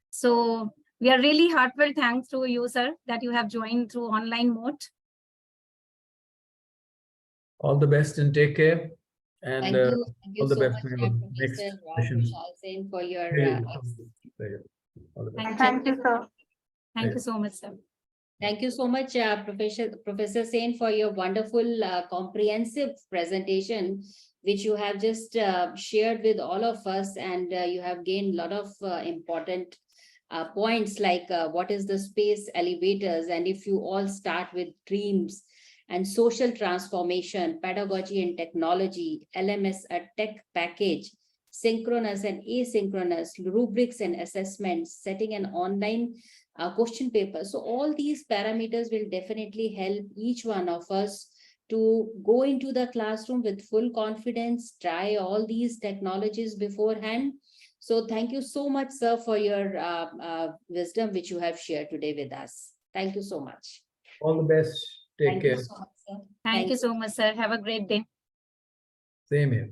So we are really heartfelt thanks to you, sir, that you have joined through online mode. All the best and take care. And Thank you all the so best much, for your next Professor session. Vishal Sen, for your All the best. Thank you, sir. Thank you so much, sir. Thank you so much, Professor Sen, for your wonderful, comprehensive presentation, which you have just shared with all of us, and you have gained a lot of important points, like what is the space elevators, and if you all start with dreams, and social transformation, pedagogy and technology, LMS, a tech package, synchronous and asynchronous, rubrics and assessments, setting an online question paper. So all these parameters will definitely help each one of us to go into the classroom with full confidence, try all these technologies beforehand. So thank you so much, sir, for your wisdom, which you have shared today with us. Thank you so much. All the best. Take care. You so much, sir. Thank you so much, sir. Have a great day. Same here.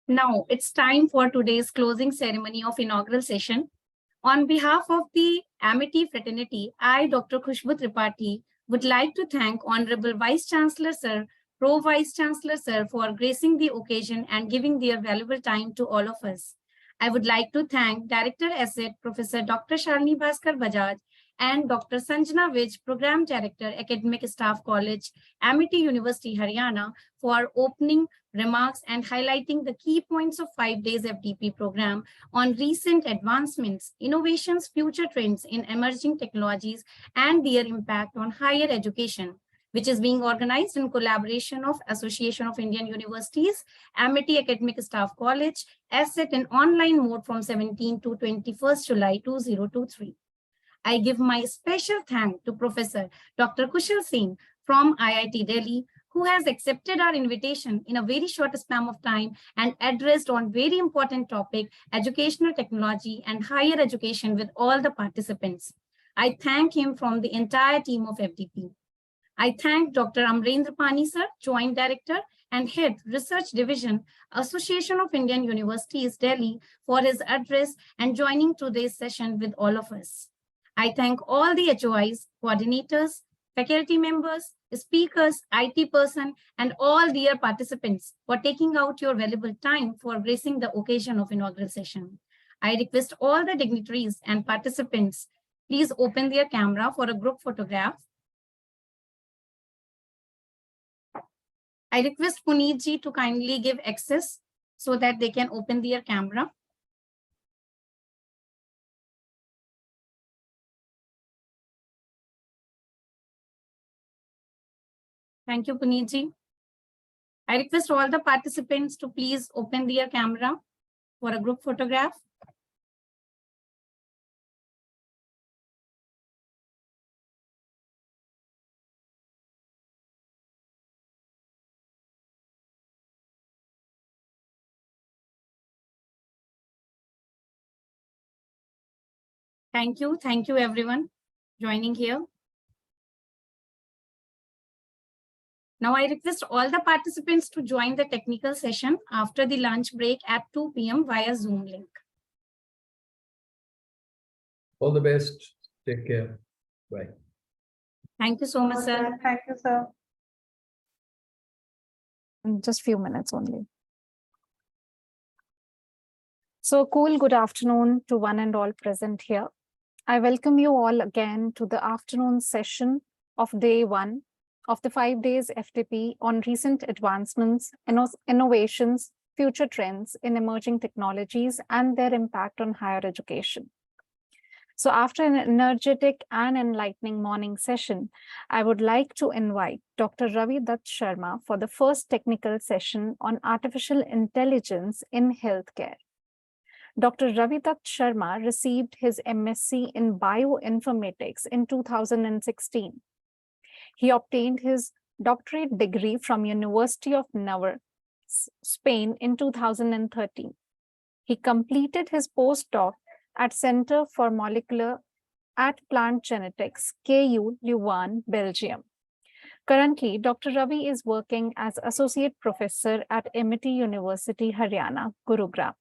Now it's time for today's closing ceremony of inaugural session. On behalf of the Amity Fraternity, I, Dr. Khushbu Tripathi, would like to thank Honorable Vice Chancellor Sir, Pro Vice Chancellor Sir, for gracing the occasion and giving their valuable time to all of us. I would like to thank Director Asset, Professor Dr. Shalini Bhaskar Bajaj, and Dr. Sanjana Vij, Program Director, Academic Staff College, Amity University, Haryana, for opening remarks and highlighting the key points of 5 days FDP program on recent advancements, innovations, future trends in emerging technologies, and their impact on higher education, which is being organized in collaboration of Association of Indian Universities, Amity Academic Staff College, ASSET in online mode from 17 to 21st July 2023. I give my special thanks to Professor Dr. Kushal Sen from IIT Delhi, who has accepted our invitation in a very short span of time and addressed on very important topic, educational technology and higher education with all the participants. I thank him from the entire team of FDP. I thank Dr. Amrendra Pani sir, Joint Director and Head Research Division, Association of Indian Universities, Delhi, for his address and joining today's session with all of us. I thank all the HOIs, coordinators, faculty members, speakers, IT person, and all dear participants for taking out your valuable time for gracing the occasion of inaugural session. I request all the dignitaries and participants, please open their camera for a group photograph. I request Puneet ji to kindly give access so that they can open their camera. Thank you, Puneet ji. I request all the participants to please open their camera for a group photograph. Thank you everyone. joining here. Now I request all the participants to join the technical session after the lunch break at 2 p.m. via Zoom link. All the best. Take care. Bye. Thank you so much, sir. Thank you, sir. In just few minutes only. So cool, good afternoon to one and all present here. I welcome you all again to the afternoon session of day 1 of the 5 days FDP on recent advancements, innovations, future trends in emerging technologies and their impact on higher education. So after an energetic and enlightening morning session, I would like to invite Dr. Ravi Dutt Sharma for the first technical session on artificial intelligence in healthcare. Dr. Ravi Dutt Sharma received his MSc in bioinformatics in 2016. He obtained his doctorate degree from University of Navarre, Spain in 2013. He completed his postdoc at Center for Molecular at Plant Genetics, KU Leuven, Belgium. Currently, Dr. Ravi is working as Associate Professor at Amity University, Haryana, Gurugram,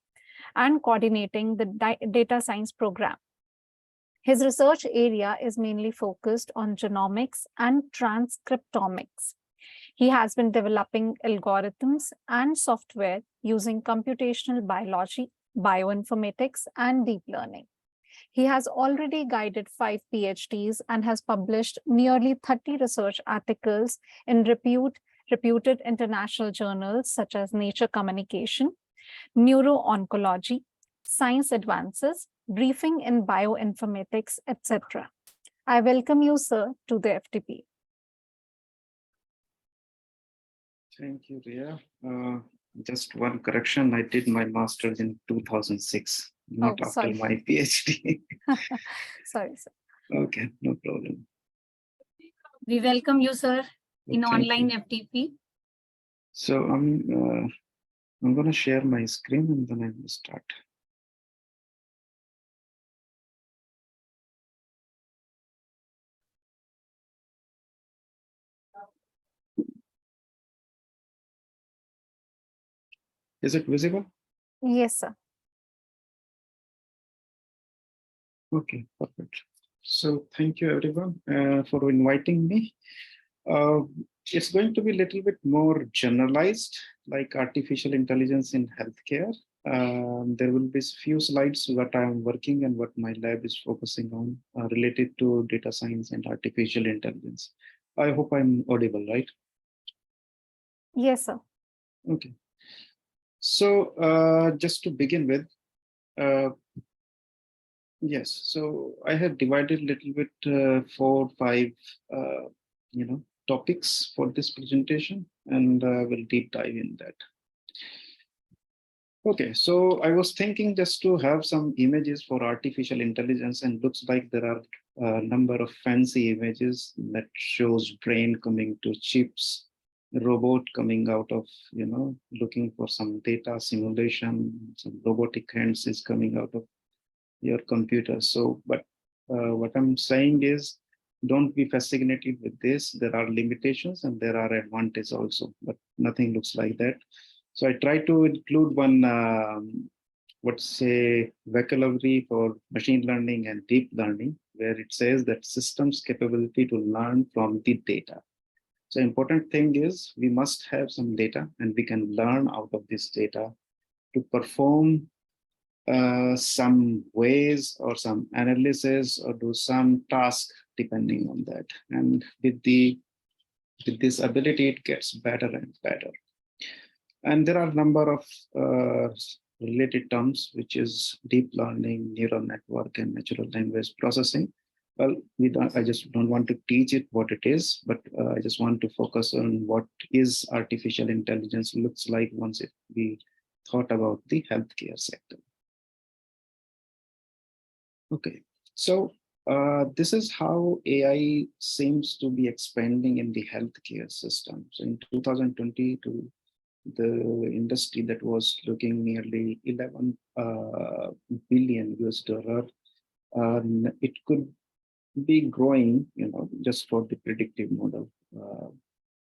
and coordinating the data science program. His research area is mainly focused on genomics and transcriptomics. He has been developing algorithms and software using computational biology, bioinformatics, and deep learning. He has already guided 5 PhDs and has published nearly 30 research articles in reputed international journals such as Nature Communication, Neuro-Oncology, Science Advances, Briefing in Bioinformatics, etc. I welcome you, sir, to the FDP. Thank you, Ria. Just one correction. I did my master's in 2006, not after sorry. my PhD. Sorry, sir. Okay, no problem. We welcome you, sir, in Thank online you. FDP. So I'm going to share my screen and then I will start. Is it visible? Yes, sir. Okay, perfect. So thank you everyone for inviting me. It's going to be a little bit more generalized, like artificial intelligence in healthcare. There will be few slides what I am working and what my lab is focusing on related to data science and artificial intelligence. I hope I'm audible, right? Yes, sir. Okay. So just to begin with, yes, so I have divided a little bit 4 or 5, topics for this presentation, and we'll deep dive in that. Okay, so I was thinking just to have some images for artificial intelligence, and looks like there are a number of fancy images that shows brain coming to chips, robot coming out of, looking for some data simulation, some robotic hands is coming out of your computer. So, but what I'm saying is, don't be fascinated with this. There are limitations and there are advantages also, but nothing looks like that. So I try to include one, vocabulary for machine learning and deep learning, where it says that systems capability to learn from the data. So important thing is we must have some data and we can learn out of this data to perform some ways or some analysis or do some task depending on that. And with this ability, it gets better and better. And there are a number of related terms, which is deep learning, neural network, and natural language processing. Well, I just don't want to teach it what it is, but I just want to focus on what is artificial intelligence looks like once we thought about the healthcare sector. Okay, so this is how AI seems to be expanding in the healthcare system. So in 2022, the industry that was looking nearly 11 billion US dollar, it could be growing, just for the predictive model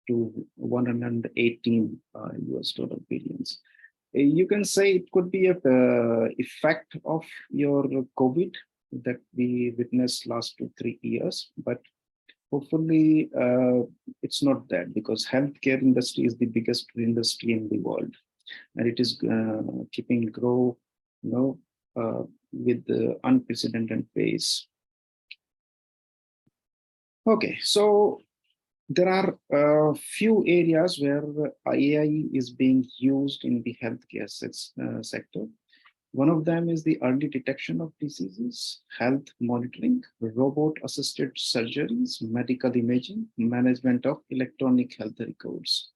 to 118 US dollar billions. You can say it could be a effect of your COVID that we witnessed last 2-3 years, but hopefully it's not that, because healthcare industry is the biggest industry in the world, and it is keeping grow, with the unprecedented pace. Okay, so there are a few areas where AI is being used in the healthcare sector. One of them is the early detection of diseases, health monitoring, robot-assisted surgeries, medical imaging, management of electronic health records.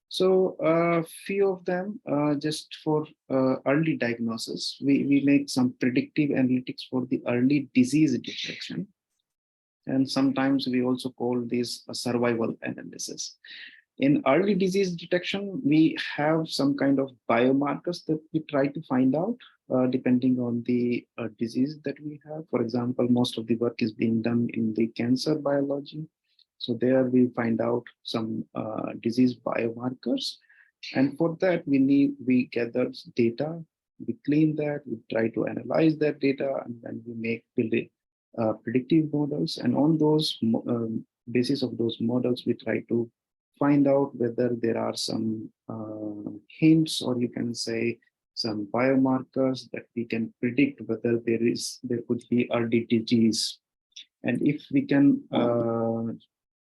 So a few of them, just for early diagnosis, we make some predictive analytics for the early disease detection. And sometimes we also call this a survival analysis. In early disease detection, we have some kind of biomarkers that we try to find out depending on the disease that we have. For example, most of the work is being done in the cancer biology. So there we find out some disease biomarkers. And for that, we gather data, we clean that, we try to analyze that data, and then we make predictive models. And on those basis of those models, we try to find out whether there are some hints, or you can say some biomarkers that we can predict whether there could be early disease. And if we can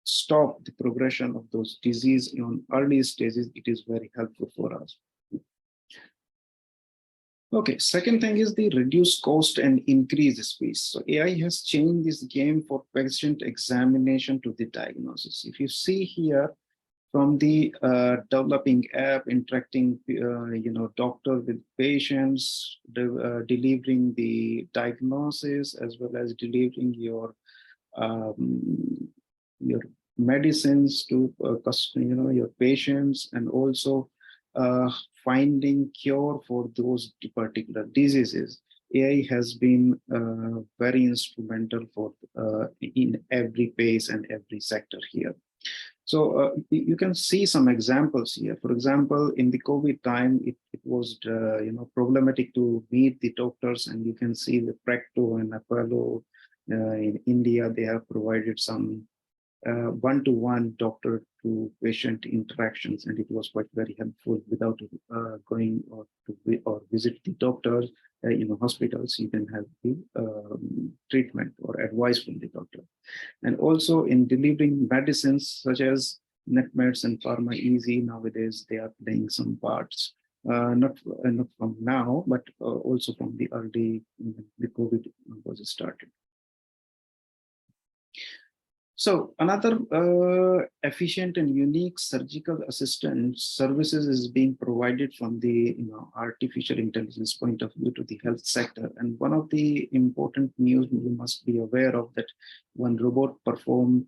stop the progression of those disease in early stages, it is very helpful for us. Okay, second thing is the reduced cost and increase speed. So AI has changed this game for patient examination to the diagnosis. If you see here, from the developing app, interacting, doctor with patients, delivering the diagnosis, as well as delivering your medicines to your patients, and also finding cure for those particular diseases. AI has been very instrumental for in every phase and every sector here. So you can see some examples here. For example, in the COVID time, it was problematic to meet the doctors, and you can see the Practo and Apollo in India. They have provided some one-to-one doctor to patient interactions, and it was quite very helpful without going or visit the doctors hospitals. You can have the treatment or advice from the doctor. And also in delivering medicines such as NetMeds and Pharma Easy, nowadays they are playing some parts, not from now, but also from the early, the COVID was started. So another efficient and unique surgical assistant services is being provided from the artificial intelligence point of view to the health sector. And one of the important news we must be aware of, that one robot performed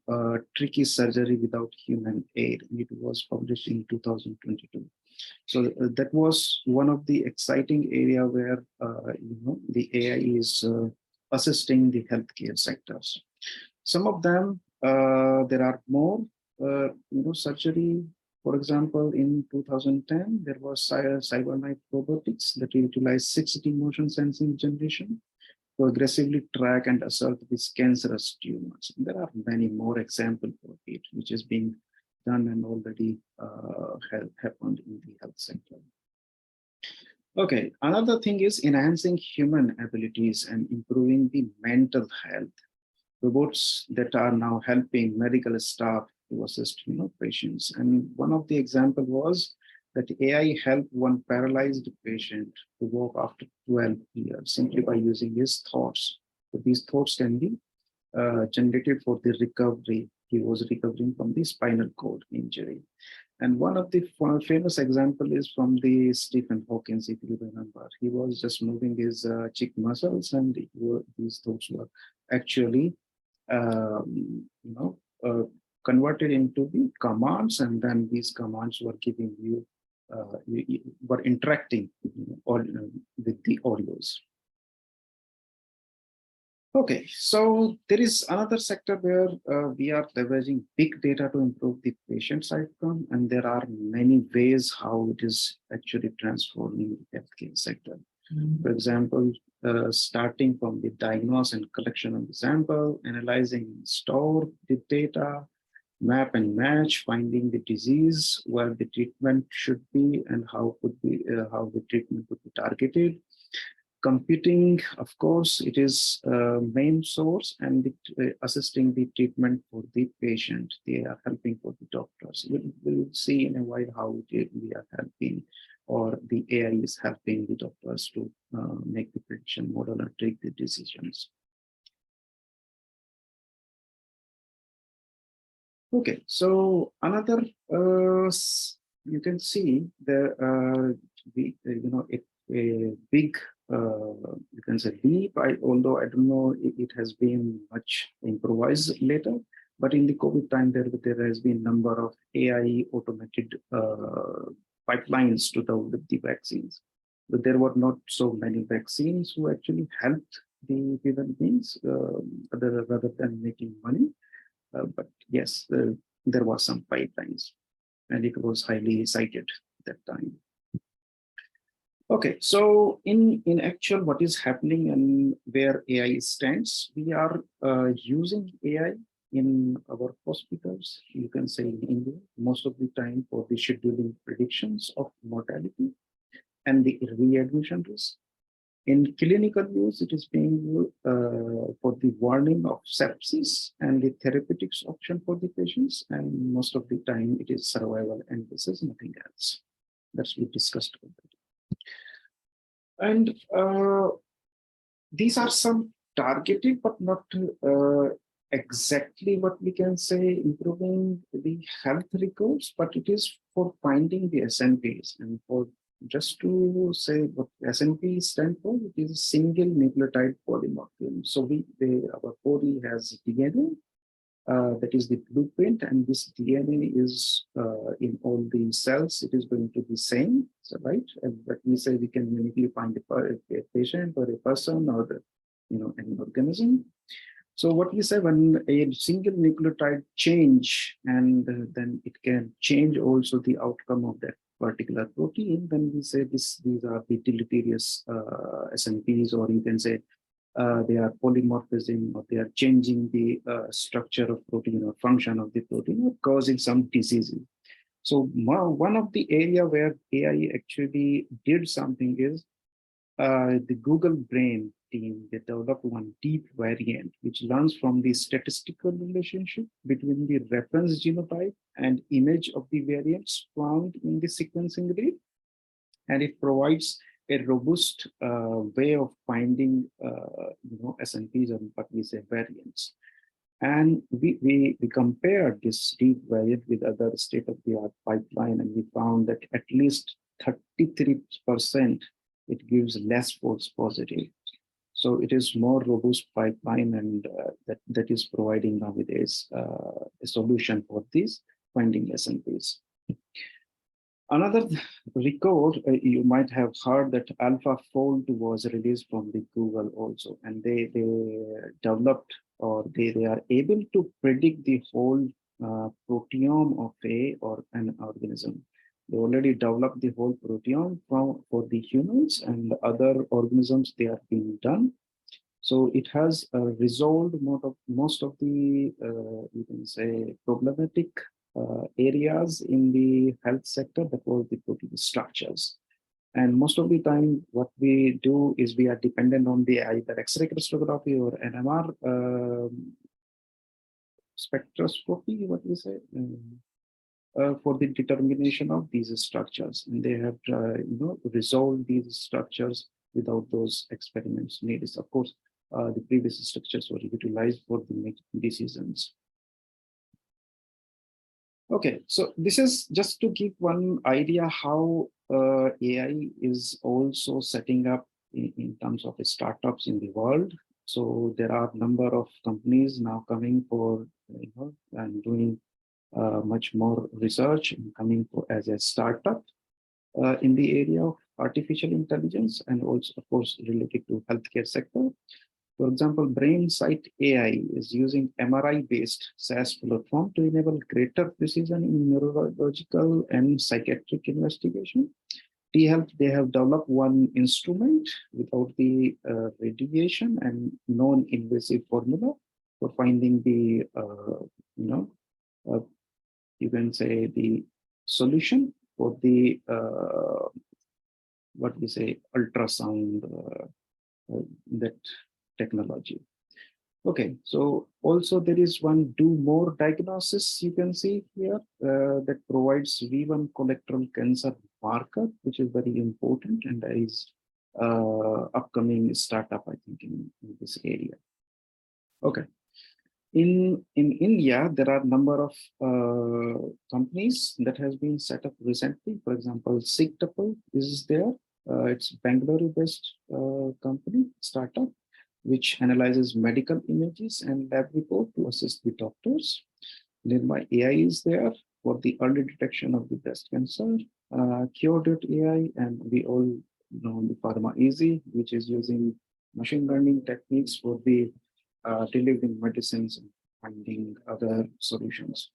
tricky surgery without human aid. It was published in 2022. So that was one of the exciting area where the AI is assisting the healthcare sectors. Some of them, there are more, surgery. For example, in 2010, there was cyberknife robotics that utilized 6D motion sensing generation to aggressively track and assert these cancerous tumors. And there are many more examples of it, which is being done and already happened in the health sector. Okay, another thing is enhancing human abilities and improving the mental health. Robots that are now helping medical staff to assist patients. And one of the example was that AI helped one paralyzed patient to walk after 12 years simply by using his thoughts. So these thoughts can be generated for the recovery. He was recovering from the spinal cord injury. And one of the famous example is from the Stephen Hawking, if you remember. He was just moving his cheek muscles, and these thoughts were actually converted into the commands, and then these commands were giving you, were interacting with the audios. Okay, so there is another sector where we are leveraging big data to improve the patient's outcome, and there are many ways how it is actually transforming the healthcare sector. For example, starting from the diagnosis and collection of the sample, analyzing and store the data, map and match, finding the disease, where the treatment should be, and how the treatment could be targeted. Computing, of course, it is main source, and assisting the treatment for the patient. They are helping for the doctors. We'll see in a while how we are helping, or the AI is helping the doctors to make the prediction model and take the decisions. Okay, so another you can see a big you can say leap. Although I don't know it has been much improvised later, but in the COVID time there has been number of AI automated pipelines to develop the vaccines. But there were not so many vaccines who actually helped the human beings rather than making money. But yes, there was some pipelines, and it was highly cited at that time. Okay, so in actual, what is happening and where AI stands, we are using AI in our hospitals. You can say in India, most of the time for the scheduling predictions of mortality and the readmission risk. In clinical use, it is being used for the warning of sepsis and the therapeutics option for the patients. And most of the time it is survival, and this is nothing else. That's we discussed already. And these are some targeted, but not exactly what we can say improving the health records, but it is for finding the SNPs. And for just to say what SNP stands for, it is a single nucleotide polymorphism. So our body has DNA, that is the blueprint, and this DNA is in all the cells. It is going to be same, so right? And but we say we can uniquely find a patient or a person or an organism. So what we say, when a single nucleotide change, and then it can change also the outcome of that particular protein, then we say these are the deleterious SNPs, or you can say they are polymorphism, or they are changing the structure of protein or function of the protein, or causing some diseases. So one of the area where AI actually did something is the Google Brain team. They developed one deep variant which learns from the statistical relationship between the reference genotype and image of the variants found in the sequencing read, and it provides a robust way of finding SNPs, and what we say variants. And we compared this deep variant with other state-of-the-art pipeline, and we found that at least 33% it gives less false positive. So it is more robust pipeline, and that is providing nowadays a solution for these finding SNPs. Another record, you might have heard that AlphaFold was released from the Google also, and they developed, or they are able to predict the whole proteome of an organism. They already developed the whole proteome for the humans, and other organisms they are being done. So it has resolved most of the you can say problematic areas in the health sector, that was the protein structures. And most of the time, what we do is we are dependent on the either X-ray crystallography or NMR spectroscopy, what we say, for the determination of these structures. And they have resolved these structures without those experiments needed. Of course, the previous structures were utilized for the making decisions. Okay, so this is just to give one idea how AI is also setting up in terms of startups in the world. So there are a number of companies now coming for and doing much more research and coming as a startup in the area of artificial intelligence, and also of course related to healthcare sector. For example, BrainSight AI is using MRI-based SaaS platform to enable greater precision in neurological and psychiatric investigation. T-Health, they have developed one instrument without the radiation and non-invasive formula for finding the, you can say the solution for the, what we say, ultrasound, that technology. Okay, so also there is one do more diagnosis you can see here that provides V1 colorectal cancer marker, which is very important and there is upcoming startup, I think, in this area. Okay. In India, there are a number of companies that has been set up recently. For example, Sigtuple is there. It's Bangalore-based company startup, which analyzes medical images and lab report to assist the doctors. Nirma AI is there for the early detection of the breast cancer. Cure.ai, and we all know the Pharma Easy, which is using machine learning techniques for the delivering medicines and finding other solutions.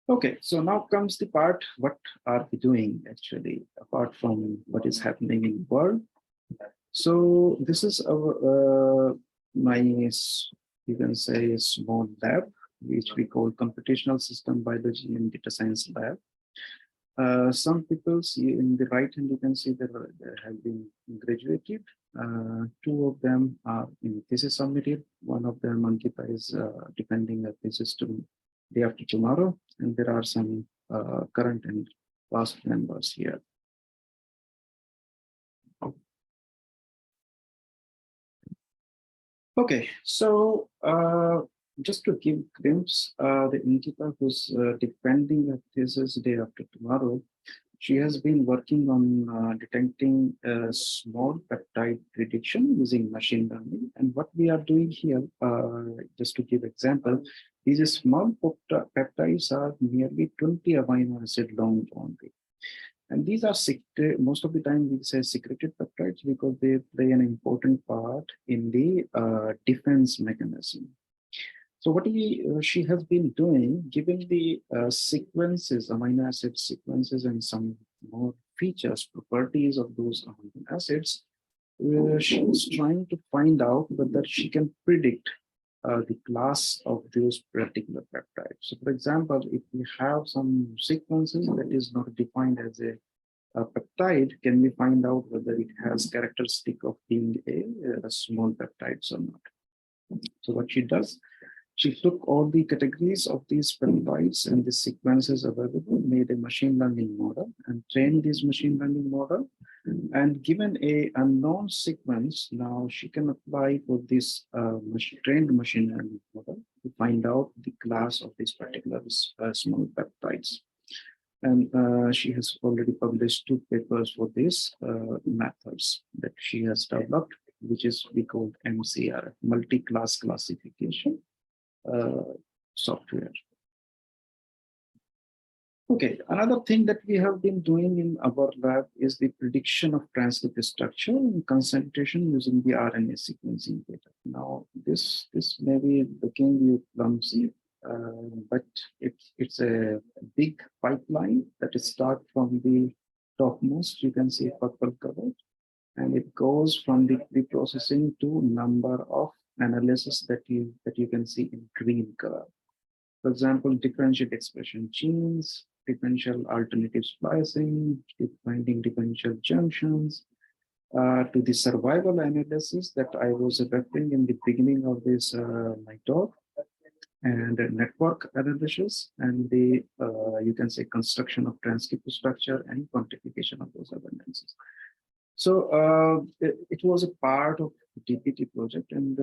Okay, so now comes the part, what are we doing actually, apart from what is happening in the world? So this is our, you can say, small lab, which we call computational system biology and data science lab. Some people see in the right hand, you can see that they have been graduated. Two of them are in thesis submitted. One of them, Ankita, is defending a thesis to day after tomorrow. And there are some current and past members here. Okay, so just to give glimpse, the Ankita who's defending a thesis day after tomorrow, she has been working on detecting a small peptide prediction using machine learning. And what we are doing here, just to give example, these small peptides are nearly 20 amino acid long only. And these are most of the time we say secreted peptides because they play an important part in the defense mechanism. So what she has been doing, given the sequences, amino acid sequences, and some more features, properties of those amino acids, she is trying to find out whether she can predict the class of those particular peptides. So for example, if we have some sequences that is not defined as a peptide, can we find out whether it has characteristic of being a small peptides or not? So what she does, she took all the categories of these peptides and the sequences available, made a machine learning model and trained this machine learning model. And given a unknown sequence, now she can apply for this trained machine learning model to find out the class of these particular small peptides. And she has already published 2 papers for these methods that she has developed, which is we call MCR, multi-class classification software. Okay, another thing that we have been doing in our lab is the prediction of transcript structure and concentration using the RNA sequencing data. Now, this may be looking clumsy, but it's a big pipeline that starts from the topmost. You can see purple covered, and it goes from the pre-processing to number of analysis that you can see in green color. For example, differential expression genes, differential alternative splicing, finding differential junctions, to the survival analysis that I was referring in the beginning of this my talk, and network analysis, and the you can say construction of transcript structure and quantification of those abundances. So it was a part of the DPT project, and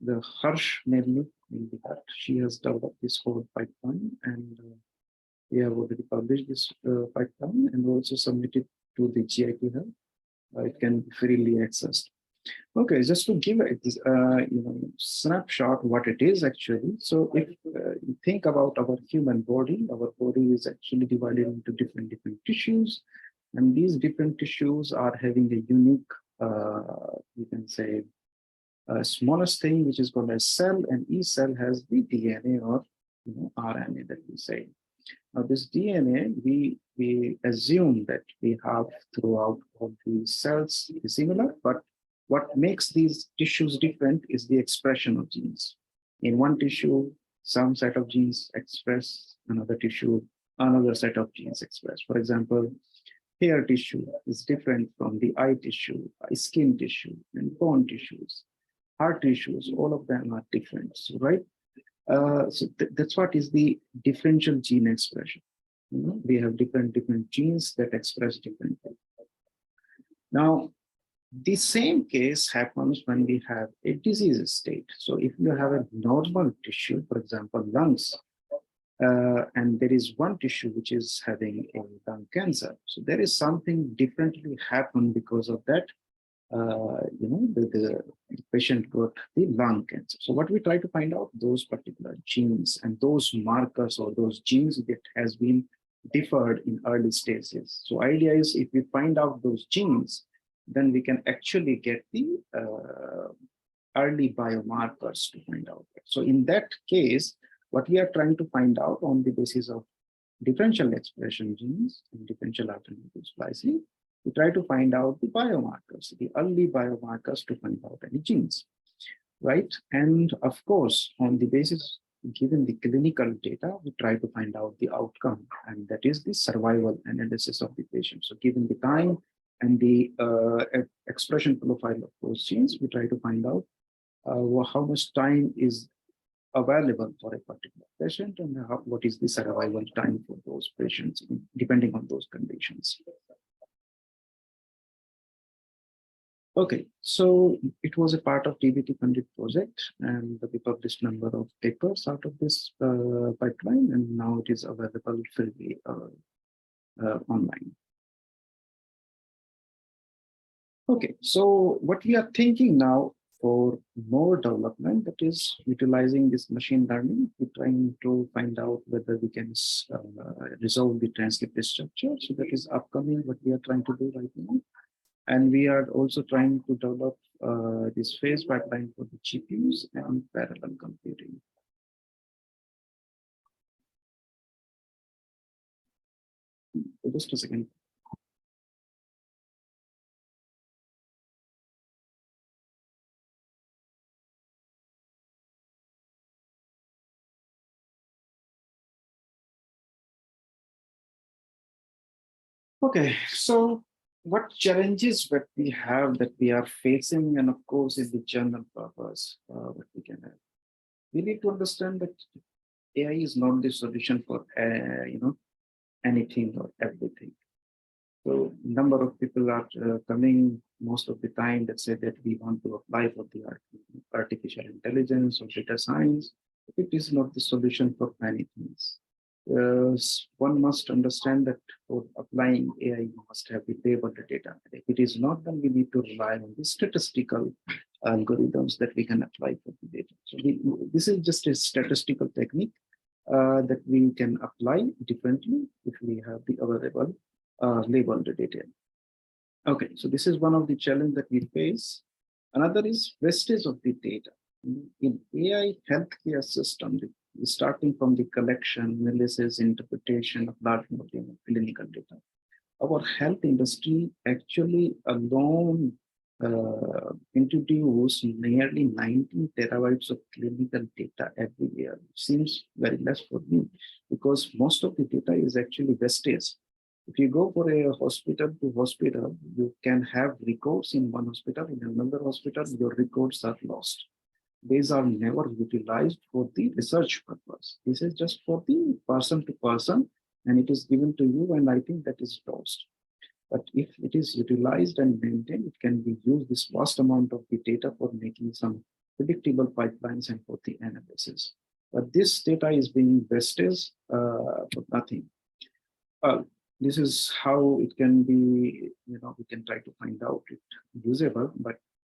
the Harsh mainly, she has developed this whole pipeline, and we have already published this pipeline and also submitted to the GIT Hub. It can be freely accessed. Okay, just to give a snapshot what it is actually. So if you think about our human body, our body is actually divided into different tissues. And these different tissues are having a unique you can say, smallest thing, which is called a cell, and each cell has the DNA or RNA that we say. Now, this DNA, we assume that we have throughout all the cells is similar, but what makes these tissues different is the expression of genes. In one tissue, some set of genes express, another tissue, another set of genes express. For example, hair tissue is different from the eye tissue, skin tissue, and bone tissues. Heart tissues, all of them are different, so, right? That's what is the differential gene expression. We have different genes that express differently. Now, the same case happens when we have a disease state. So if you have a normal tissue, for example, lungs, and there is one tissue which is having a lung cancer, so there is something differently happen because of that. The patient got the lung cancer. So what we try to find out, those particular genes and those markers or those genes that has been differed in early stages. So idea is, if we find out those genes, then we can actually get the early biomarkers to find out. So in that case, what we are trying to find out on the basis of differential expression genes and differential alternative splicing, we try to find out the biomarkers, the early biomarkers to find out any genes, right? And of course, on the basis given the clinical data, we try to find out the outcome, and that is the survival analysis of the patient. So given the time and the expression profile of those genes, we try to find out how much time is available for a particular patient and what is the survival time for those patients, depending on those conditions. Okay, so it was a part of DBT funded project, and we published number of papers out of this pipeline, and now it is available freely online. Okay, so what we are thinking now for more development, that is utilizing this machine learning, we're trying to find out whether we can resolve the transcript structure. So that is upcoming, what we are trying to do right now. And we are also trying to develop this phase pipeline for the GPUs and parallel computing. Just a second. Okay, so what challenges that we have that we are facing, and of course, in the general purpose, what we can have. We need to understand that AI is not the solution for anything or everything. So number of people are coming most of the time that say that we want to apply for the artificial intelligence or data science. It is not the solution for many things. One must understand that for applying AI, you must have the table data. If it is not, then we need to rely on the statistical algorithms that we can apply for the data. So this is just a statistical technique that we can apply differently if we have the available labeled data. Okay, so this is one of the challenges that we face. Another is wastage of the data. In AI healthcare system, starting from the collection, analysis, interpretation of large volume of clinical data. Our health industry actually alone introduced nearly 19 terabytes of clinical data every year. It seems very less for me because most of the data is actually wastage. If you go for a hospital to hospital, you can have records in one hospital, in another hospital, your records are lost. These are never utilized for the research purpose. This is just for the person to person, and it is given to you, and I think that is lost. But if it is utilized and maintained, it can be used this vast amount of the data for making some predictable pipelines and for the analysis. But this data is being wasted for nothing. This is how it can be, we can try to find out it usable, but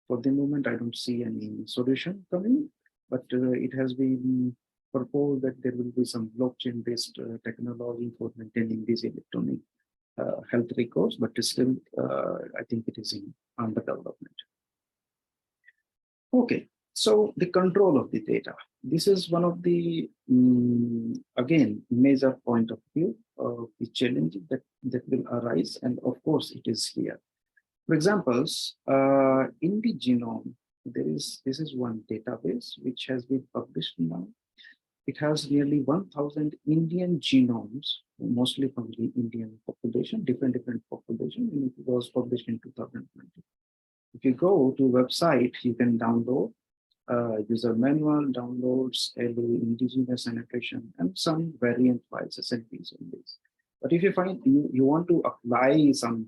for the moment, I don't see any solution coming, but it has been proposed that there will be some blockchain-based technology for maintaining these electronic health records, but still, I think it is in under development. Okay, so the control of the data. This is one of the, again, major point of view of the challenges that will arise. And of course, it is here. For examples, in the genome, this is one database which has been published now. It has nearly 1,000 Indian genomes, mostly from the Indian population, different population, and it was published in 2020. If you go to website, you can download user manual, downloads, LA, indigenous annotation, and some variant files, SNPs on this. But if you find you want to apply some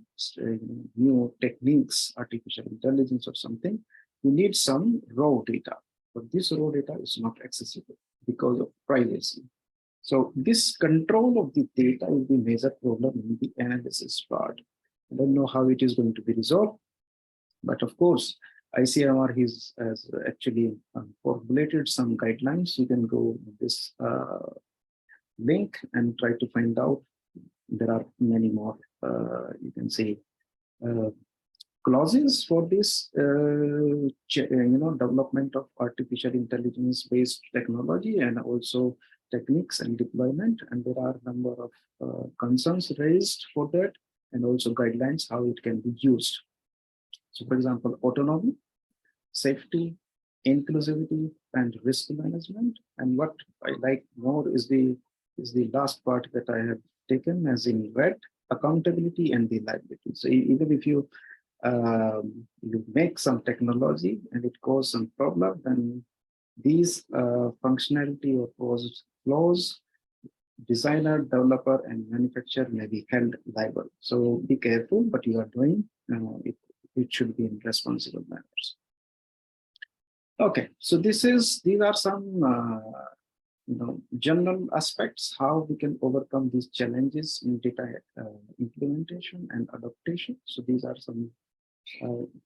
new techniques, artificial intelligence or something, you need some raw data. But this raw data is not accessible because of privacy. So this control of the data is the major problem in the analysis part. I don't know how it is going to be resolved, but of course, ICMR has actually formulated some guidelines. You can go to this link and try to find out. There are many more, you can say, clauses for this, development of artificial intelligence-based technology and also techniques and deployment. And there are a number of concerns raised for that, and also guidelines how it can be used. So, for example, autonomy, safety, inclusivity, and risk management. And what I like more is the last part that I have taken as in red: accountability and the liability. So even if you make some technology and it causes some problem, then these functionality or flaws, designer, developer, and manufacturer may be held liable. So be careful what you are doing. It should be in responsible manners. Okay, so these are some general aspects how we can overcome these challenges in data implementation and adaptation. So these are some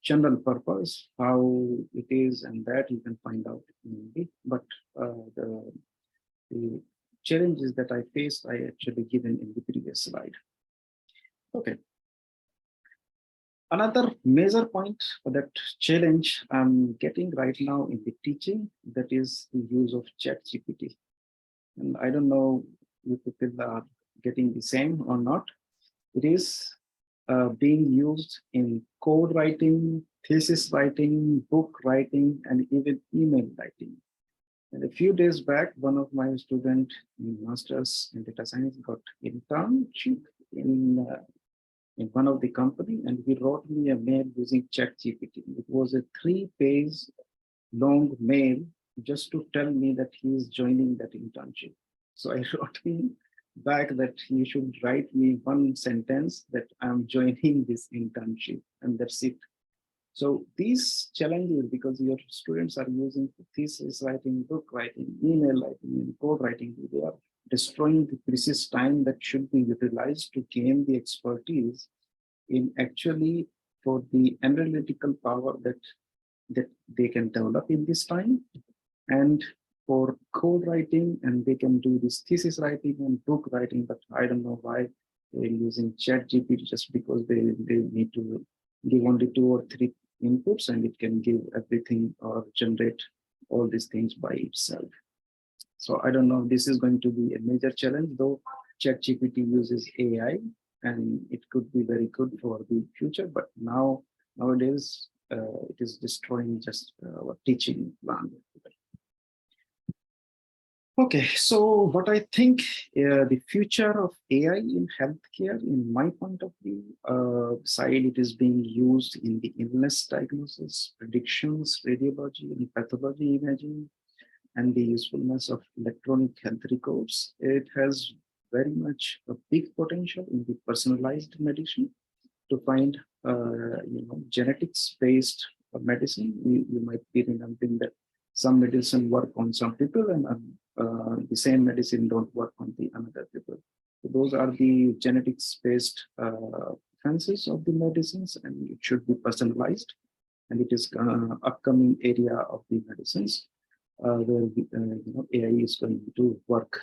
general purpose how it is, and that you can find out in it. But the challenges that I faced, I actually given in the previous slide. Okay. Another major point for that challenge I'm getting right now in the teaching, that is the use of ChatGPT. And I don't know if people are getting the same or not. It is being used in code writing, thesis writing, book writing, and even email writing. And a few days back, one of my students in Masters in Data Science got internship in one of the company, and he wrote me a mail using ChatGPT. It was a 3-page long mail just to tell me that he is joining that internship. So I wrote him back that he should write me one sentence that I'm joining this internship, and that's it. So these challenges, because your students are using thesis writing, book writing, email writing, and code writing, they are destroying the precious time that should be utilized to gain the expertise in actually for the analytical power that they can develop in this time, and for code writing, and they can do this thesis writing and book writing. But I don't know why they're using ChatGPT, just because they need to give only 2 or 3 inputs and it can give everything or generate all these things by itself. So I don't know if this is going to be a major challenge, though ChatGPT uses AI and it could be very good for the future, but nowadays it is destroying just our teaching plan. Okay, so what I think the future of AI in healthcare, in my point of view, side it is being used in the illness diagnosis, predictions, radiology, and pathology imaging, and the usefulness of electronic health records. It has very much a big potential in the personalized medicine to find, genetics-based medicine. You might be remembering that some medicine work on some people and the same medicine don't work on the another people. So those are the genetics-based fancies of the medicines, and it should be personalized. And it is upcoming area of the medicines where AI is going to work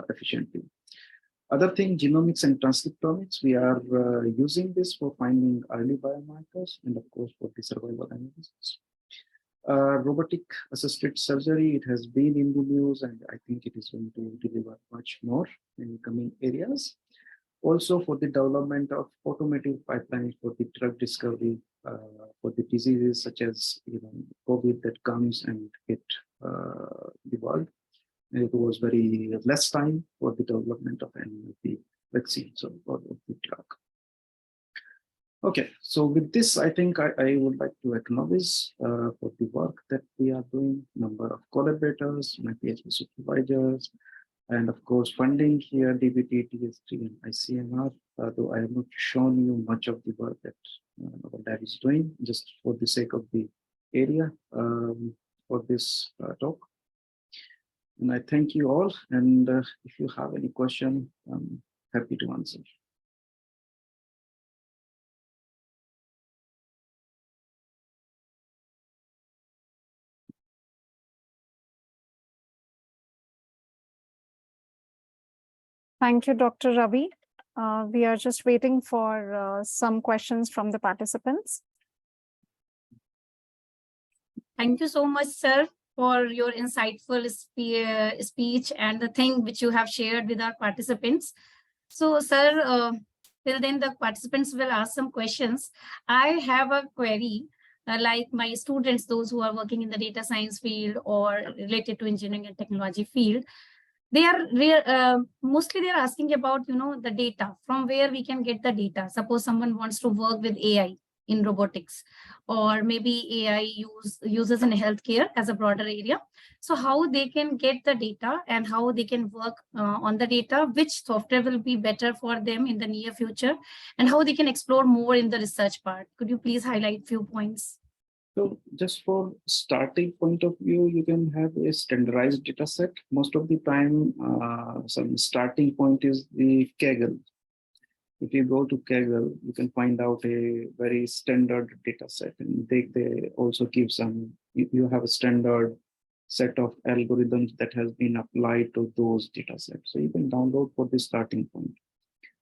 efficiently. Other thing, genomics and transcriptomics, we are using this for finding early biomarkers and of course for the survival analysis. Robotic assisted surgery, it has been in the news and I think it is going to deliver much more in coming areas. Also for the development of automated pipelines for the drug discovery for the diseases such as COVID that comes and hit the world. And it was very less time for the development of any of the vaccines or the drug. Okay, so with this, I think I would like to acknowledge for the work that we are doing, number of collaborators, my PhD supervisors, and of course, funding here, DBT, TST, and ICMR, though I have not shown you much of the work that our lab is doing, just for the sake of the area for this talk. And I thank you all, and if you have any question, I'm happy to answer. Thank you, Dr. Ravi. We are just waiting for some questions from the participants. Thank you so much, sir, for your insightful speech and the thing which you have shared with our participants. So, sir, till then the participants will ask some questions. I have a query, like my students, those who are working in the data science field or related to engineering and technology field, they are mostly they're asking about, the data, from where we can get the data. Suppose someone wants to work with AI in robotics, or maybe AI uses in healthcare as a broader area. So how they can get the data and how they can work on the data, which software will be better for them in the near future, and how they can explore more in the research part. Could you please highlight few points? So just for starting point of view, you can have a standardized data set. Most of the time, some starting point is the Kaggle. If you go to Kaggle, you can find out a very standard data set, and they also give some, you have a standard set of algorithms that has been applied to those data sets. So you can download for the starting point.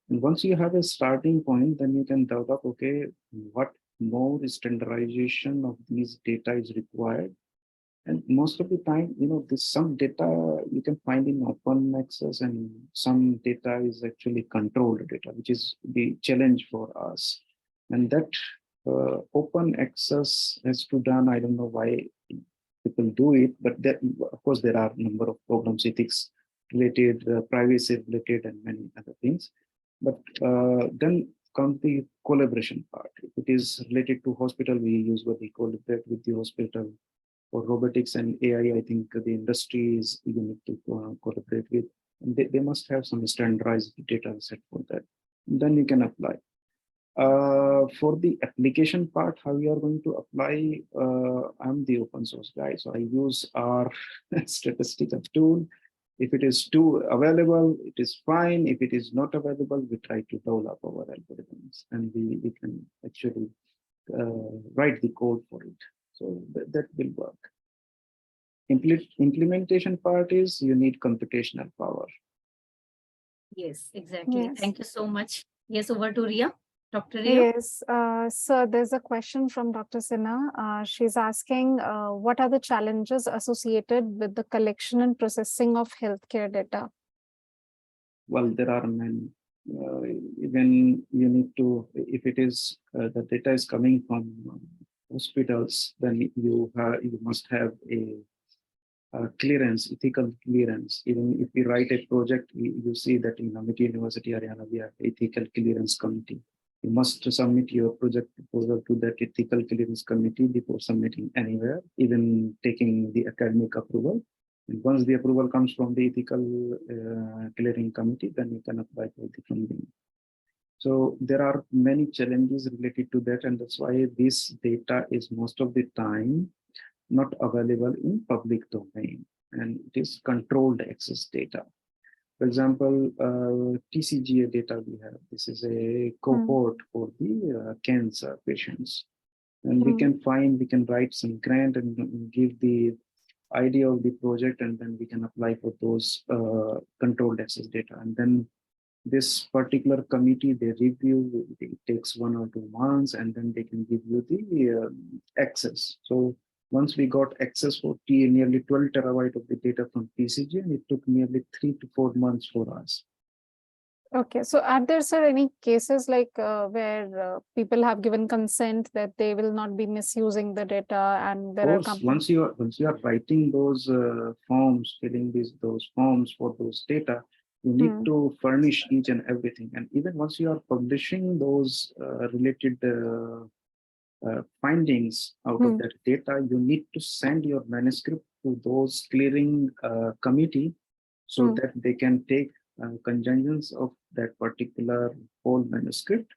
And once you have a starting point, then you can develop, okay, what more standardization of these data is required. And most of the time, there's some data you can find in open access, and some data is actually controlled data, which is the challenge for us. And that open access has to done, I don't know why people do it, but of course, there are a number of problems, ethics related, privacy related, and many other things. But then comes the collaboration part. If it is related to hospital, we usually collaborate with the hospital. For robotics and AI, I think the industry is unique to collaborate with. And they must have some standardized data set for that. And then you can apply. For the application part, how you are going to apply, I'm the open source guy. So I use our statistical tool. If it is available, it is fine. If it is not available, we try to develop our algorithms, and we can actually write the code for it. So that will work. Implementation part is you need computational power. Yes, exactly. Yes. Thank you so much. Yes, over to Ria. Dr. Ria. Yes, so there's a question from Dr. Sinha. She's asking, what are the challenges associated with the collection and processing of healthcare data? Well, there are many. Even you need to, if it is the data is coming from hospitals, then you must have a clearance, ethical clearance. Even if we write a project, you see that in Amity University, Haryana, we have ethical clearance committee. You must submit your project proposal to that ethical clearance committee before submitting anywhere, even taking the academic approval. And once the approval comes from the ethical clearing committee, then you can apply for the funding. So there are many challenges related to that, and that's why this data is most of the time not available in public domain, and it is controlled access data. For example, TCGA data we have. This is a cohort for the cancer patients. And we can write some grant and give the idea of the project, and then we can apply for those controlled access data. And then this particular committee, they review, it takes 1 or 2 months, and then they can give you the access. So once we got access for nearly 12 terabyte of the data from PCG, and it took nearly 3 to 4 months for us. Okay, so are there, sir, any cases like where people have given consent that they will not be misusing the data, and there are Of course, once you are writing those forms, filling those forms for those data, you need to furnish each and everything. And even once you are publishing those related findings out of that data, you need to send your manuscript to those clearing committee so that they can take conjunctions of that particular whole manuscript.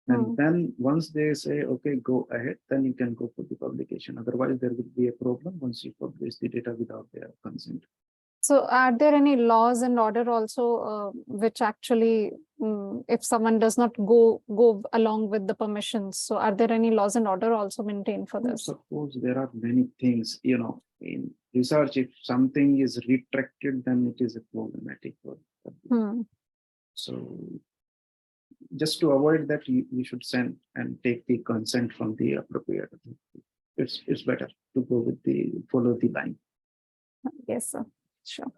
And then once they say, okay, go ahead, then you can go for the publication. Otherwise, there will be a problem once you publish the data without their consent. So are there any laws and order also which actually, if someone does not go along with the permissions, so are there any laws and order also maintained for this? Suppose there are many things, in research, if something is retracted, then it is a problematic. So just to avoid that, you should send and take the consent from the appropriate. It's better to go with follow the line. Yes, sir. Sure.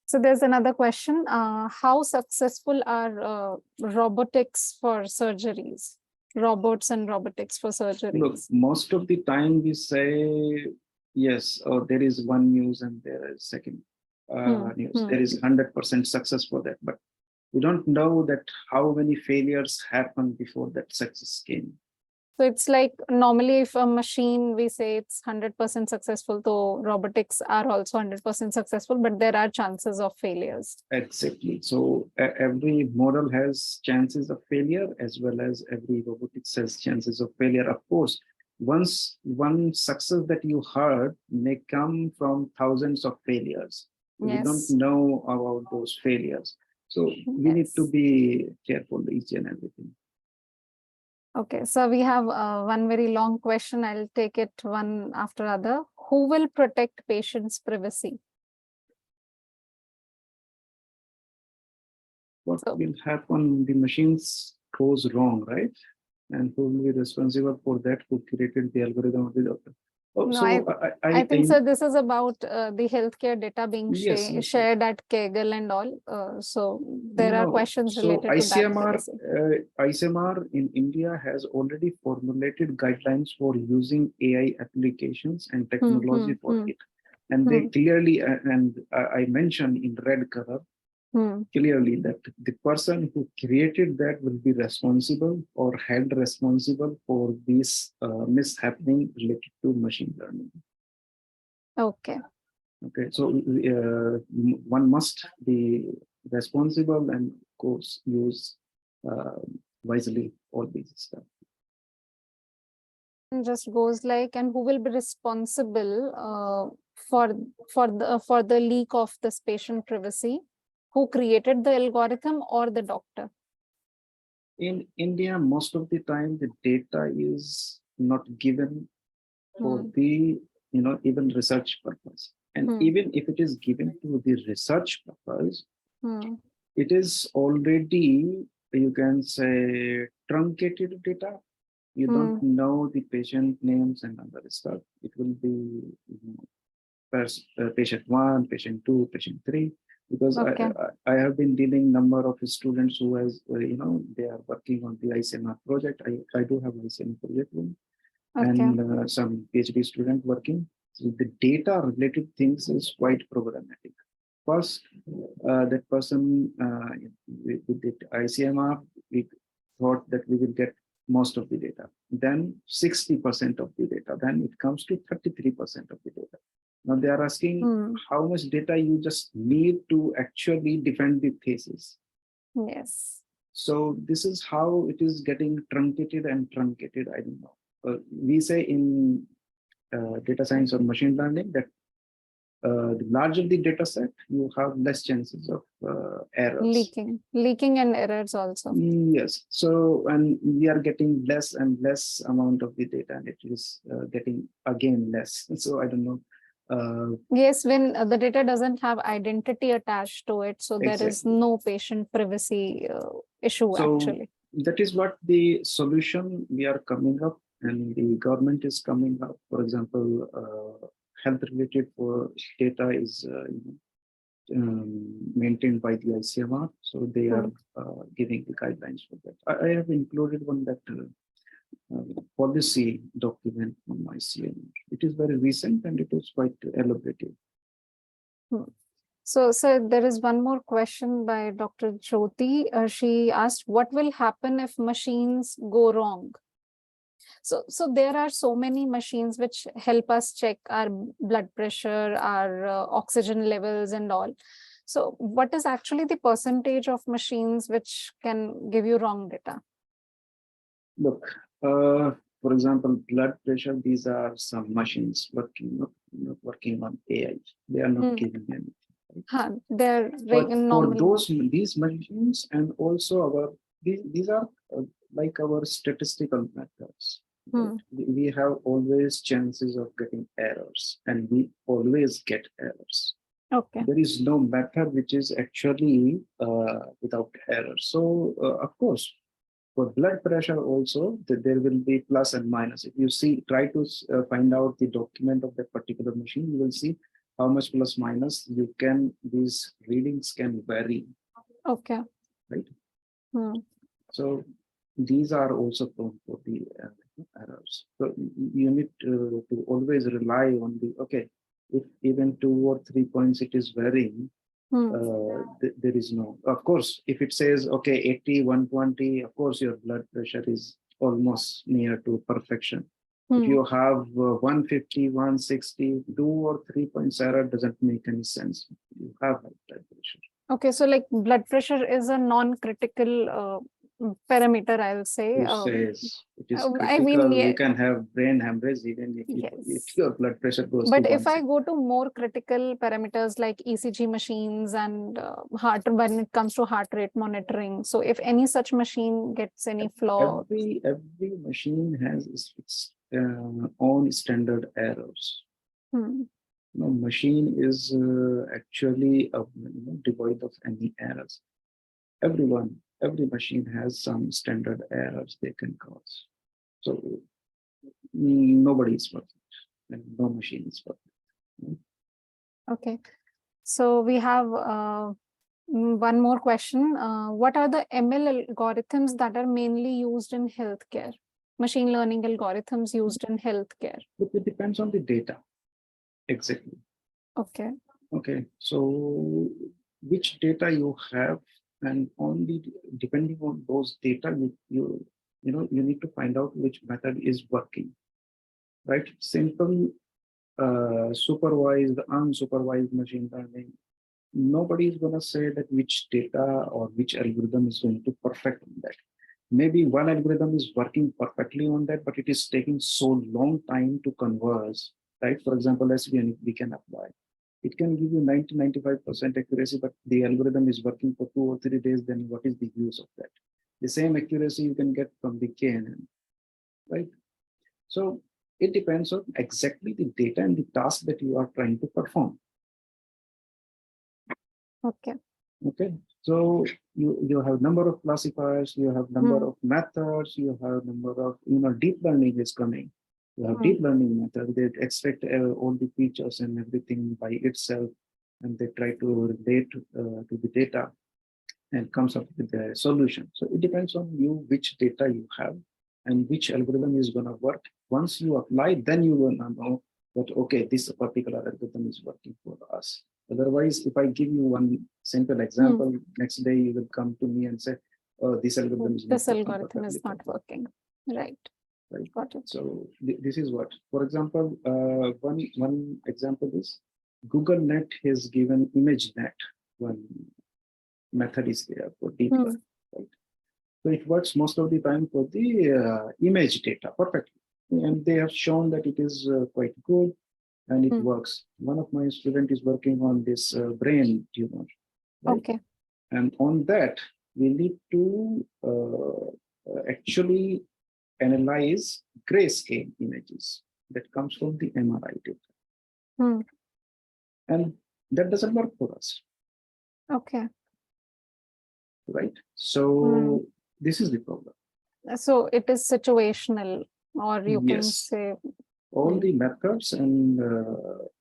So there's another question. How successful are robotics for surgeries? Robots and robotics for surgeries? Look, most of the time we say, yes, or there is one news and there is second news. There is 100% success for that. But we don't know that how many failures happened before that success came. So it's like normally if a machine, we say it's 100% successful, though robotics are also 100% successful, but there are chances of failures. Exactly. So every model has chances of failure, as well as every robotics has chances of failure. Of course, one success that you heard may come from thousands of failures. We don't know about those failures. So we need to be careful each and everything. Okay, so we have one very long question. I'll take it one after other. Who will protect patients' privacy? What will happen? The machines goes wrong, right? And who will be responsible for that? Who created the algorithm of the doctor? Oh, No, so I think, sir, this is about the healthcare data being shared at Kaggle and all. So there are questions related to that. ICMR in India has already formulated guidelines for using AI applications and technology for it. And they clearly, and I mentioned in red color, clearly that the person who created that will be responsible or held responsible for this mishappening related to machine learning. Okay. Okay, so one must be responsible and of course use wisely all these stuff. Just goes like, and who will be responsible for the leak of this patient privacy? Who created the algorithm or the doctor? In India, most of the time, the data is not given for the, even research purpose. And even if it is given to the research purpose, it is already, you can say, truncated data. You don't know the patient names and other stuff. It will be patient 1, patient 2, patient 3. Because I have been dealing number of students who has, they are working on the ICMR project. I do have ICMR project room and some PhD student working. So the data related things is quite problematic. First, that person with the ICMR, we thought that we will get most of the data. Then 60% of the data. Then it comes to 33% of the data. Now they are asking how much data you just need to actually defend the thesis. Yes. So this is how it is getting truncated and truncated. I don't know. We say in data science or machine learning that the larger the data set, you have less chances of errors. Leaking and errors also. Yes. So, and we are getting less and less amount of the data, and it is getting again less. So I don't know Yes, when the data doesn't have identity attached to it, so there is Exactly. no patient privacy issue So actually. that is what the solution we are coming up, and the government is coming up. For example, health related for data is maintained by the ICMR, so they are giving the guidelines for that. I have included one that policy document from ICMR. It is very recent and it is quite elaborative. So, sir, there is one more question by Dr. Jyoti. She asked, what will happen if machines go wrong? So there are so many machines which help us check our blood pressure, our oxygen levels and all. So what is actually the percentage of machines which can give you wrong data? Look, for example, blood pressure, these are some machines working, not working on AI. They are not giving anything. They're But for normal. these machines, and also these are like our statistical methods. Right? We have always chances of getting errors, and we always get errors. Okay. There is no method which is actually without error. So of course, for blood pressure also, there will be plus and minus. If you try to find out the document of that particular machine, you will see how much plus minus these readings can vary. Okay. Right. So these are also prone for the errors. So you need to always rely on okay, if even 2 or 3 points it is varying, there is no, of course, if it says, okay, 80, 120, of course, your blood pressure is almost near to perfection. If you have 150, 160, 2 or 3 points error doesn't make any sense. You have high blood pressure. Okay, so like blood pressure is a non-critical parameter, I'll say. Who says it is critical? I mean, you can have brain hemorrhage even if your blood pressure goes but to if I go to more critical parameters like ECG machines and when it comes to heart rate monitoring, so if any such machine gets any flaw, every machine has its own standard errors. No machine is actually devoid of any errors. Every machine has some standard errors they can cause. So nobody is perfect and no machine is perfect. Okay. So we have one more question. What are the ML algorithms that are mainly used in healthcare? Machine learning algorithms used in healthcare? It depends on the data. Exactly. Okay. Okay. So which data you have, and depending on those data, you need to find out which method is working. Right? Simple, supervised, unsupervised machine learning. Nobody is going to say that which data or which algorithm is going to perfect on that. Maybe one algorithm is working perfectly on that, but it is taking so long time to converge, right? For example, SVN, we can apply. It can give you 90-95% accuracy, but the algorithm is working for 2 or 3 days, then what is the use of that? The same accuracy you can get from the KNN, right? So it depends on exactly the data and the task that you are trying to perform. Okay. Okay. So you have number of classifiers, you have number of methods, you have number of, deep learning is coming. You have deep learning method, they extract all the features and everything by itself, and they try to relate to the data and comes up with the solution. So it depends on you which data you have and which algorithm is going to work. Once you apply, then you will know that, okay, this particular algorithm is working for us. Otherwise, if I give you one simple example, next day you will come to me and say, oh, this algorithm is not working. Right. Right. Got it. So this is what, for example, one example is Google Net has given ImageNet. One method is there for deep learning, right? So it works most of the time for the image data perfectly, and they have shown that it is quite good, and it works. One of my students is working on this brain tumor. Right? Okay. And on that, we need to actually analyze grayscale images that comes from the MRI data. And that doesn't work for us, Okay. right? So this is the problem. So it is situational, or you can Yes. say, All the methods and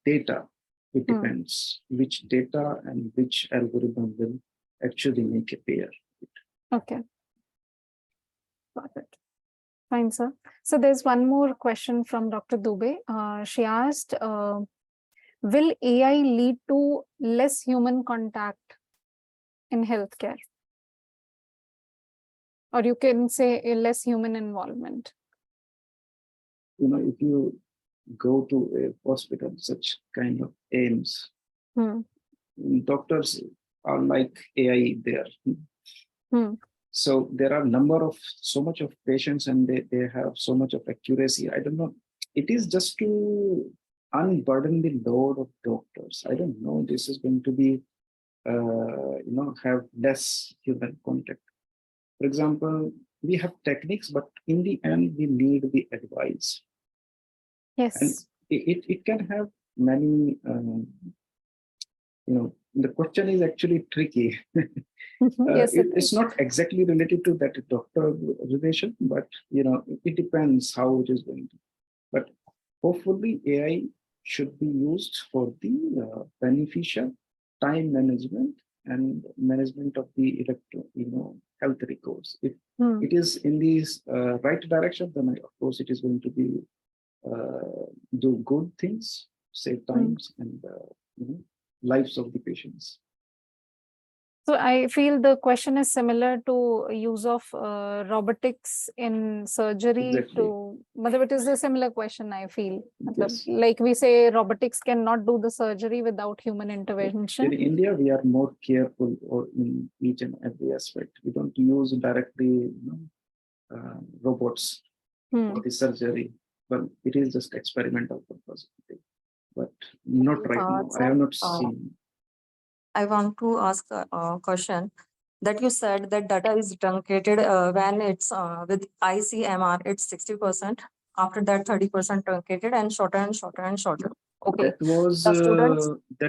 data, it Hmm. depends which data and which algorithm will actually make a pair. okay. Got it. Fine, sir. So there's one more question from Dr. Dubey. She asked, will AI lead to less human contact in healthcare? Or you can say a less human involvement. You know, if you go to a hospital, such kind of aims, Hmm. doctors are like AI there. Hmm. So there are so much of patients, and they have so much of accuracy. I don't know. It is just to unburden the load of doctors. I don't know. This is going to be, have less human contact. For example, we have techniques, but in the end, we need the advice. And Yes. it can have many, the question is actually tricky. Yes, It's not exactly related to that doctor relation, but it depends how it is going to. But hopefully, AI should be used for the beneficial time management and management of the health records. If Hmm. it is in this right direction, then of course it is going to be do good things, save times and lives of the patients. So I feel the question is similar to use of robotics in surgery. Exactly. But it is a similar question, I feel. Yes. Like we say, robotics cannot do the surgery without human In intervention. India, we are more careful in each and every aspect. We don't use directly robots for the surgery. Well, it is just experimental purpose. But not right now. I have not seen. I want to ask a question that you said that data is truncated when it's with ICMR, it's 60%. After that, 30% truncated and shorter and shorter and shorter. Okay. That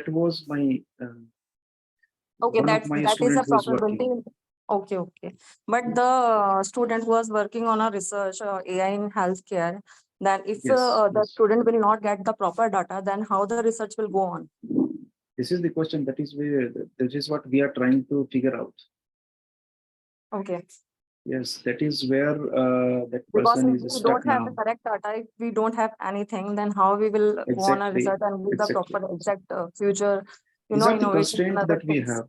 was my okay, one of my that is a students who is probability. working. Okay. But the student who was working on a research AI in healthcare, then if the student will not get the proper data, then how the research will go on? This is the question. That is what we are trying to figure out. Okay. Yes, that is where that Because person if is we stuck don't have the now. correct data, if we don't have anything, then how we will go on a research and give the proper exact future, These are the innovation and constraints other that we things. have.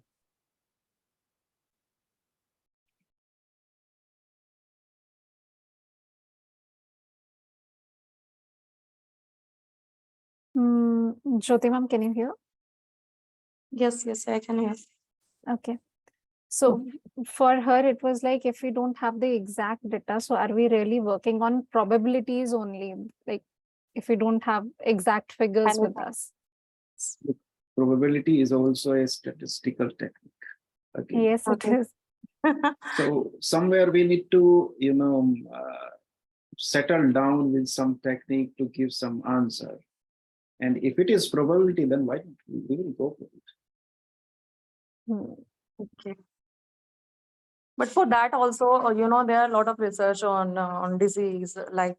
Jyoti ma'am, can you hear? Yes, I can hear. Okay. So for her, it was like, if we don't have the exact data, so are we really working on probabilities only? Like, if we don't have exact figures with us. Probability is also a statistical technique. Okay. Yes, it is. So somewhere we need to, settle down with some technique to give some answer. And if it is probability, then why don't we will go for it? Okay. But for that also, there are a lot of research on disease, like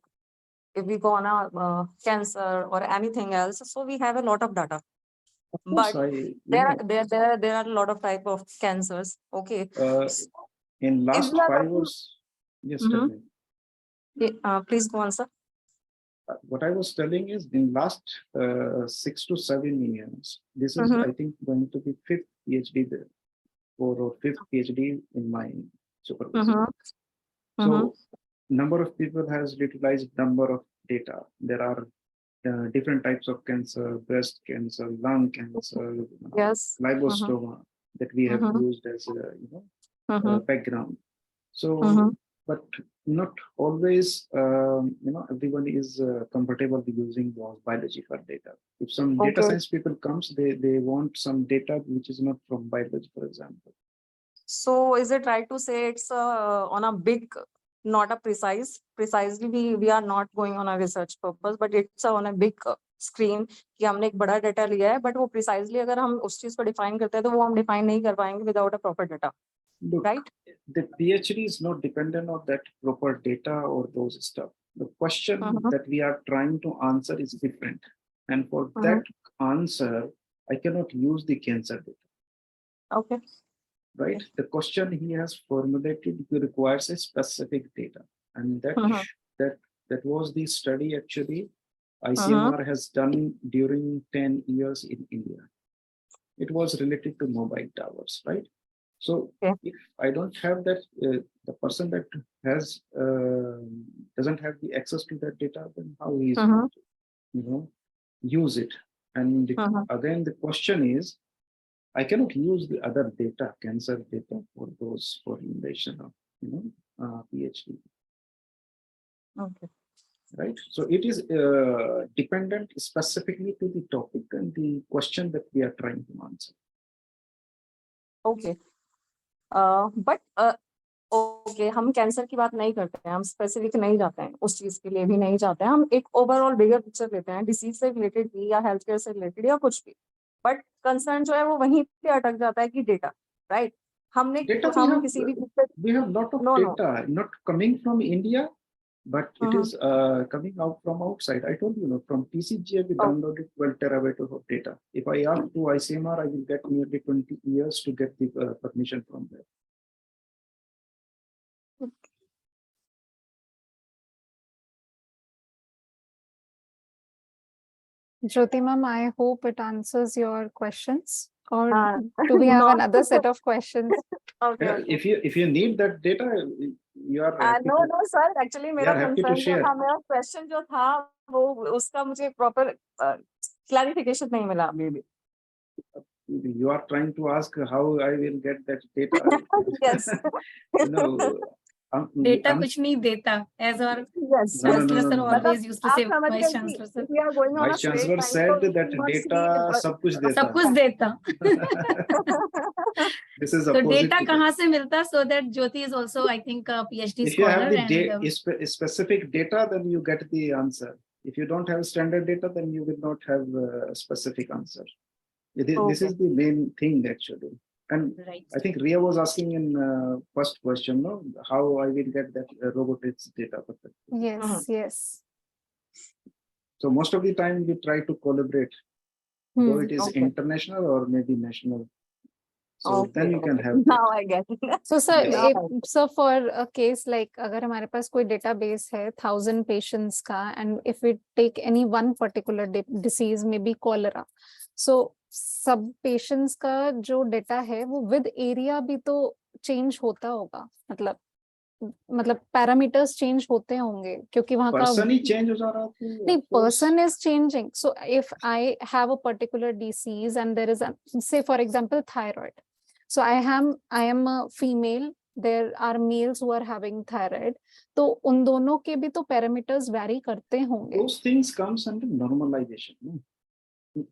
if we go on a cancer or anything else, so we have a lot of data. But there are a lot of type of cancers. Okay. In last 5 years, yes, tell me. Please go on, sir. What I was telling is, in last 6 to 7 years, this is I think going to be 5th PhD there, or 5th PhD in my supervision. So number of people has utilized number of data. There are different types of cancer, breast cancer, lung cancer, liposarcoma that we have used as a background. So, but not always, everyone is comfortable with using those biological data. If some data science people comes, they want some data which is not from biology, for example. So is it right to say it's on a big, not a precisely we are not going on a research purpose, but it's on a big screen कि हमने एक बड़ा data लिया है, but वो precisely अगर हम उस चीज को डिफाइन करते हैं तो वो हम डिफाइन नहीं कर पाएंगे without a proper data, Look, right? the PhD is not dependent on that proper data or those stuff. The question that we are trying to answer is different. And for that answer, I cannot use the cancer data, Okay. right? The question he has formulated requires a specific data. And that was the study actually ICMR has done during 10 years in India. It was related to mobile towers, right? So if I don't have that, the person that has doesn't have the access to that data, then how he is going to, use it? And again, the question is, I cannot use the other data, cancer data, for those formulation of, PhD. Okay. Right. So it is dependent specifically to the topic and the question that we are trying to answer. Okay. But okay, हम cancer की बात नहीं करते हैं, हम specific नहीं जाते हैं, उस चीज के लिए भी नहीं जाते हैं, हम एक ओवरऑल बिगर पिक्चर लेते हैं, डिसीज से रिलेटेड भी या हेल्थ केयर से रिलेटेड या कुछ भी, बट कंसर्न जो है वो वहीं पे अटक जाता है कि डेटा, राइट? हमने Data हम किसी भी we have lot of data not coming from India, but it is coming out from outside. I told you, from TCGA we downloaded 12 terabytes of data. If I ask to ICMR, I will get nearly 20 years to get the permission from there. Jyoti ma'am, I hope it answers your questions. Or do we have another set of questions? Okay. If you need that data, you are happy no, to, sir. Actually, मेरा happy to concern जो share. था, मेरा question जो था, वो उसका मुझे proper clarification नहीं मिला अभी भी. You are trying to ask how I will get that data. Yes. Data कुछ नहीं देता, as our Yes. Chancellor sir No. always used to say, आप समझ Vice गए Chancellor कि sir. we are going on a Vice straight Chancellor line, said so that we must data be- सब कुछ देता. सब कुछ देता. This is तो opposite. data कहाँ से मिलता? So that Jyoti is also, I think, a PhD If you have scholar. the specific data, then you get the answer. If you don't have standard data, then you will not have a specific answer. This is the main thing actually. And Right. I think Ria was asking in first question, no, how I will get that robotics data. Yes, yes. So most of the time we try to collaborate, though it is international or maybe national. So then you can have. Now I get it. So sir, so for a case like अगर हमारे पास कोई database है 1000 patients का, and if we take any one particular disease, maybe cholera, so सब patients का जो data है वो with area भी तो change होता होगा, मतलब parameters change होते होंगे क्योंकि वहाँ का person ही change हो जा रहा है. नहीं, person is changing. So if I have a particular disease and there is a, say for example thyroid, so I am a female, there are males who are having thyroid, तो उन दोनों के भी तो parameters vary करते होंगे. Those things comes under normalization.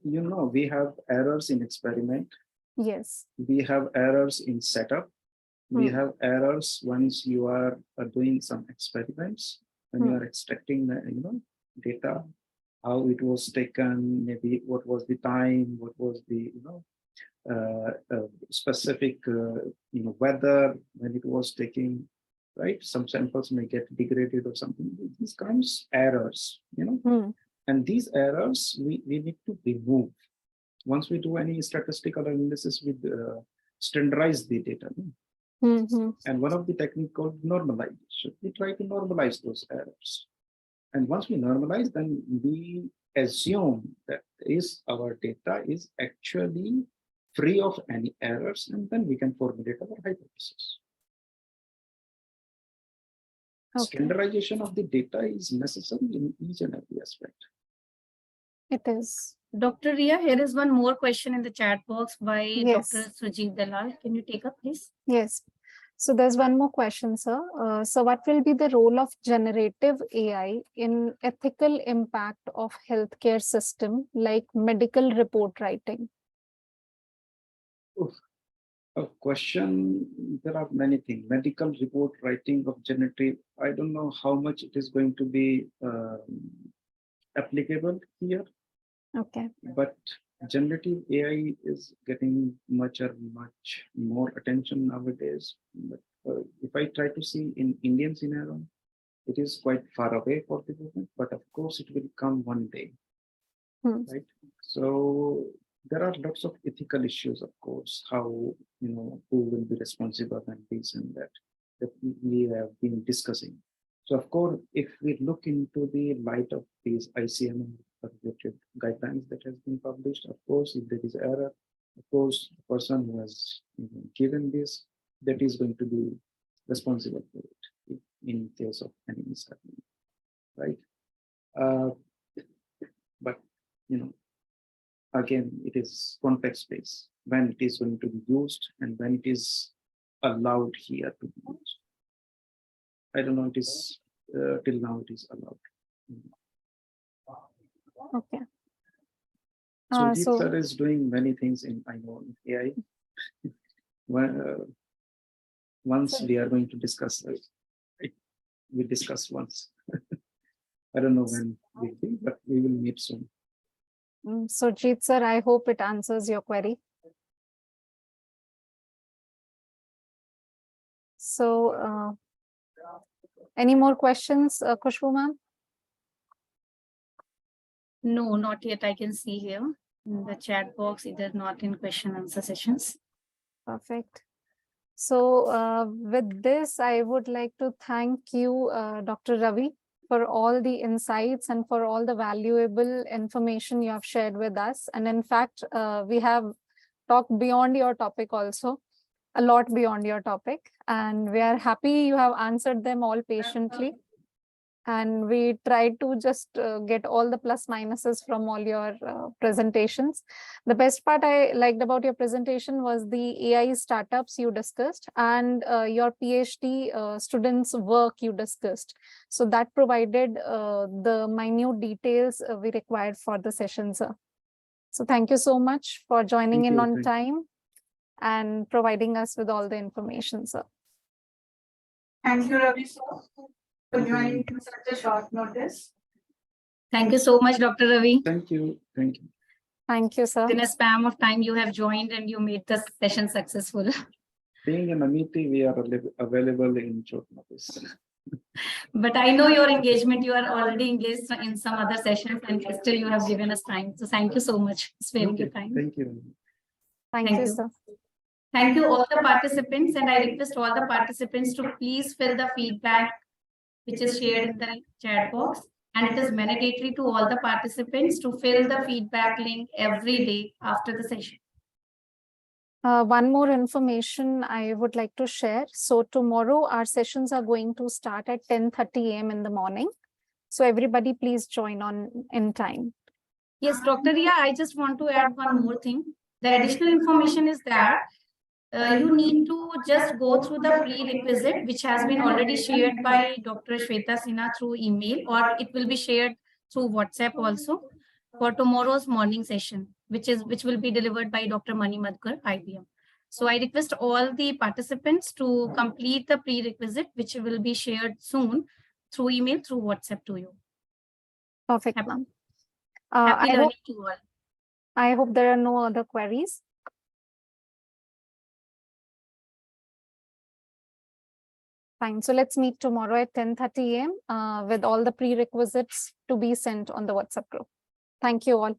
We have errors in experiment. Yes. We have errors in setup. We have errors once you are doing some experiments, when you are extracting the data, how it was taken, maybe what was the time, what was the specific weather when it was taking, right? Some samples may get degraded or something. These comes errors, and these errors we need to remove. Once we do any statistical analysis, we standardize the data. And one of the technique called normalization. We try to normalize those errors. And once we normalize, then we assume that our data is actually free of any errors, and then we can formulate our hypothesis. Okay. Standardization of the data is necessary in each and every aspect. It is. Dr. Ria, here is one more question in the chat box by Yes. Dr. Sujit Dalal. Can you take up, please? Yes. So there's one more question, sir. So what will be the role of generative AI in ethical impact of healthcare system, like medical report writing? A question, there are many things. Medical report writing of generative, I don't know how much it is going to be applicable here. Okay. But generative AI is getting much more attention nowadays. But if I try to see in Indian scenario, it is quite far away for development, but of course it will come one day, right? So there are lots of ethical issues, of course, how, who will be responsible and this and that we have been discussing. So of course, if we look into the light of these ICMM related guidelines that has been published, of course, if there is error, of course, the person who has given this, that is going to be responsible for it in case of any mishappening, right? But again, it is context based when it is going to be used and when it is allowed here to be used. I don't know, it is till now it is allowed. Okay. So Jeet So sir is doing many things in AI. Once we are going to discuss it, we discuss once. I don't know when we'll be, but we will meet soon. So Jeet sir, I hope it answers your query. So any more questions, Khushbu ma'am? No, not yet. I can see here in the chat box. It is not in question answer sessions. Perfect. So with this, I would like to thank you, Dr. Ravi, for all the insights and for all the valuable information you have shared with us. And in fact, we have talked beyond your topic also, a lot beyond your topic. And we are happy you have answered them all patiently. And we tried to just get all the plus minuses from all your presentations. The best part I liked about your presentation was the AI startups you discussed and your PhD students' work you discussed. So that provided the minute details we required for the session, sir. So thank you so much for joining in on time and providing us with all the information, sir. Thank you, Ravi, sir, for joining in such a short notice. Thank you so much, Dr. Ravi. Thank you. Thank you. Thank you, sir. In a span of time, you have joined and you made the session successful. Being an Amiti, we are available in short notice. But I know your engagement, you are already engaged in some other sessions and still you have given us time. So thank you so much for sparing your time. Thank you. Thank you, sir. Thank you all the participants, and I request all the participants to please fill the feedback which is shared in the chat box. And it is mandatory to all the participants to fill the feedback link every day after the session. One more information I would like to share. So tomorrow our sessions are going to start at 10:30 a.m. in the morning. So everybody please join on in time. Yes, Dr. Ria, I just want to add one more thing. The additional information is that you need to just go through the prerequisite, which has been already shared by Dr. Shweta Sinha through email, or it will be shared through WhatsApp also for tomorrow's morning session, which will be delivered by Dr. Mani Madkar, IBM. So I request all the participants to complete the prerequisite, which will be shared soon through email, through WhatsApp to you. Perfect, ma'am. Happy learning to all. I hope there are no other queries. Fine. So let's meet tomorrow at 10:30 a.m. With all the prerequisites to be sent on the WhatsApp group. Thank you all.